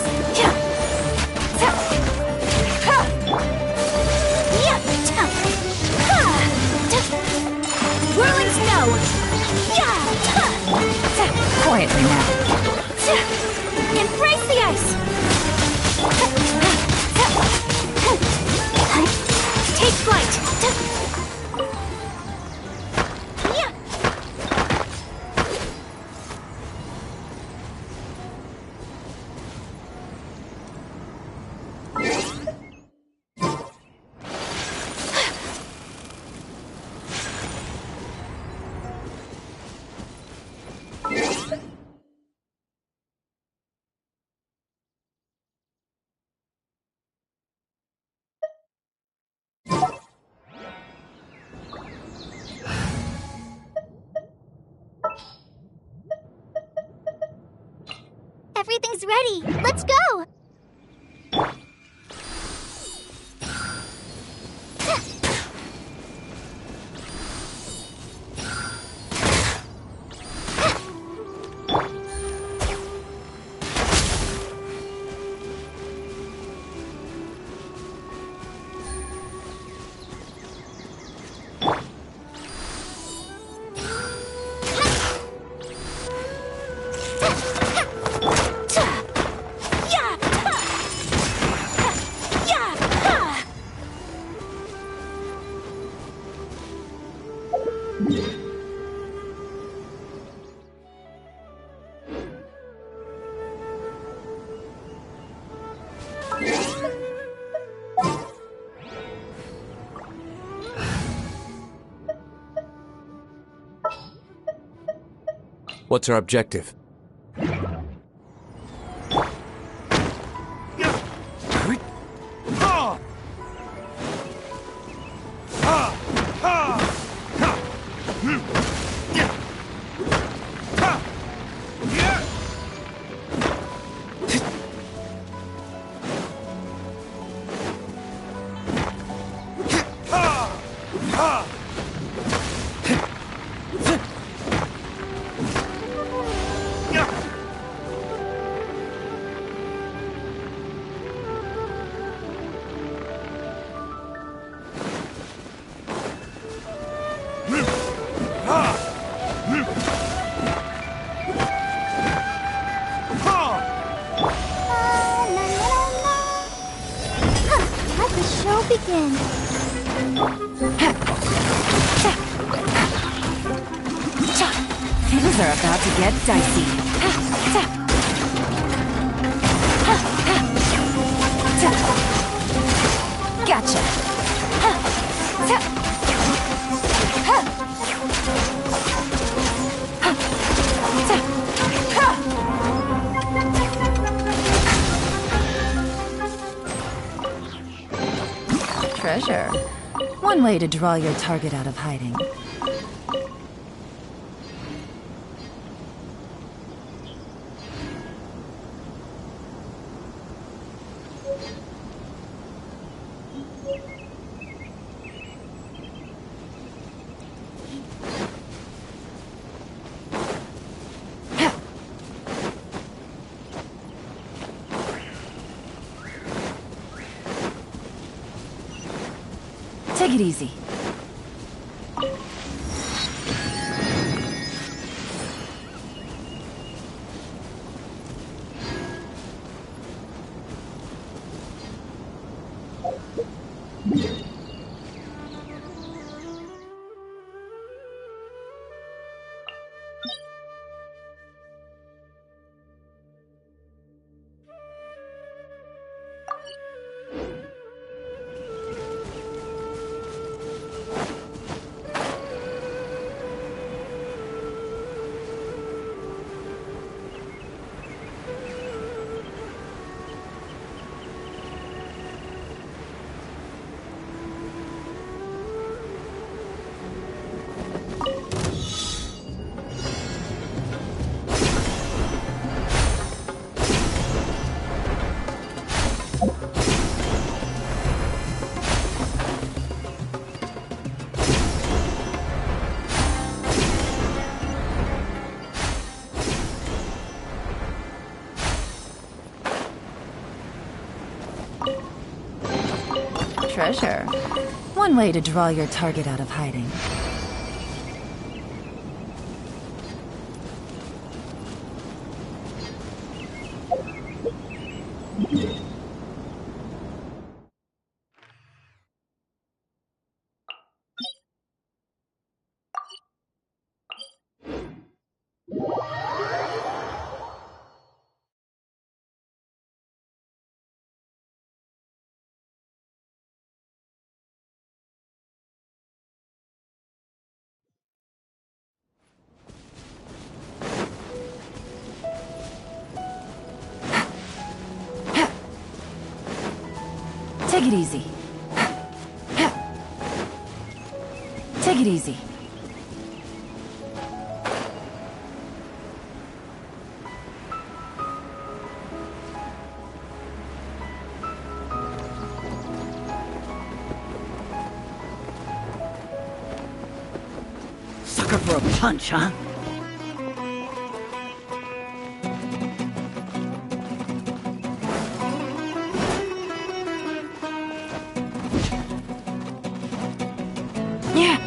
bag's ready. Let's go! What's our objective? Let the show begin. Things are about to get dicey. Gotcha. Treasure. One way to draw your target out of hiding. Take it easy. Treasure. One way to draw your target out of hiding. Take it easy. Take it easy. Sucker for a punch, huh? Yeah.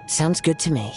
Sounds good to me.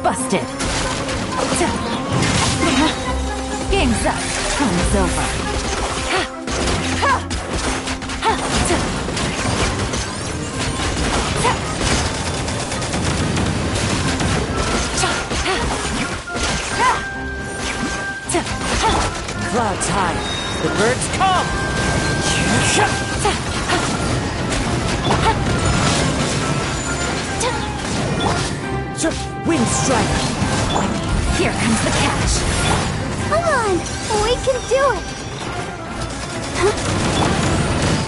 Busted. Game's up. Time's over. Clouds high. The birds come! Wind strike! Here comes the catch. Come on! We can do it!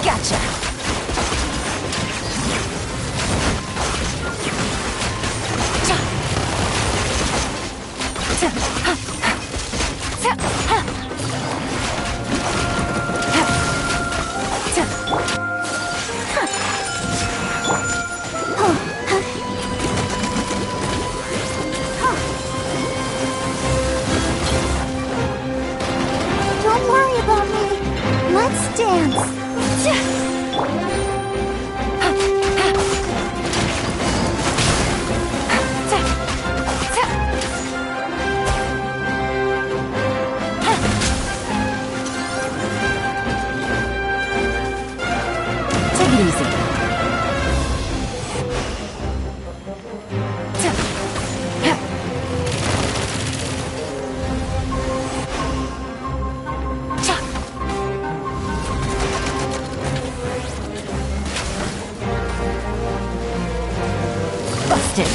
Gotcha. Don't worry about me. Let's dance. Take it easy. Busted.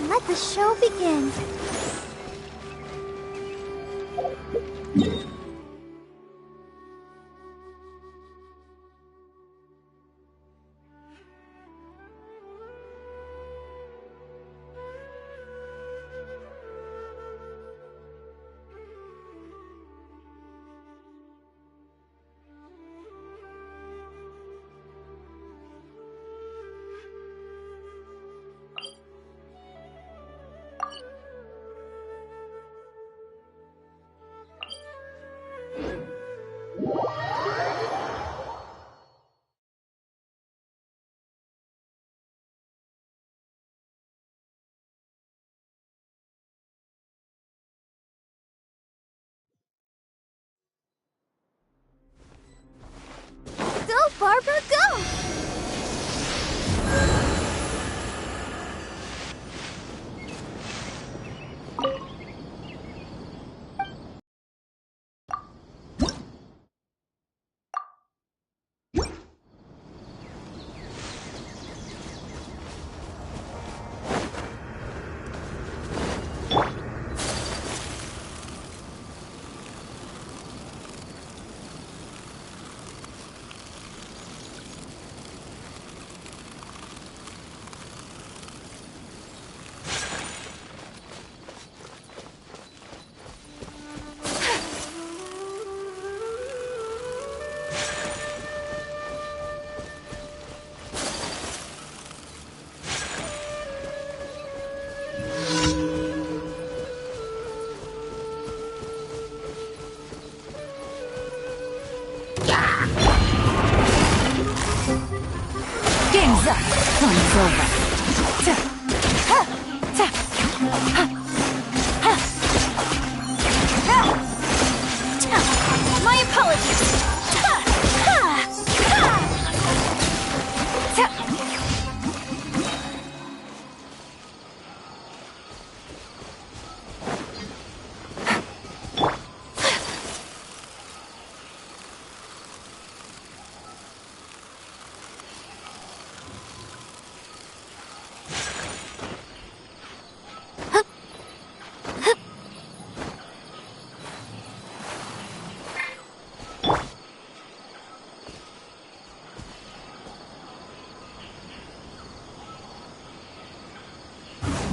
Let the show begin.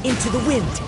into the wind.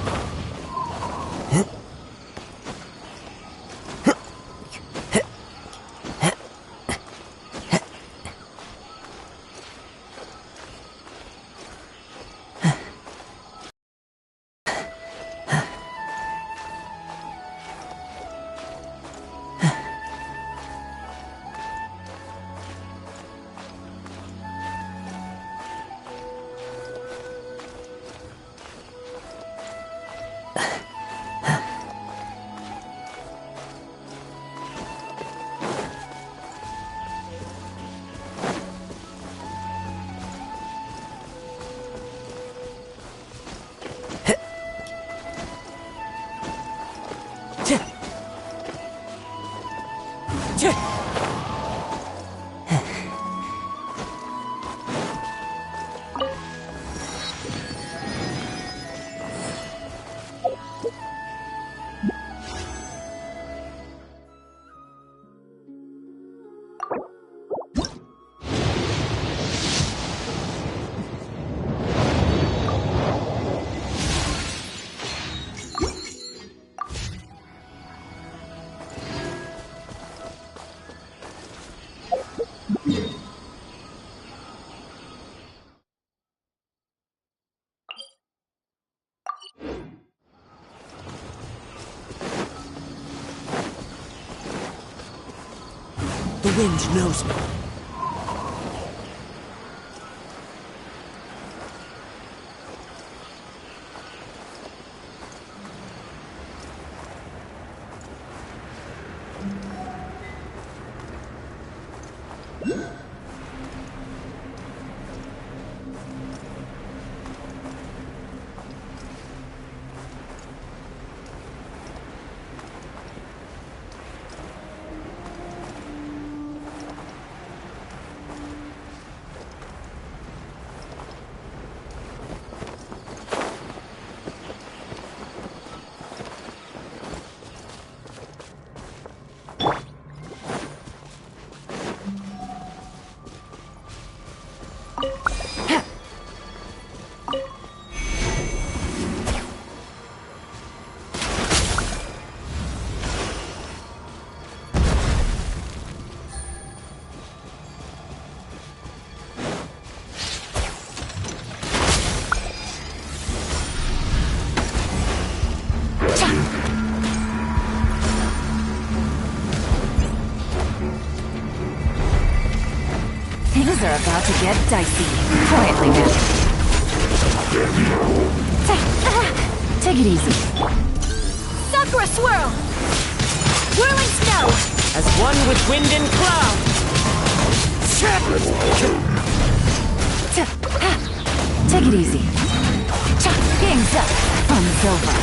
The wind knows me. Things are about to get dicey. Quietly now. Take it easy. Sakura swirl! Whirling snow! As one with wind and cloud! Take it easy. Game's up. Fun's over.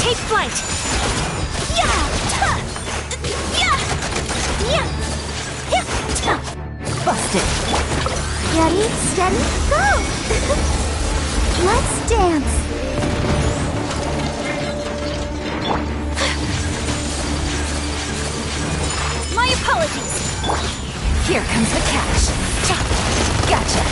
Take flight! Busted. Ready, steady, go! Let's dance. My apologies. Here comes the catch. Gotcha.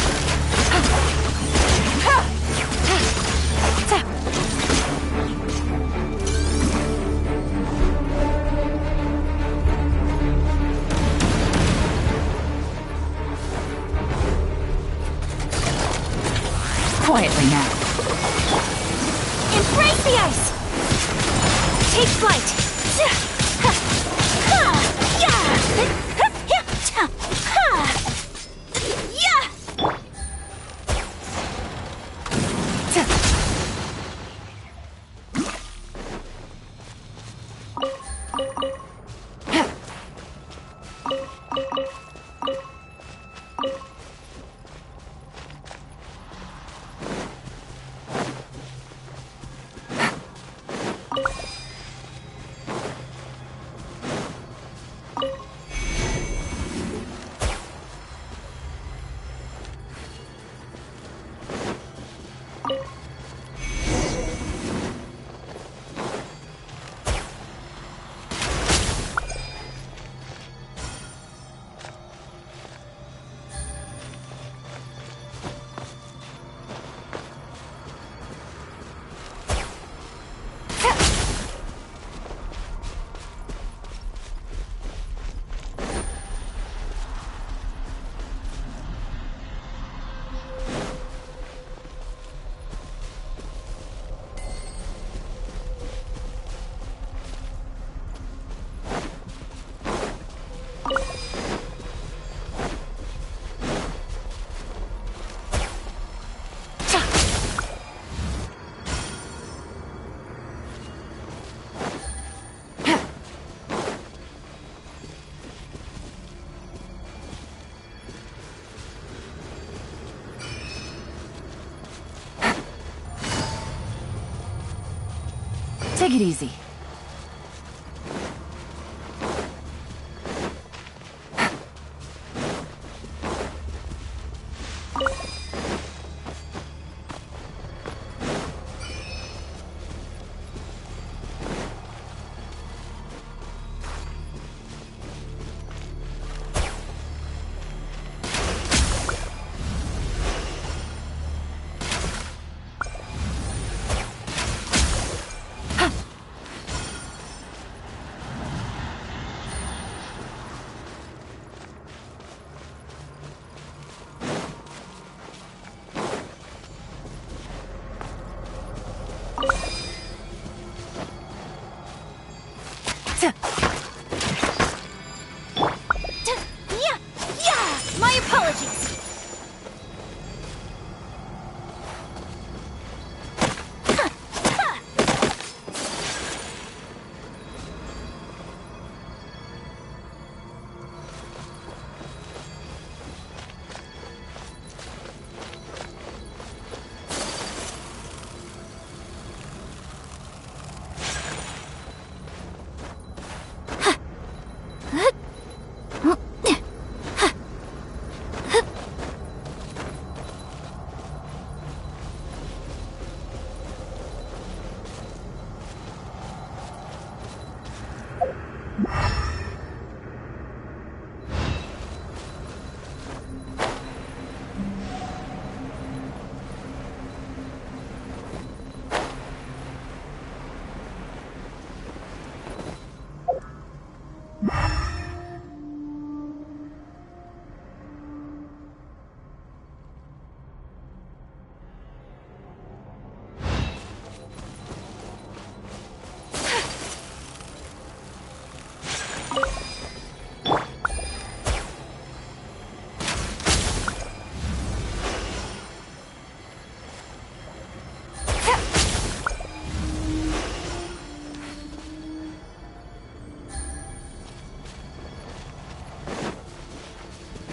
Quietly now. Embrace the ice! Take flight! Take it easy. My apologies.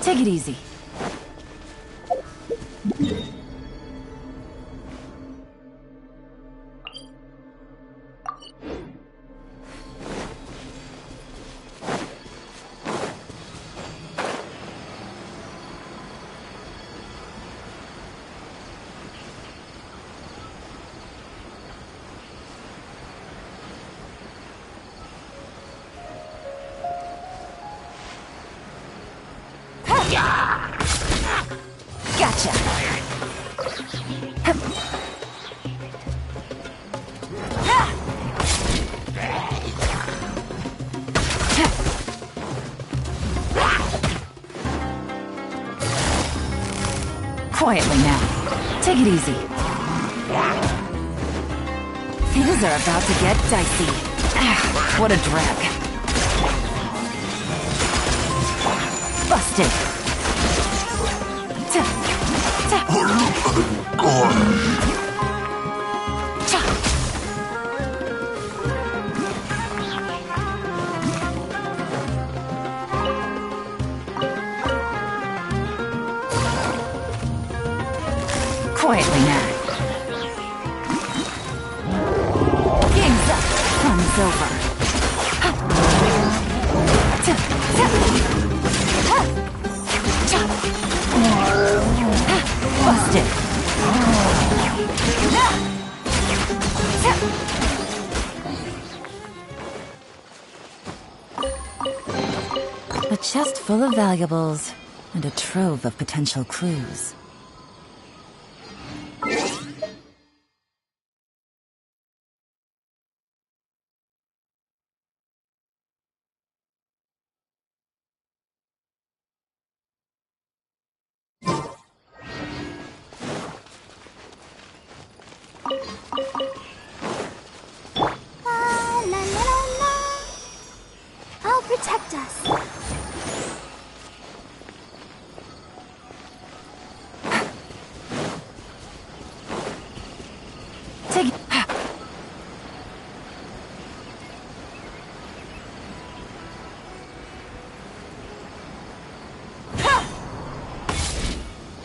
Take it easy. Gotcha. Quietly now. Take it easy. Things are about to get dicey. What a drag. Busted. Quietly now. Game's up. Fun's over. Busted. A chest full of valuables and a trove of potential clues. I'll protect us. Take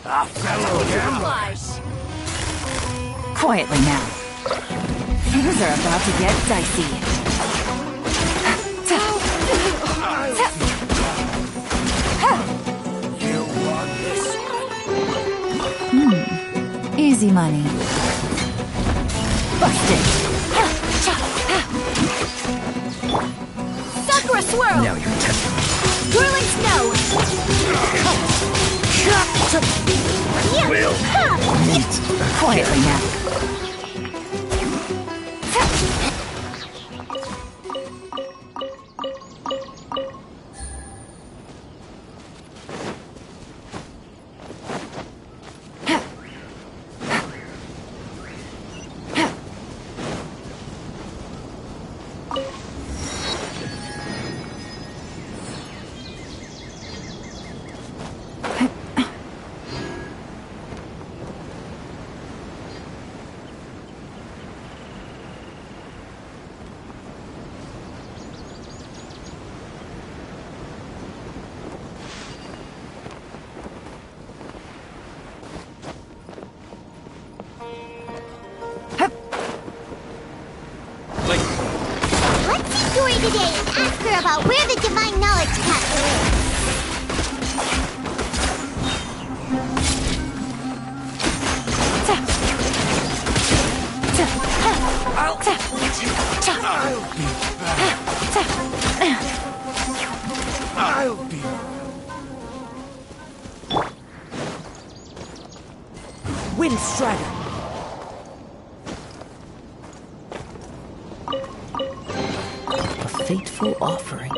A fellow Quietly now. Things are about to get dicey. Easy money. Busted. Sakura swirl! Now you're testing me. Whirling snow! Will meet. Quietly now. Let's see Dory today and ask her about where the Divine Knowledge Castle is. I'll be Wind Strider. A fateful offering.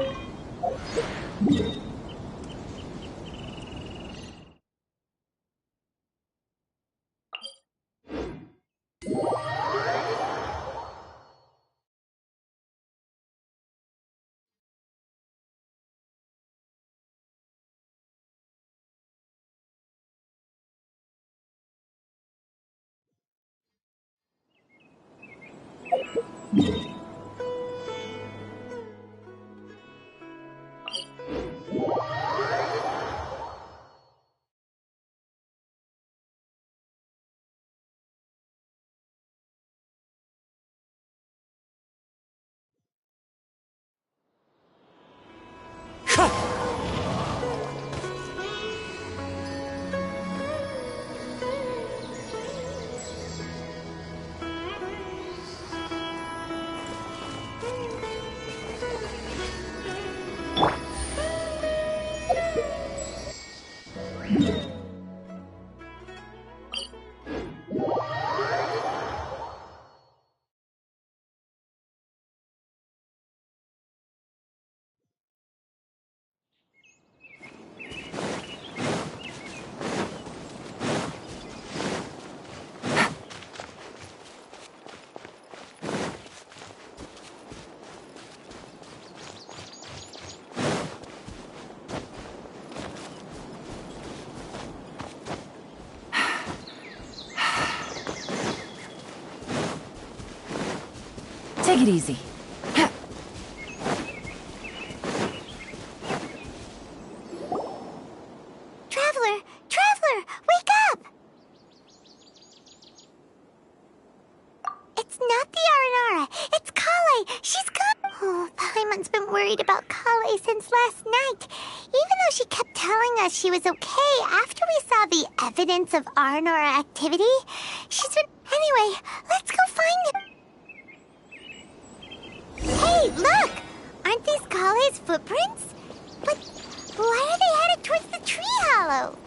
Take it easy. Traveler! Traveler! Wake up! It's not the Aranara. It's Kale. She's gone. Oh, Paimon's been worried about Kale since last night. Even though she kept telling us she was okay after we saw the evidence of Aranara activity, she's been... Anyway, let's go find him. Hey, look! Aren't these Kale's footprints? But why are they headed towards the tree hollow?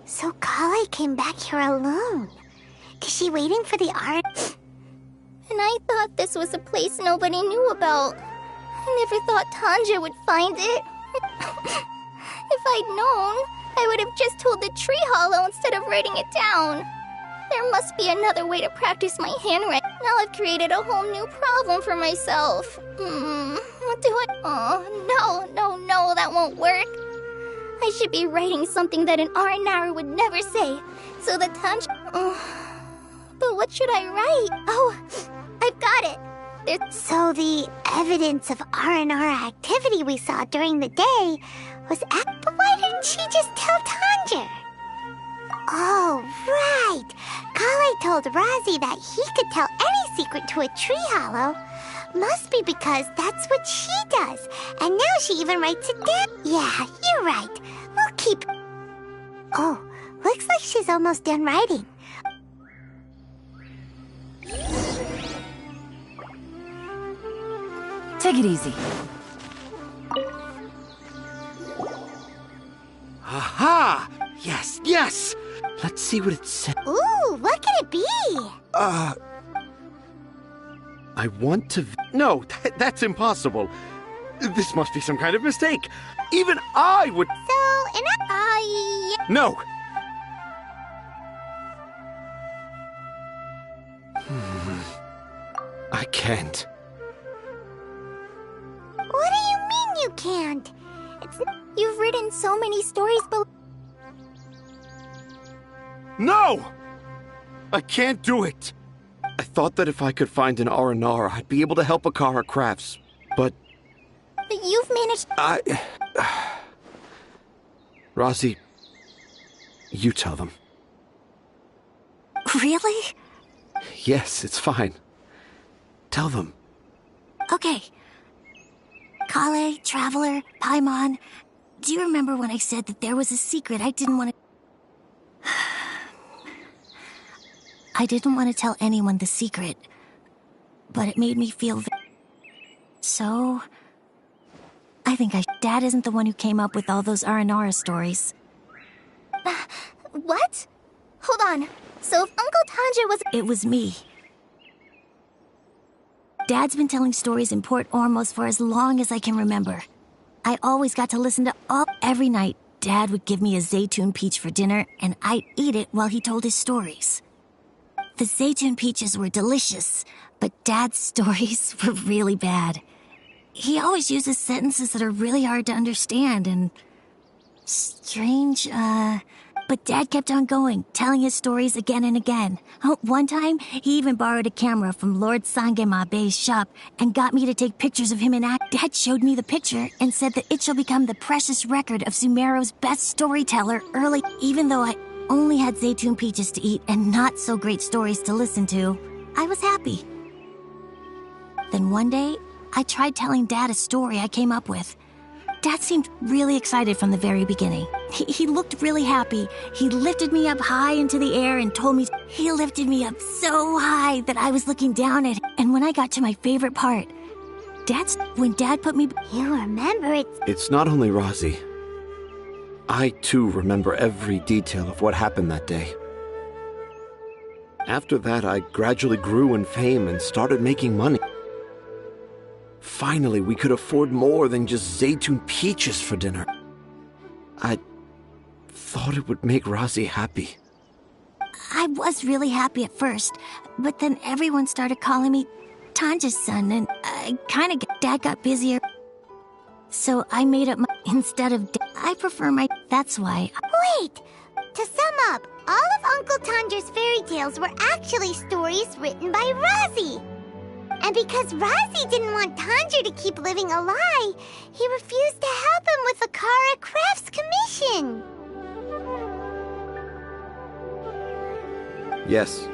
So Kale came back here alone. Is she waiting for the art? And I thought this was a place nobody knew about. I never thought Tanja would find it. If I'd known, I would have just told the tree hollow instead of writing it down. There must be another way to practice my handwriting. Now I've created a whole new problem for myself. What do I... Oh, no, that won't work. I should be writing something that an Aranara would never say, so the Tanja... But what should I write? Oh, I've got it. So the evidence of R&R activity we saw during the day was but why didn't she just tell Tanger? Oh, right. Kale told Razi that he could tell any secret to a tree hollow. Must be because that's what she does. And now she even writes it down. Yeah, you're right. We'll keep... Oh, looks like she's almost done writing. Take it easy. Aha! Yes, yes! Let's see what it says. Ooh, what could it be? I want to... No, that's impossible. This must be some kind of mistake. Even I would... So, and I... No! I can't. What do you mean you can't? You've written so many stories, but... No! I can't do it! I thought that if I could find an R&R, I'd be able to help Akara Crafts, but... But you've managed... Razi, you tell them. Really? Yes, it's fine. Tell them. Okay. Kale, Traveler, Paimon, do you remember when I said that there was a secret I didn't want to... I didn't want to tell anyone the secret, but it made me feel... So... I think Dad isn't the one who came up with all those Aranara stories. What? Hold on. So if Uncle Tanja was... It was me. Dad's been telling stories in Port Ormos for as long as I can remember. I always got to listen to all... Every night, Dad would give me a Zaytun peach for dinner, and I'd eat it while he told his stories. The Zaytun peaches were delicious, but Dad's stories were really bad. He always uses sentences that are really hard to understand and... strange, But Dad kept on going, telling his stories again and again. One time, he even borrowed a camera from Lord Sangema Bey's shop and got me to take pictures of him in act. Dad showed me the picture and said that it shall become the precious record of SUMERU's best storyteller early. Even though I only had Zaytun peaches to eat and not so great stories to listen to, I was happy. Then one day, I tried telling Dad a story I came up with. Dad seemed really excited from the very beginning. He looked really happy. He lifted me up high into the air and told me... He lifted me up so high that I was looking down at him. And when I got to my favorite part, when Dad put me... You remember it... It's not only Razi. I, too, remember every detail of what happened that day. After that, I gradually grew in fame and started making money. Finally, we could afford more than just Zaytun peaches for dinner. I thought it would make Razi happy. I was really happy at first, but then everyone started calling me Tanja's son, and Dad got busier. So I made up instead of I prefer my... That's why... Wait! To sum up, all of Uncle Tanja's fairy tales were actually stories written by Razi. And because Razi didn't want Tanja to keep living a lie, he refused to help him with the Akara Crafts commission. Yes.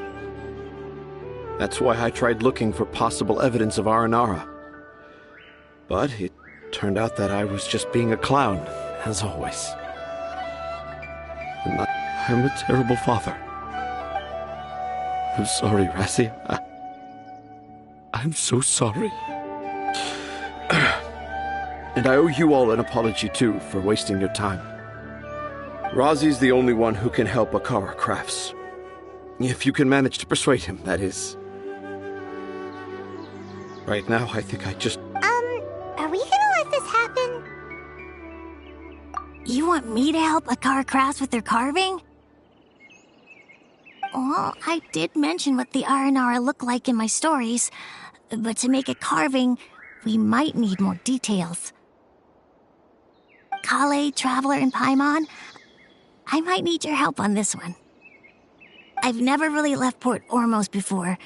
That's why I tried looking for possible evidence of Aranara. But it turned out that I was just being a clown, as always. And I'm a terrible father. I'm sorry, Razi. I'm so sorry. And I owe you all an apology, too, for wasting your time. Razi's the only one who can help Akara Crafts. If you can manage to persuade him, that is. Right now, I think I just... Are we gonna let this happen? You want me to help Akara Crafts with their carving? Well, I did mention what the Aranara look like in my stories, but to make a carving, we might need more details. Kale, Traveler, and Paimon, I might need your help on this one. I've never really left Port Ormos before,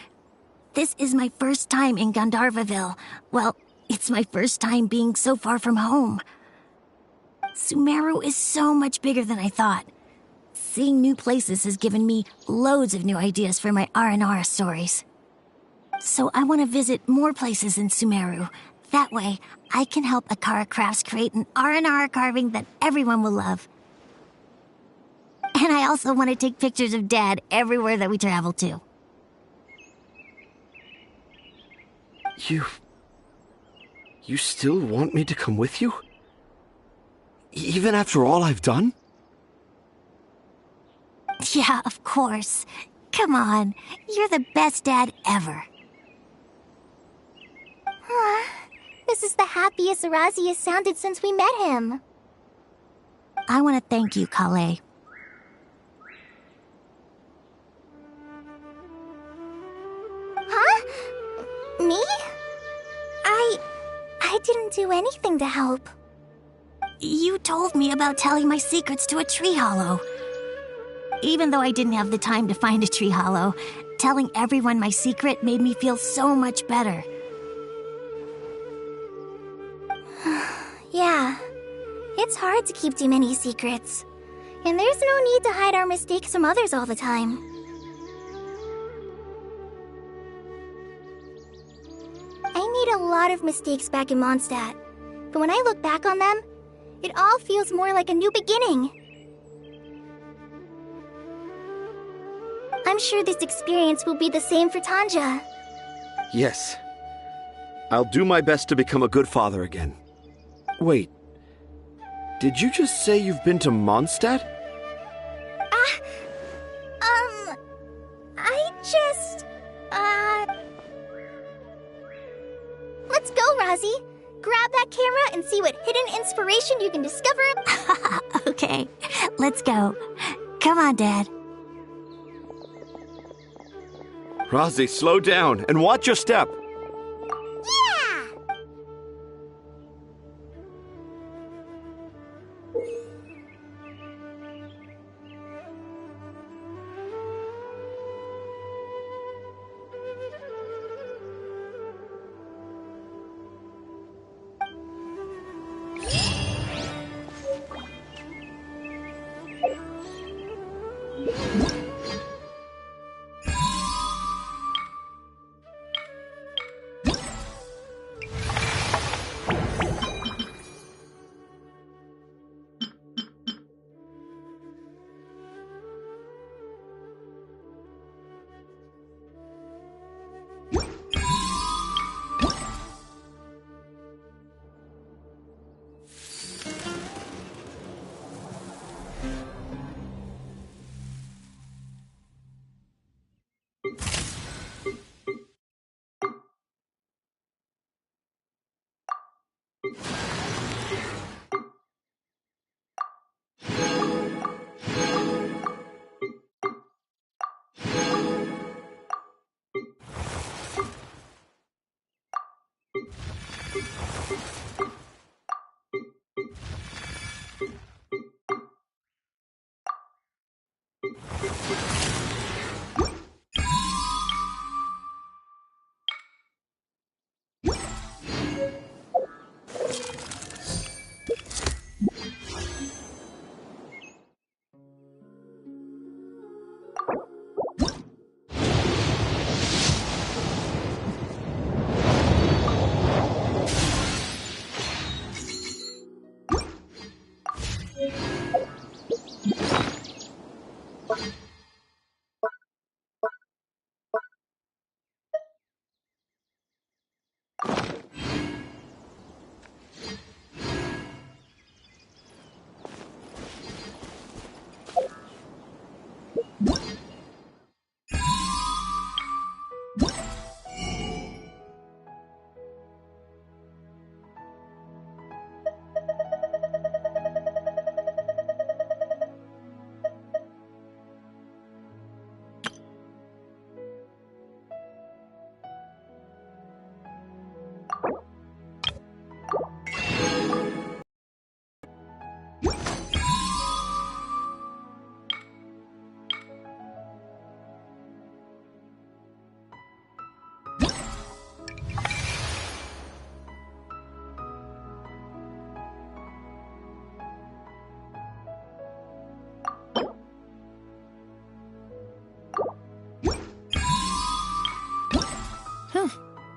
This is my first time in Gandharvaville. Well, it's my first time being so far from home. SUMERU is so much bigger than I thought. Seeing new places has given me loads of new ideas for my R&R stories. So I want to visit more places in SUMERU. That way, I can help Akara Crafts create an R&R carving that everyone will love. And I also want to take pictures of Dad everywhere that we travel to. You still want me to come with you? Even after all I've done? Yeah, of course. Come on, you're the best dad ever. This is the happiest Arazi has sounded since we met him. I want to thank you, Kale. Huh? Me? I didn't do anything to help. You told me about telling my secrets to a tree hollow. Even though I didn't have the time to find a tree hollow, telling everyone my secret made me feel so much better. Yeah, it's hard to keep too many secrets. And there's no need to hide our mistakes from others all the time. I made a lot of mistakes back in Mondstadt, but when I look back on them, it all feels more like a new beginning. I'm sure this experience will be the same for Tanja. Yes. I'll do my best to become a good father again. Wait. Did you just say you've been to Mondstadt? Let's go, Razi. Grab that camera and see what hidden inspiration you can discover. Okay, let's go. Come on, Dad. Razi, slow down and watch your step. Yeah!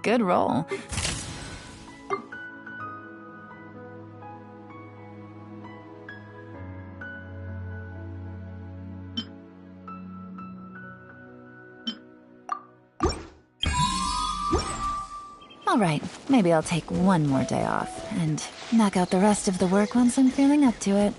Good roll. All right, maybe I'll take one more day off and knock out the rest of the work once I'm feeling up to it.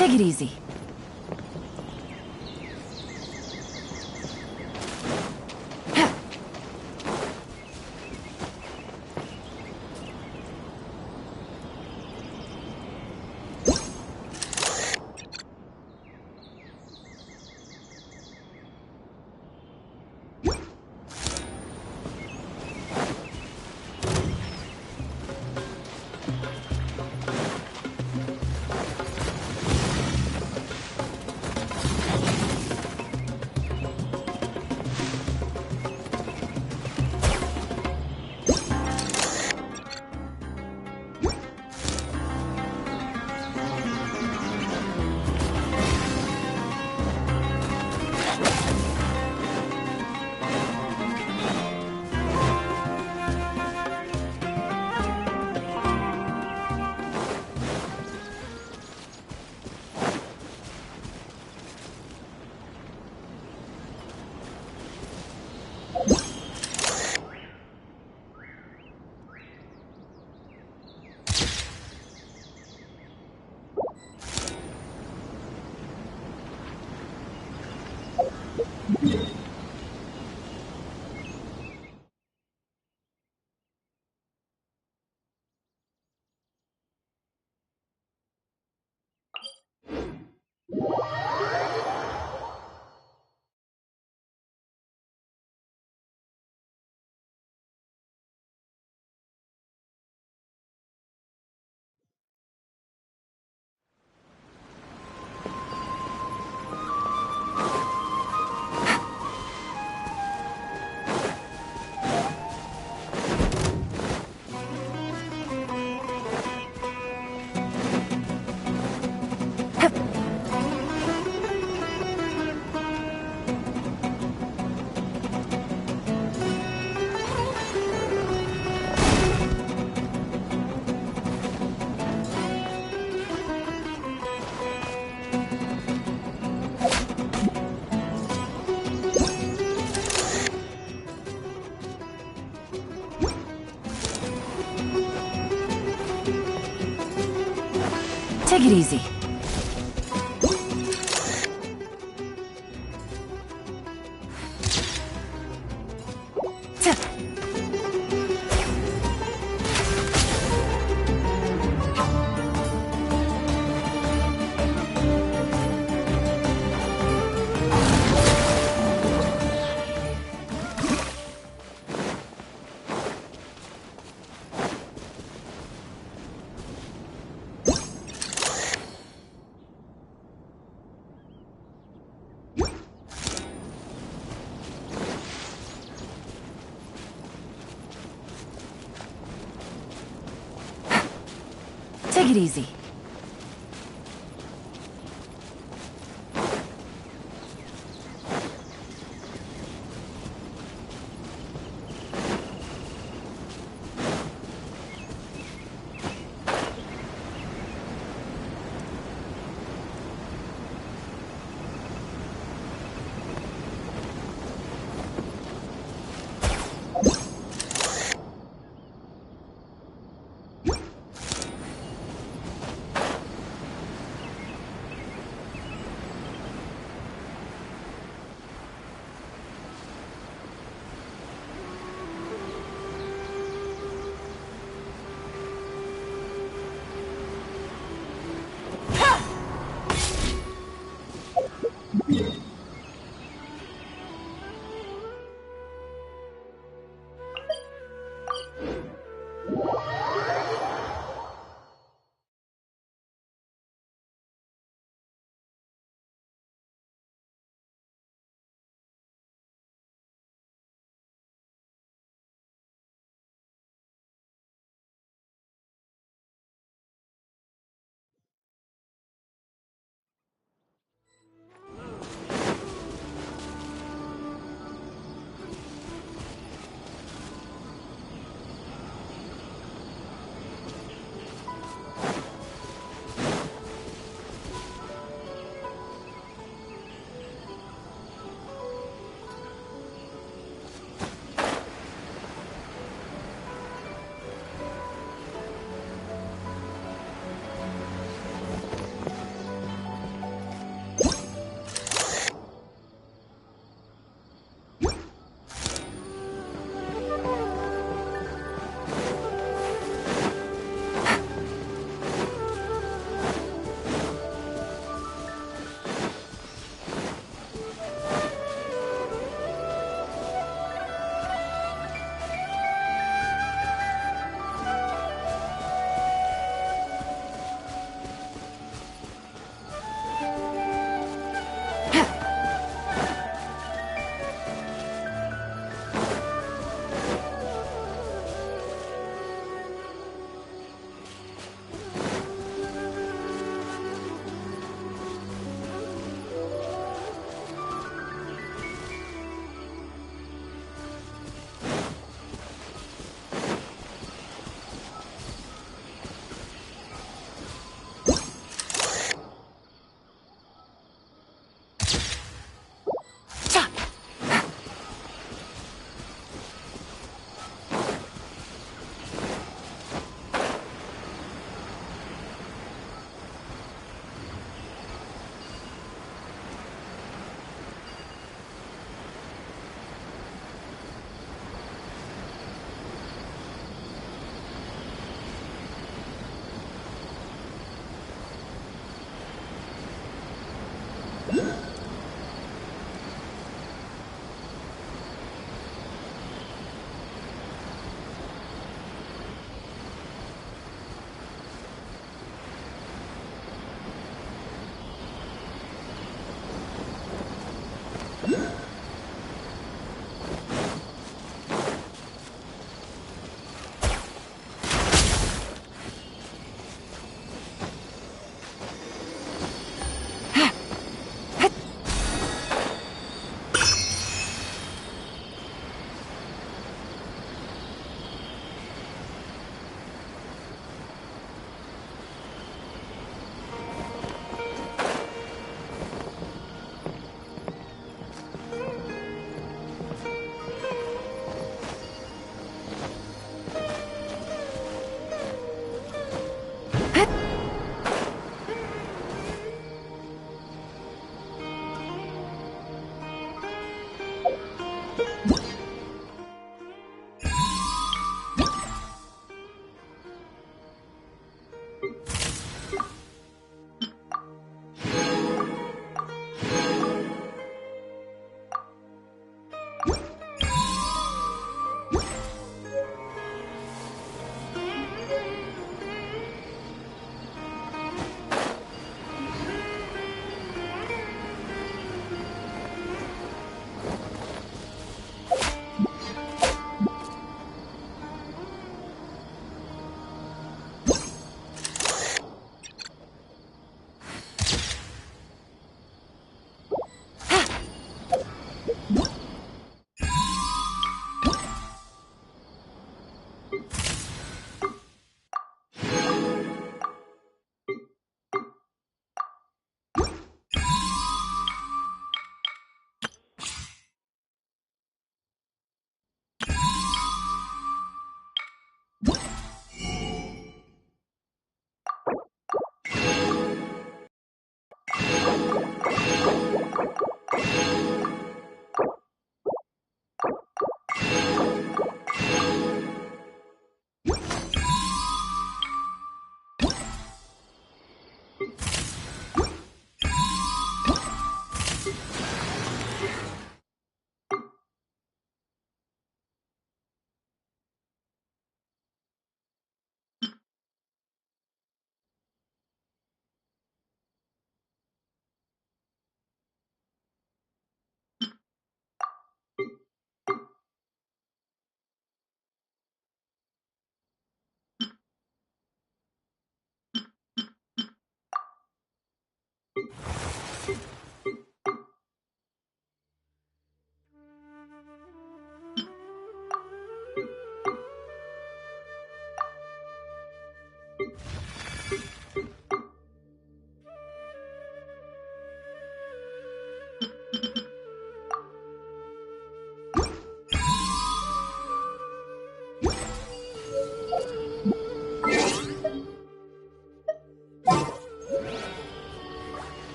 Take it easy. Take it easy. Take it easy.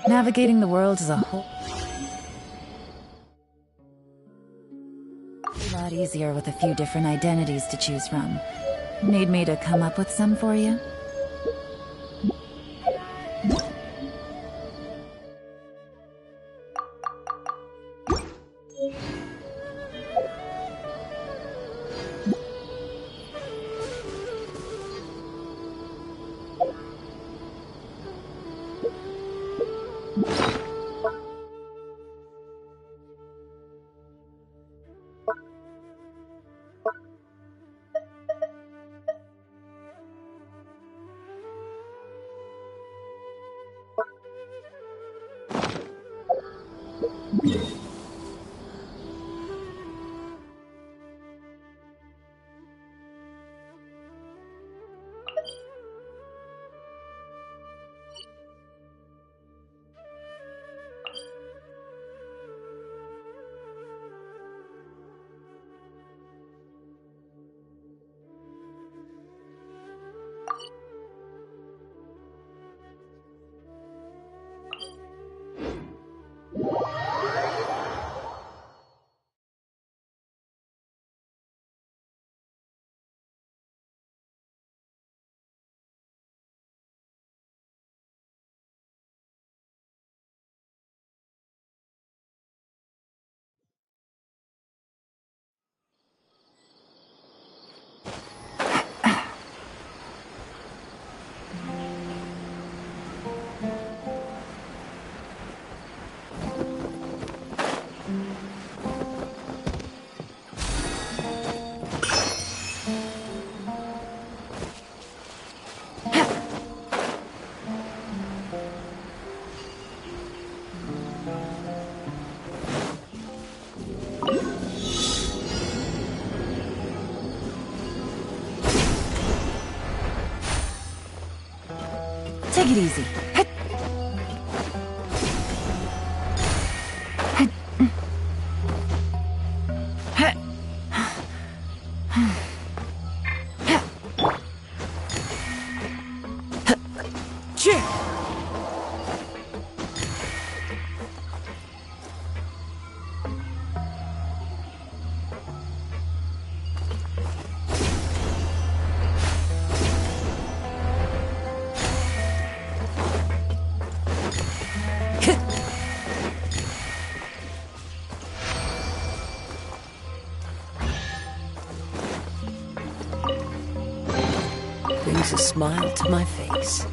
Navigating the world is a whole lot easier with a few different identities to choose from. Need me to come up with some for you? Take it easy. Brings a smile to my face.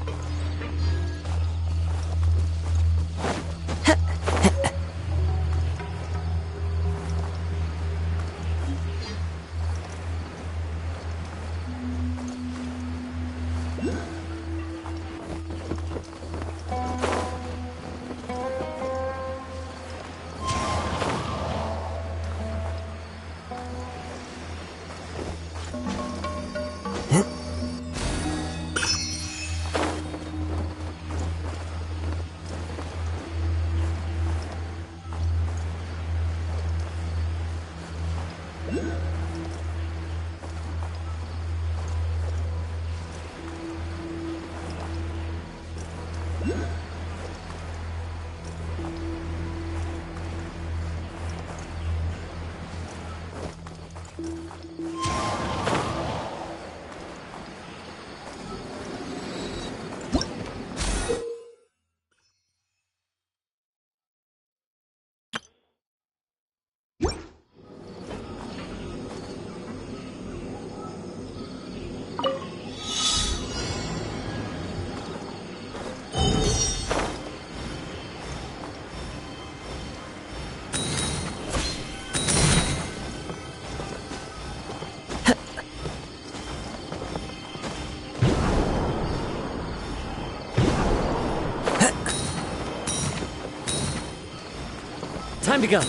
Time to go.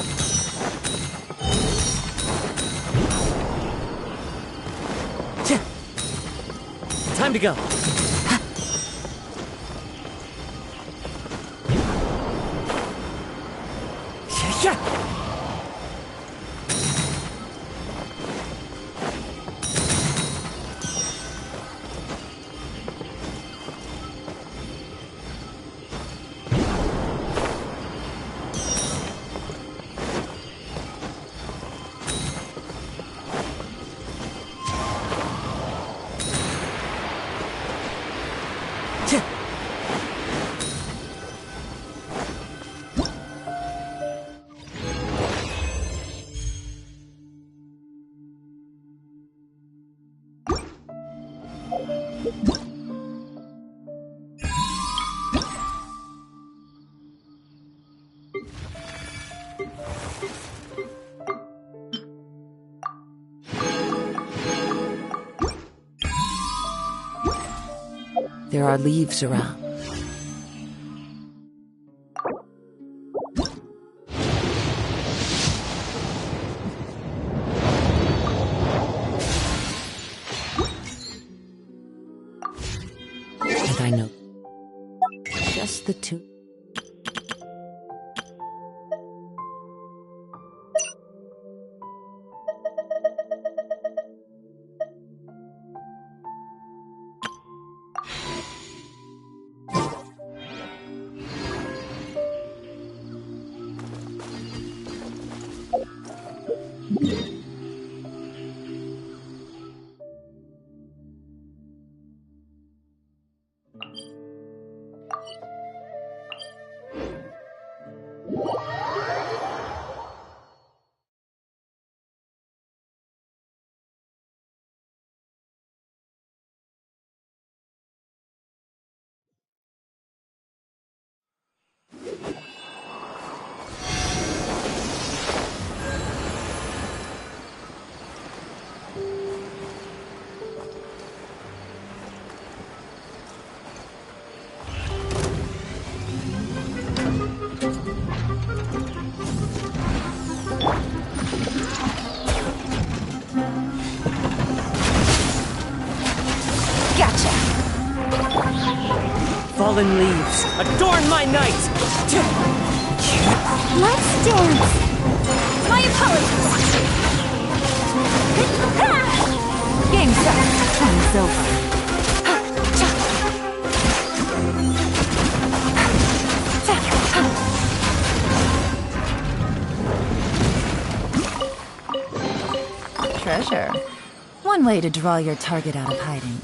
Time to go. There are leaves around. And I know just the two. Fallen leaves, adorn my night! Let's dance! My apologies! Game's up. Time's over. Treasure. One way to draw your target out of hiding.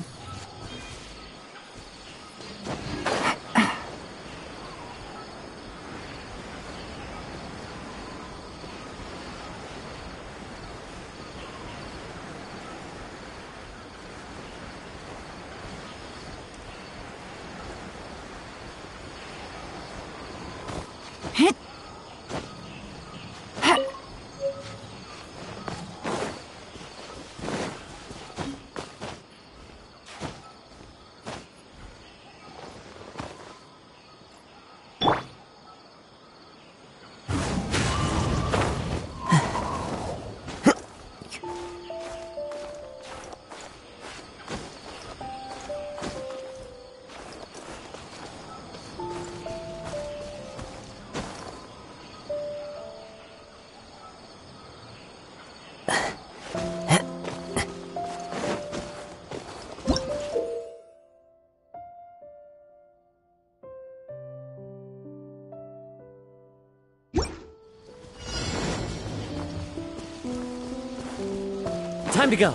Time to go.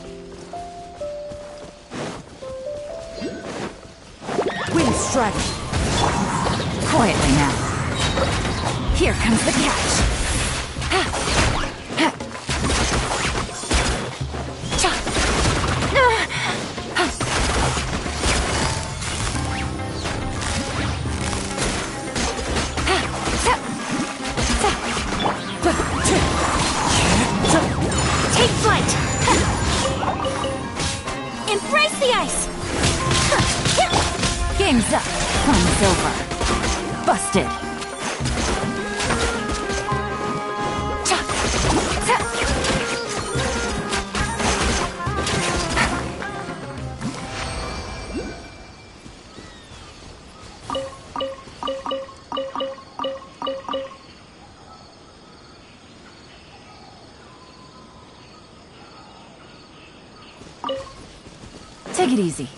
Wind strike. Quietly now. Here comes the catch. Take flight! Embrace the ice! Game's up. Fun's over. Busted. Take it easy.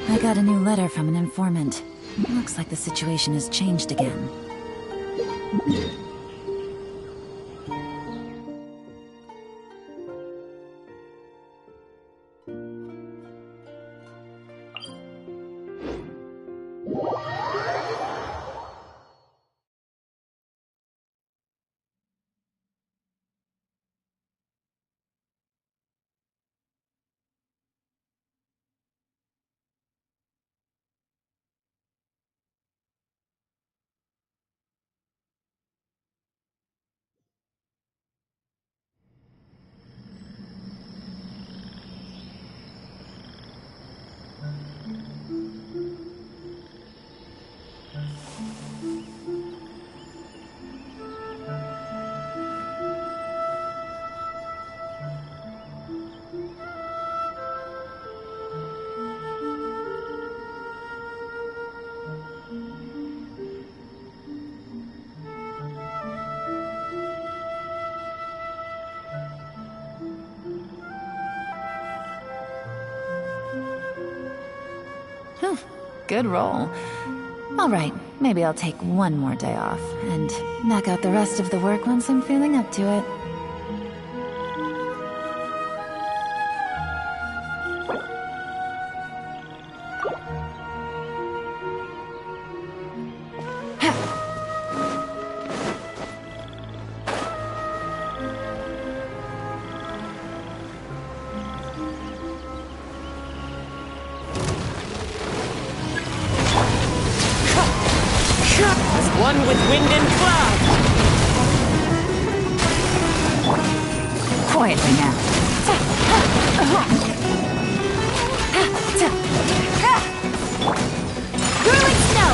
I got a new letter from an informant. Looks like the situation has changed again. Good roll. Alright, maybe I'll take one more day off, and knock out the rest of the work once I'm feeling up to it. One with wind and cloud! Quietly now. Whirling snow!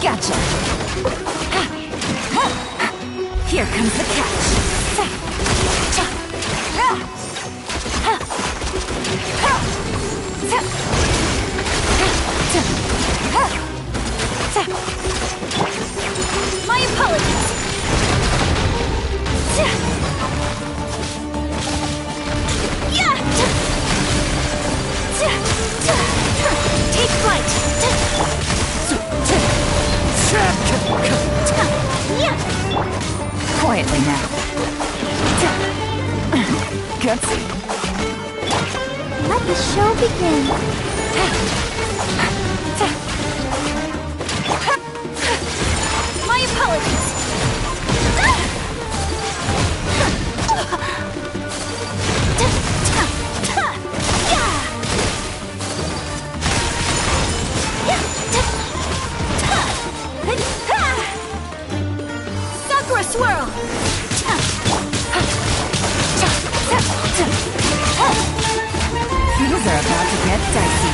Gotcha. Here comes the catch. My apologies! Take flight! Quietly now. Gutsy. Let the show begin. My apologies! Sakura swirl! Things are about to get dicey.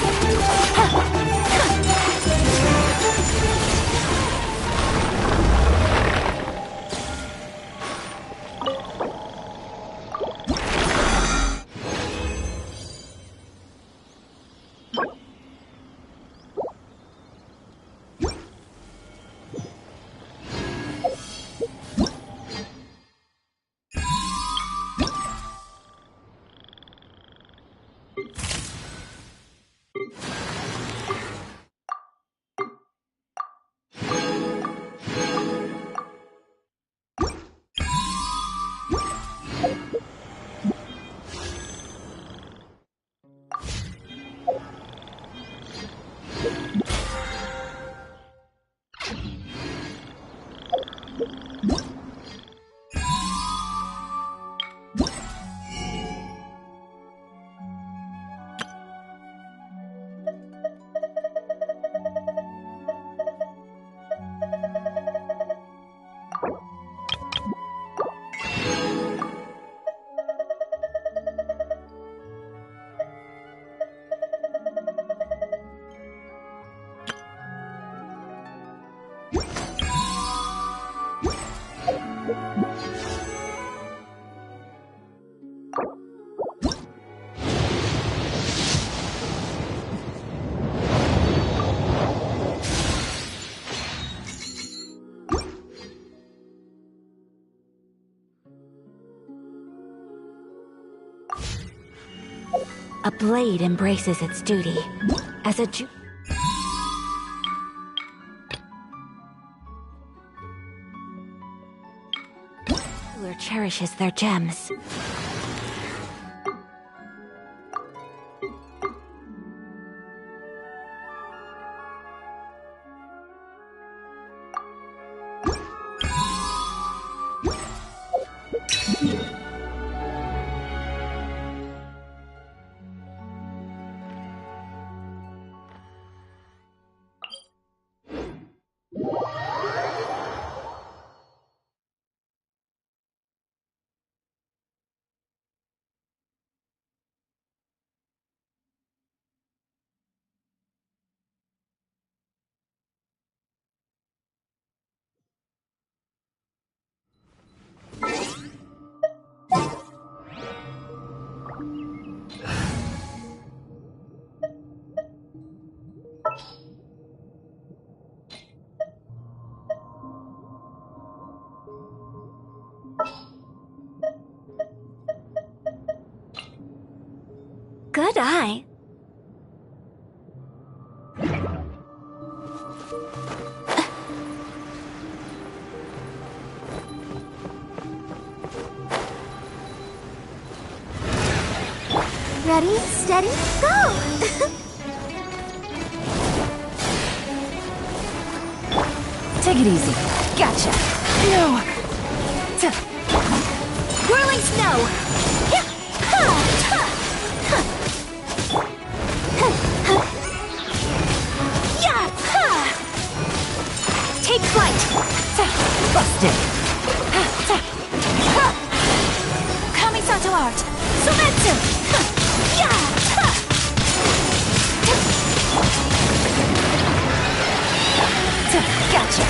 A blade embraces its duty. As a jeweler cherishes their gems. Good eye. Ready, steady, go! Take it easy. Gotcha. No. Whirling snow. Take flight. Busted. Kamisato art. Sumetsu. Gotcha.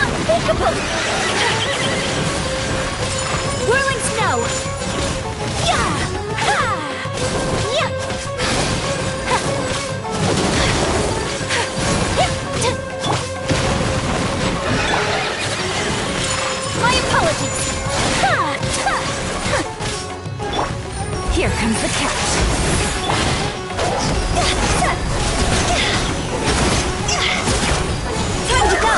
Unthinkable. Whirling snow. My apologies. Here comes the catch. Time to go.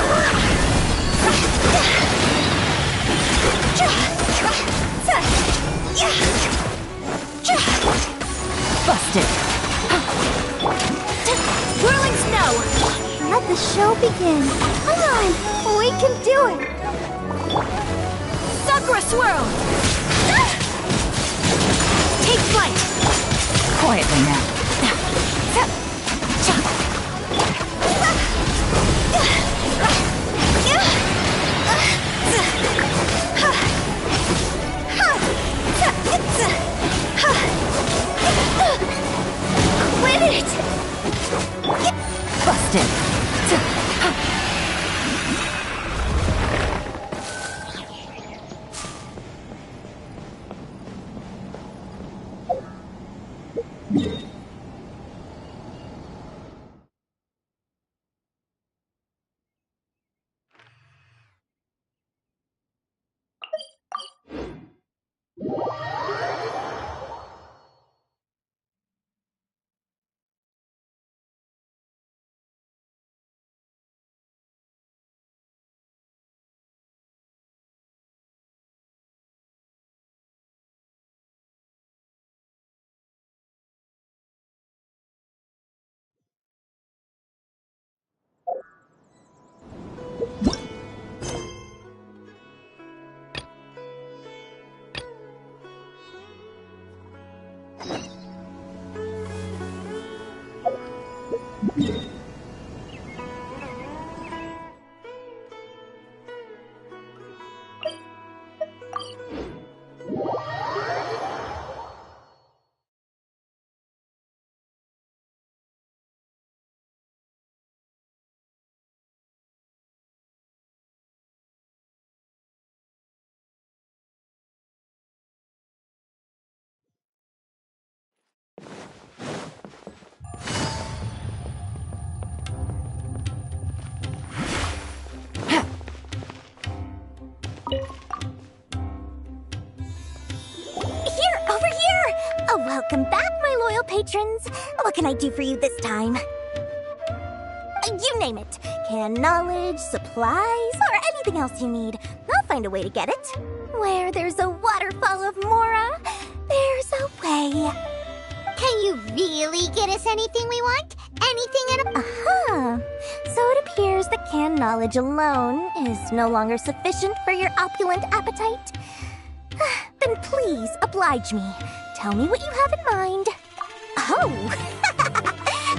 Busted. Whirling snow. Let the show begin. Come on, we can do it. Sakura swirl. Take flight. Quietly now. Quit it! Busted. loyal patrons. What can I do for you this time? You name it. Canned knowledge, supplies, or anything else you need. I'll find a way to get it. Where there's a waterfall of Mora, there's a way. Can you really get us anything we want? Anything at all? Uh-huh. So it appears that canned knowledge alone is no longer sufficient for your opulent appetite. Then please, oblige me. Tell me what you have in mind. Oh!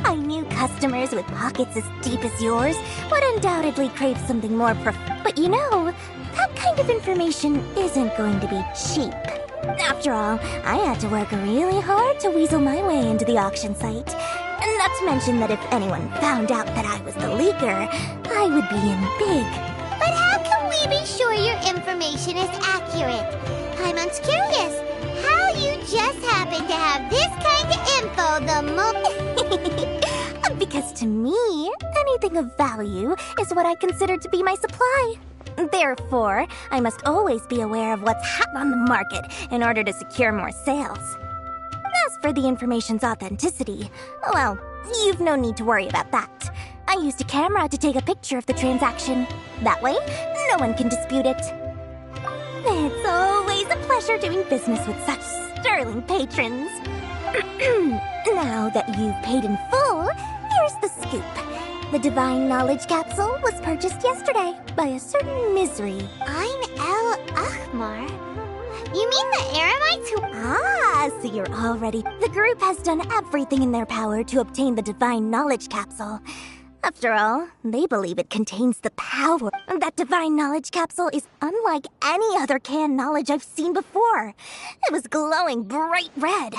I knew customers with pockets as deep as yours would undoubtedly crave something more But you know, that kind of information isn't going to be cheap. After all, I had to work really hard to weasel my way into the auction site. And not to mention that if anyone found out that I was the leaker, I would be in big. But how can we be sure your information is accurate? Paimon's curious. How you just happen to have this kind of info the moment? Because to me, anything of value is what I consider to be my supply. Therefore, I must always be aware of what's hot on the market in order to secure more sales. As for the information's authenticity, well, you've no need to worry about that. I used a camera to take a picture of the transaction. That way, no one can dispute it. It's always a pleasure doing business with such sterling patrons. Now that you've paid in full, here's the scoop. The Divine Knowledge Capsule was purchased yesterday by a certain misery. Ein El Ahmar? You mean the Eremites who... Ah, so you're already... The group has done everything in their power to obtain the Divine Knowledge Capsule. After all, they believe it contains the power. That Divine Knowledge Capsule is unlike any other canned knowledge I've seen before. It was glowing bright red.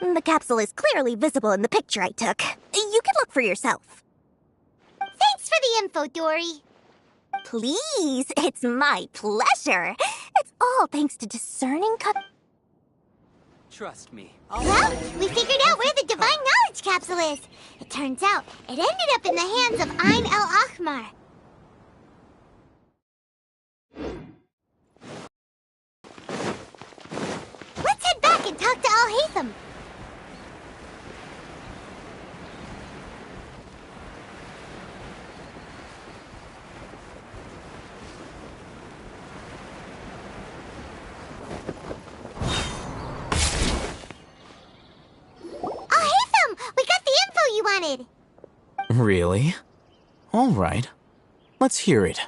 The capsule is clearly visible in the picture I took. You can look for yourself. Thanks for the info, Dory. Please, it's my pleasure. It's all thanks to discerning Trust me. Well, we figured out where the Divine Knowledge Capsule is. It turns out it ended up in the hands of Ein El Ahmar. Let's head back and talk to Al-Haytham. We got the info you wanted! Really? All right. Let's hear it.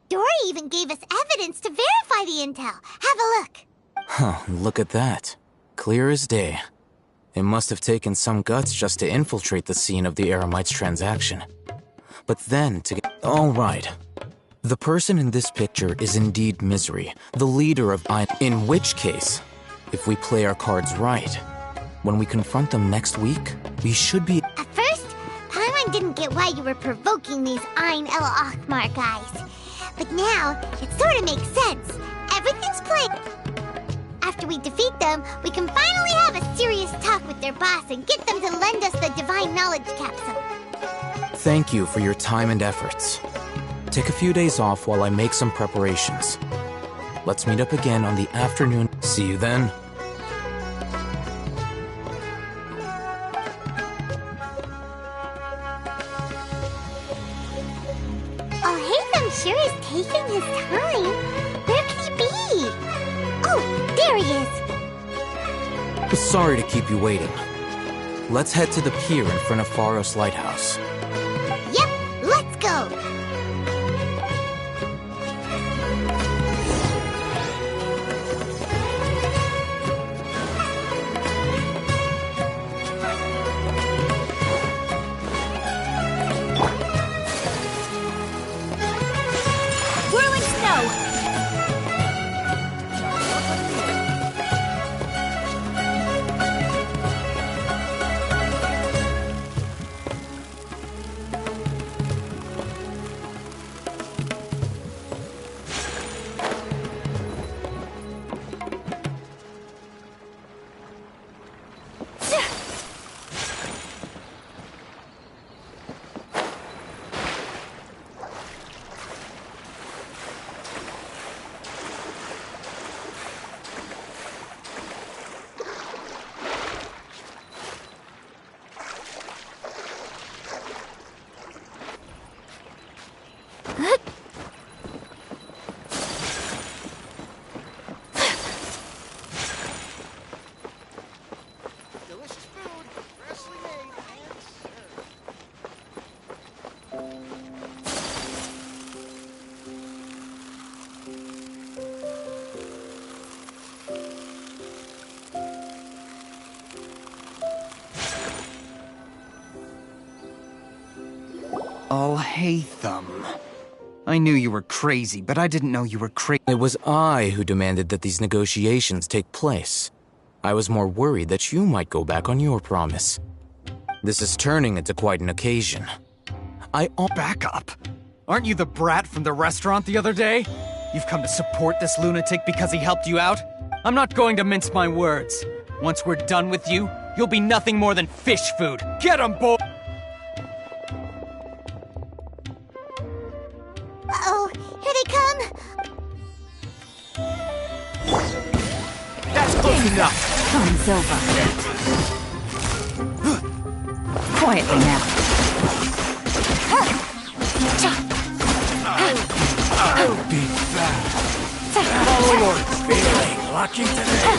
Dory even gave us evidence to verify the intel. Have a look. Huh, look at that. Clear as day. It must have taken some guts just to infiltrate the scene of the Eremites' transaction. But then to get... All right. The person in this picture is indeed Misery, the leader of In which case, if we play our cards right, when we confront them next week, we should be... At first, Paimon didn't get why you were provoking these Ein El Ahmar guys. But now, it sort of makes sense. Everything's played. After we defeat them, we can finally have a serious talk with their boss and get them to lend us the Divine Knowledge Capsule. Thank you for your time and efforts. Take a few days off while I make some preparations. Let's meet up again on the afternoon. See you then. Sure is taking his time. Where could he be? Oh, there he is. Sorry to keep you waiting. Let's head to the pier in front of Faros Lighthouse. Yep, let's go. Alhaitham. I knew you were crazy, but I didn't know you were crazy. It was I who demanded that these negotiations take place. I was more worried that you might go back on your promise. This is turning into quite an occasion. Back up? Aren't you the brat from the restaurant the other day? You've come to support this lunatic because he helped you out? I'm not going to mince my words. Once we're done with you, you'll be nothing more than fish food. Get 'em, boy! Uh-oh, here they come! That's close enough! Fun's over. Quietly now. Big fat. Following orders. Feeling lucky today.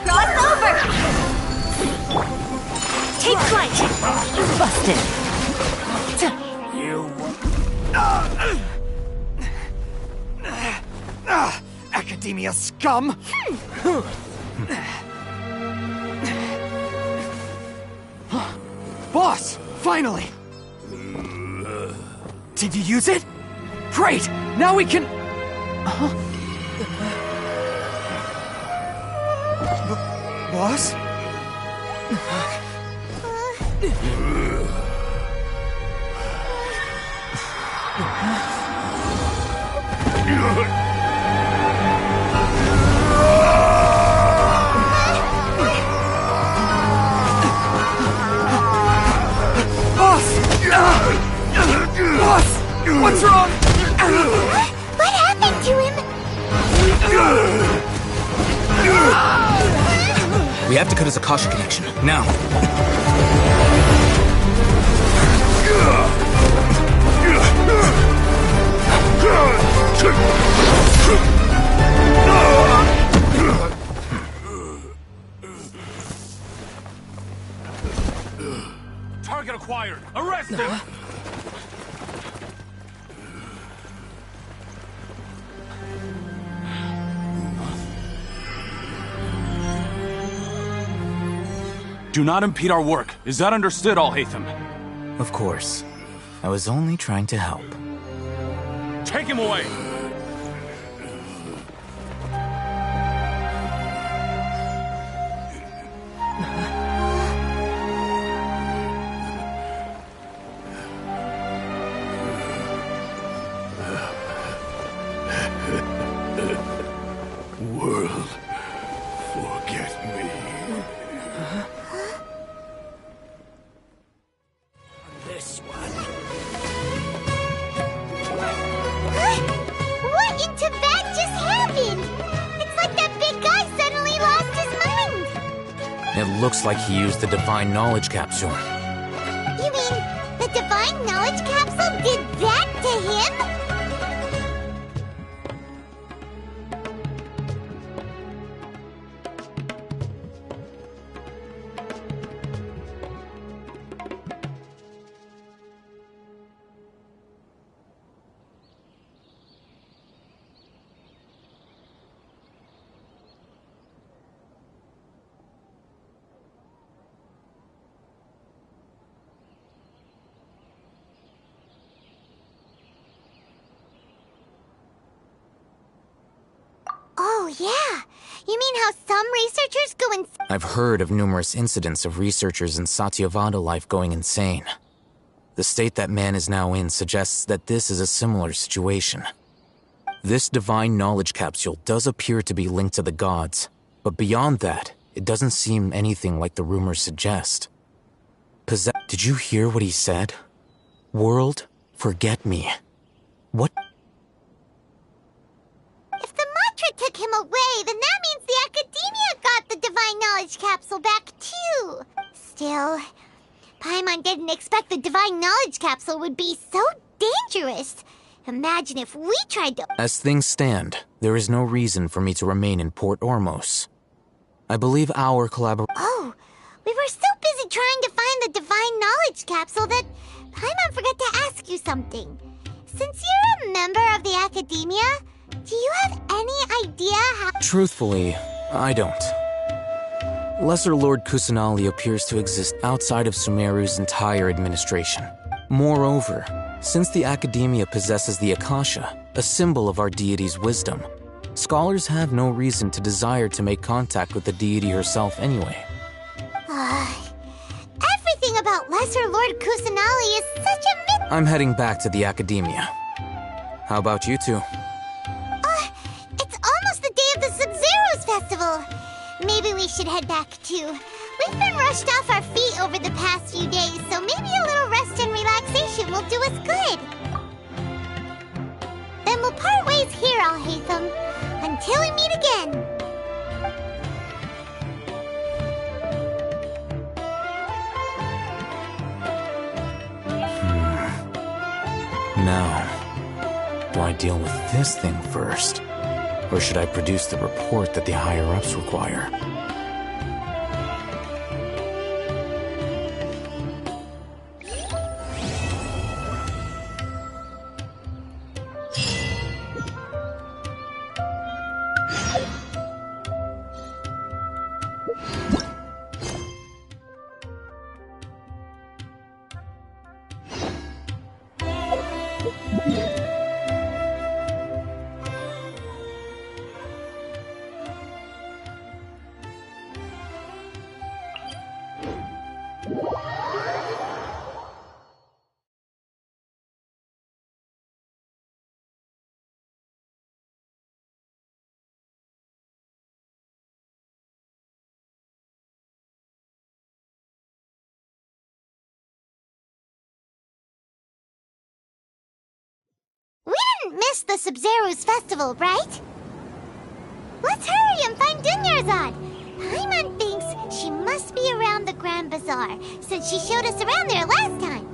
Cross over! Take flight! Busted. You... Academia scum! Boss! Finally! Did you use it? Great! Now we can... Boss? Boss! What's wrong? What happened to him? We have to cut his Akasha connection, now. Target acquired! Arrest him! Do not impede our work. Is that understood, Alhaitham? Of course. I was only trying to help. Take him away! World, forget me. This one. What in Tibet just happened? It's like that big guy suddenly lost his mind. It looks like he used the Divine Knowledge Capsule. You mean the Divine Knowledge Capsule did that to him? Oh, yeah. You mean how some researchers go I've heard of numerous incidents of researchers in Satyavada life going insane. The state that man is now in suggests that this is a similar situation. This Divine Knowledge Capsule does appear to be linked to the gods, but beyond that, it doesn't seem anything like the rumors suggest. Did you hear what he said? World, forget me. What? If the mantra took him away, then that means the Academia got the Divine Knowledge Capsule back, too. Still, Paimon didn't expect the Divine Knowledge Capsule would be so dangerous. Imagine if we tried to... As things stand, there is no reason for me to remain in Port Ormos. I believe our collaboration... Oh, we were so busy trying to find the Divine Knowledge Capsule that Paimon forgot to ask you something. Since you're a member of the Academia, do you have any idea how... Truthfully, I don't. Lesser Lord Kusanali appears to exist outside of SUMERU's entire administration. Moreover, since the Academia possesses the Akasha, a symbol of our deity's wisdom, scholars have no reason to desire to make contact with the deity herself anyway. Everything about Lesser Lord Kusanali is such a myth. I'm heading back to the Academia. How about you two? It's almost the day of the Sub-Zero's festival. Maybe we should head back too. We've been rushed off our feet over the past few days, so maybe a little rest and relaxation will do us good. Then we'll part ways here, Al-Haytham, until we meet again. Now, do I deal with this thing first? Or should I produce the report that the higher-ups require? We didn't miss the Sub-Zero's festival, right? Let's hurry and find Dunyarzad. Paimon thinks she must be around the Grand Bazaar, since she showed us around there last time.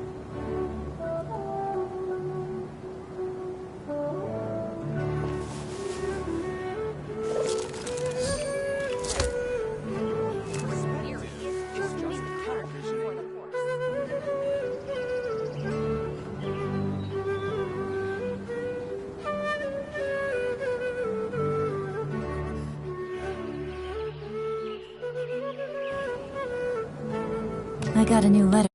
I got a new letter.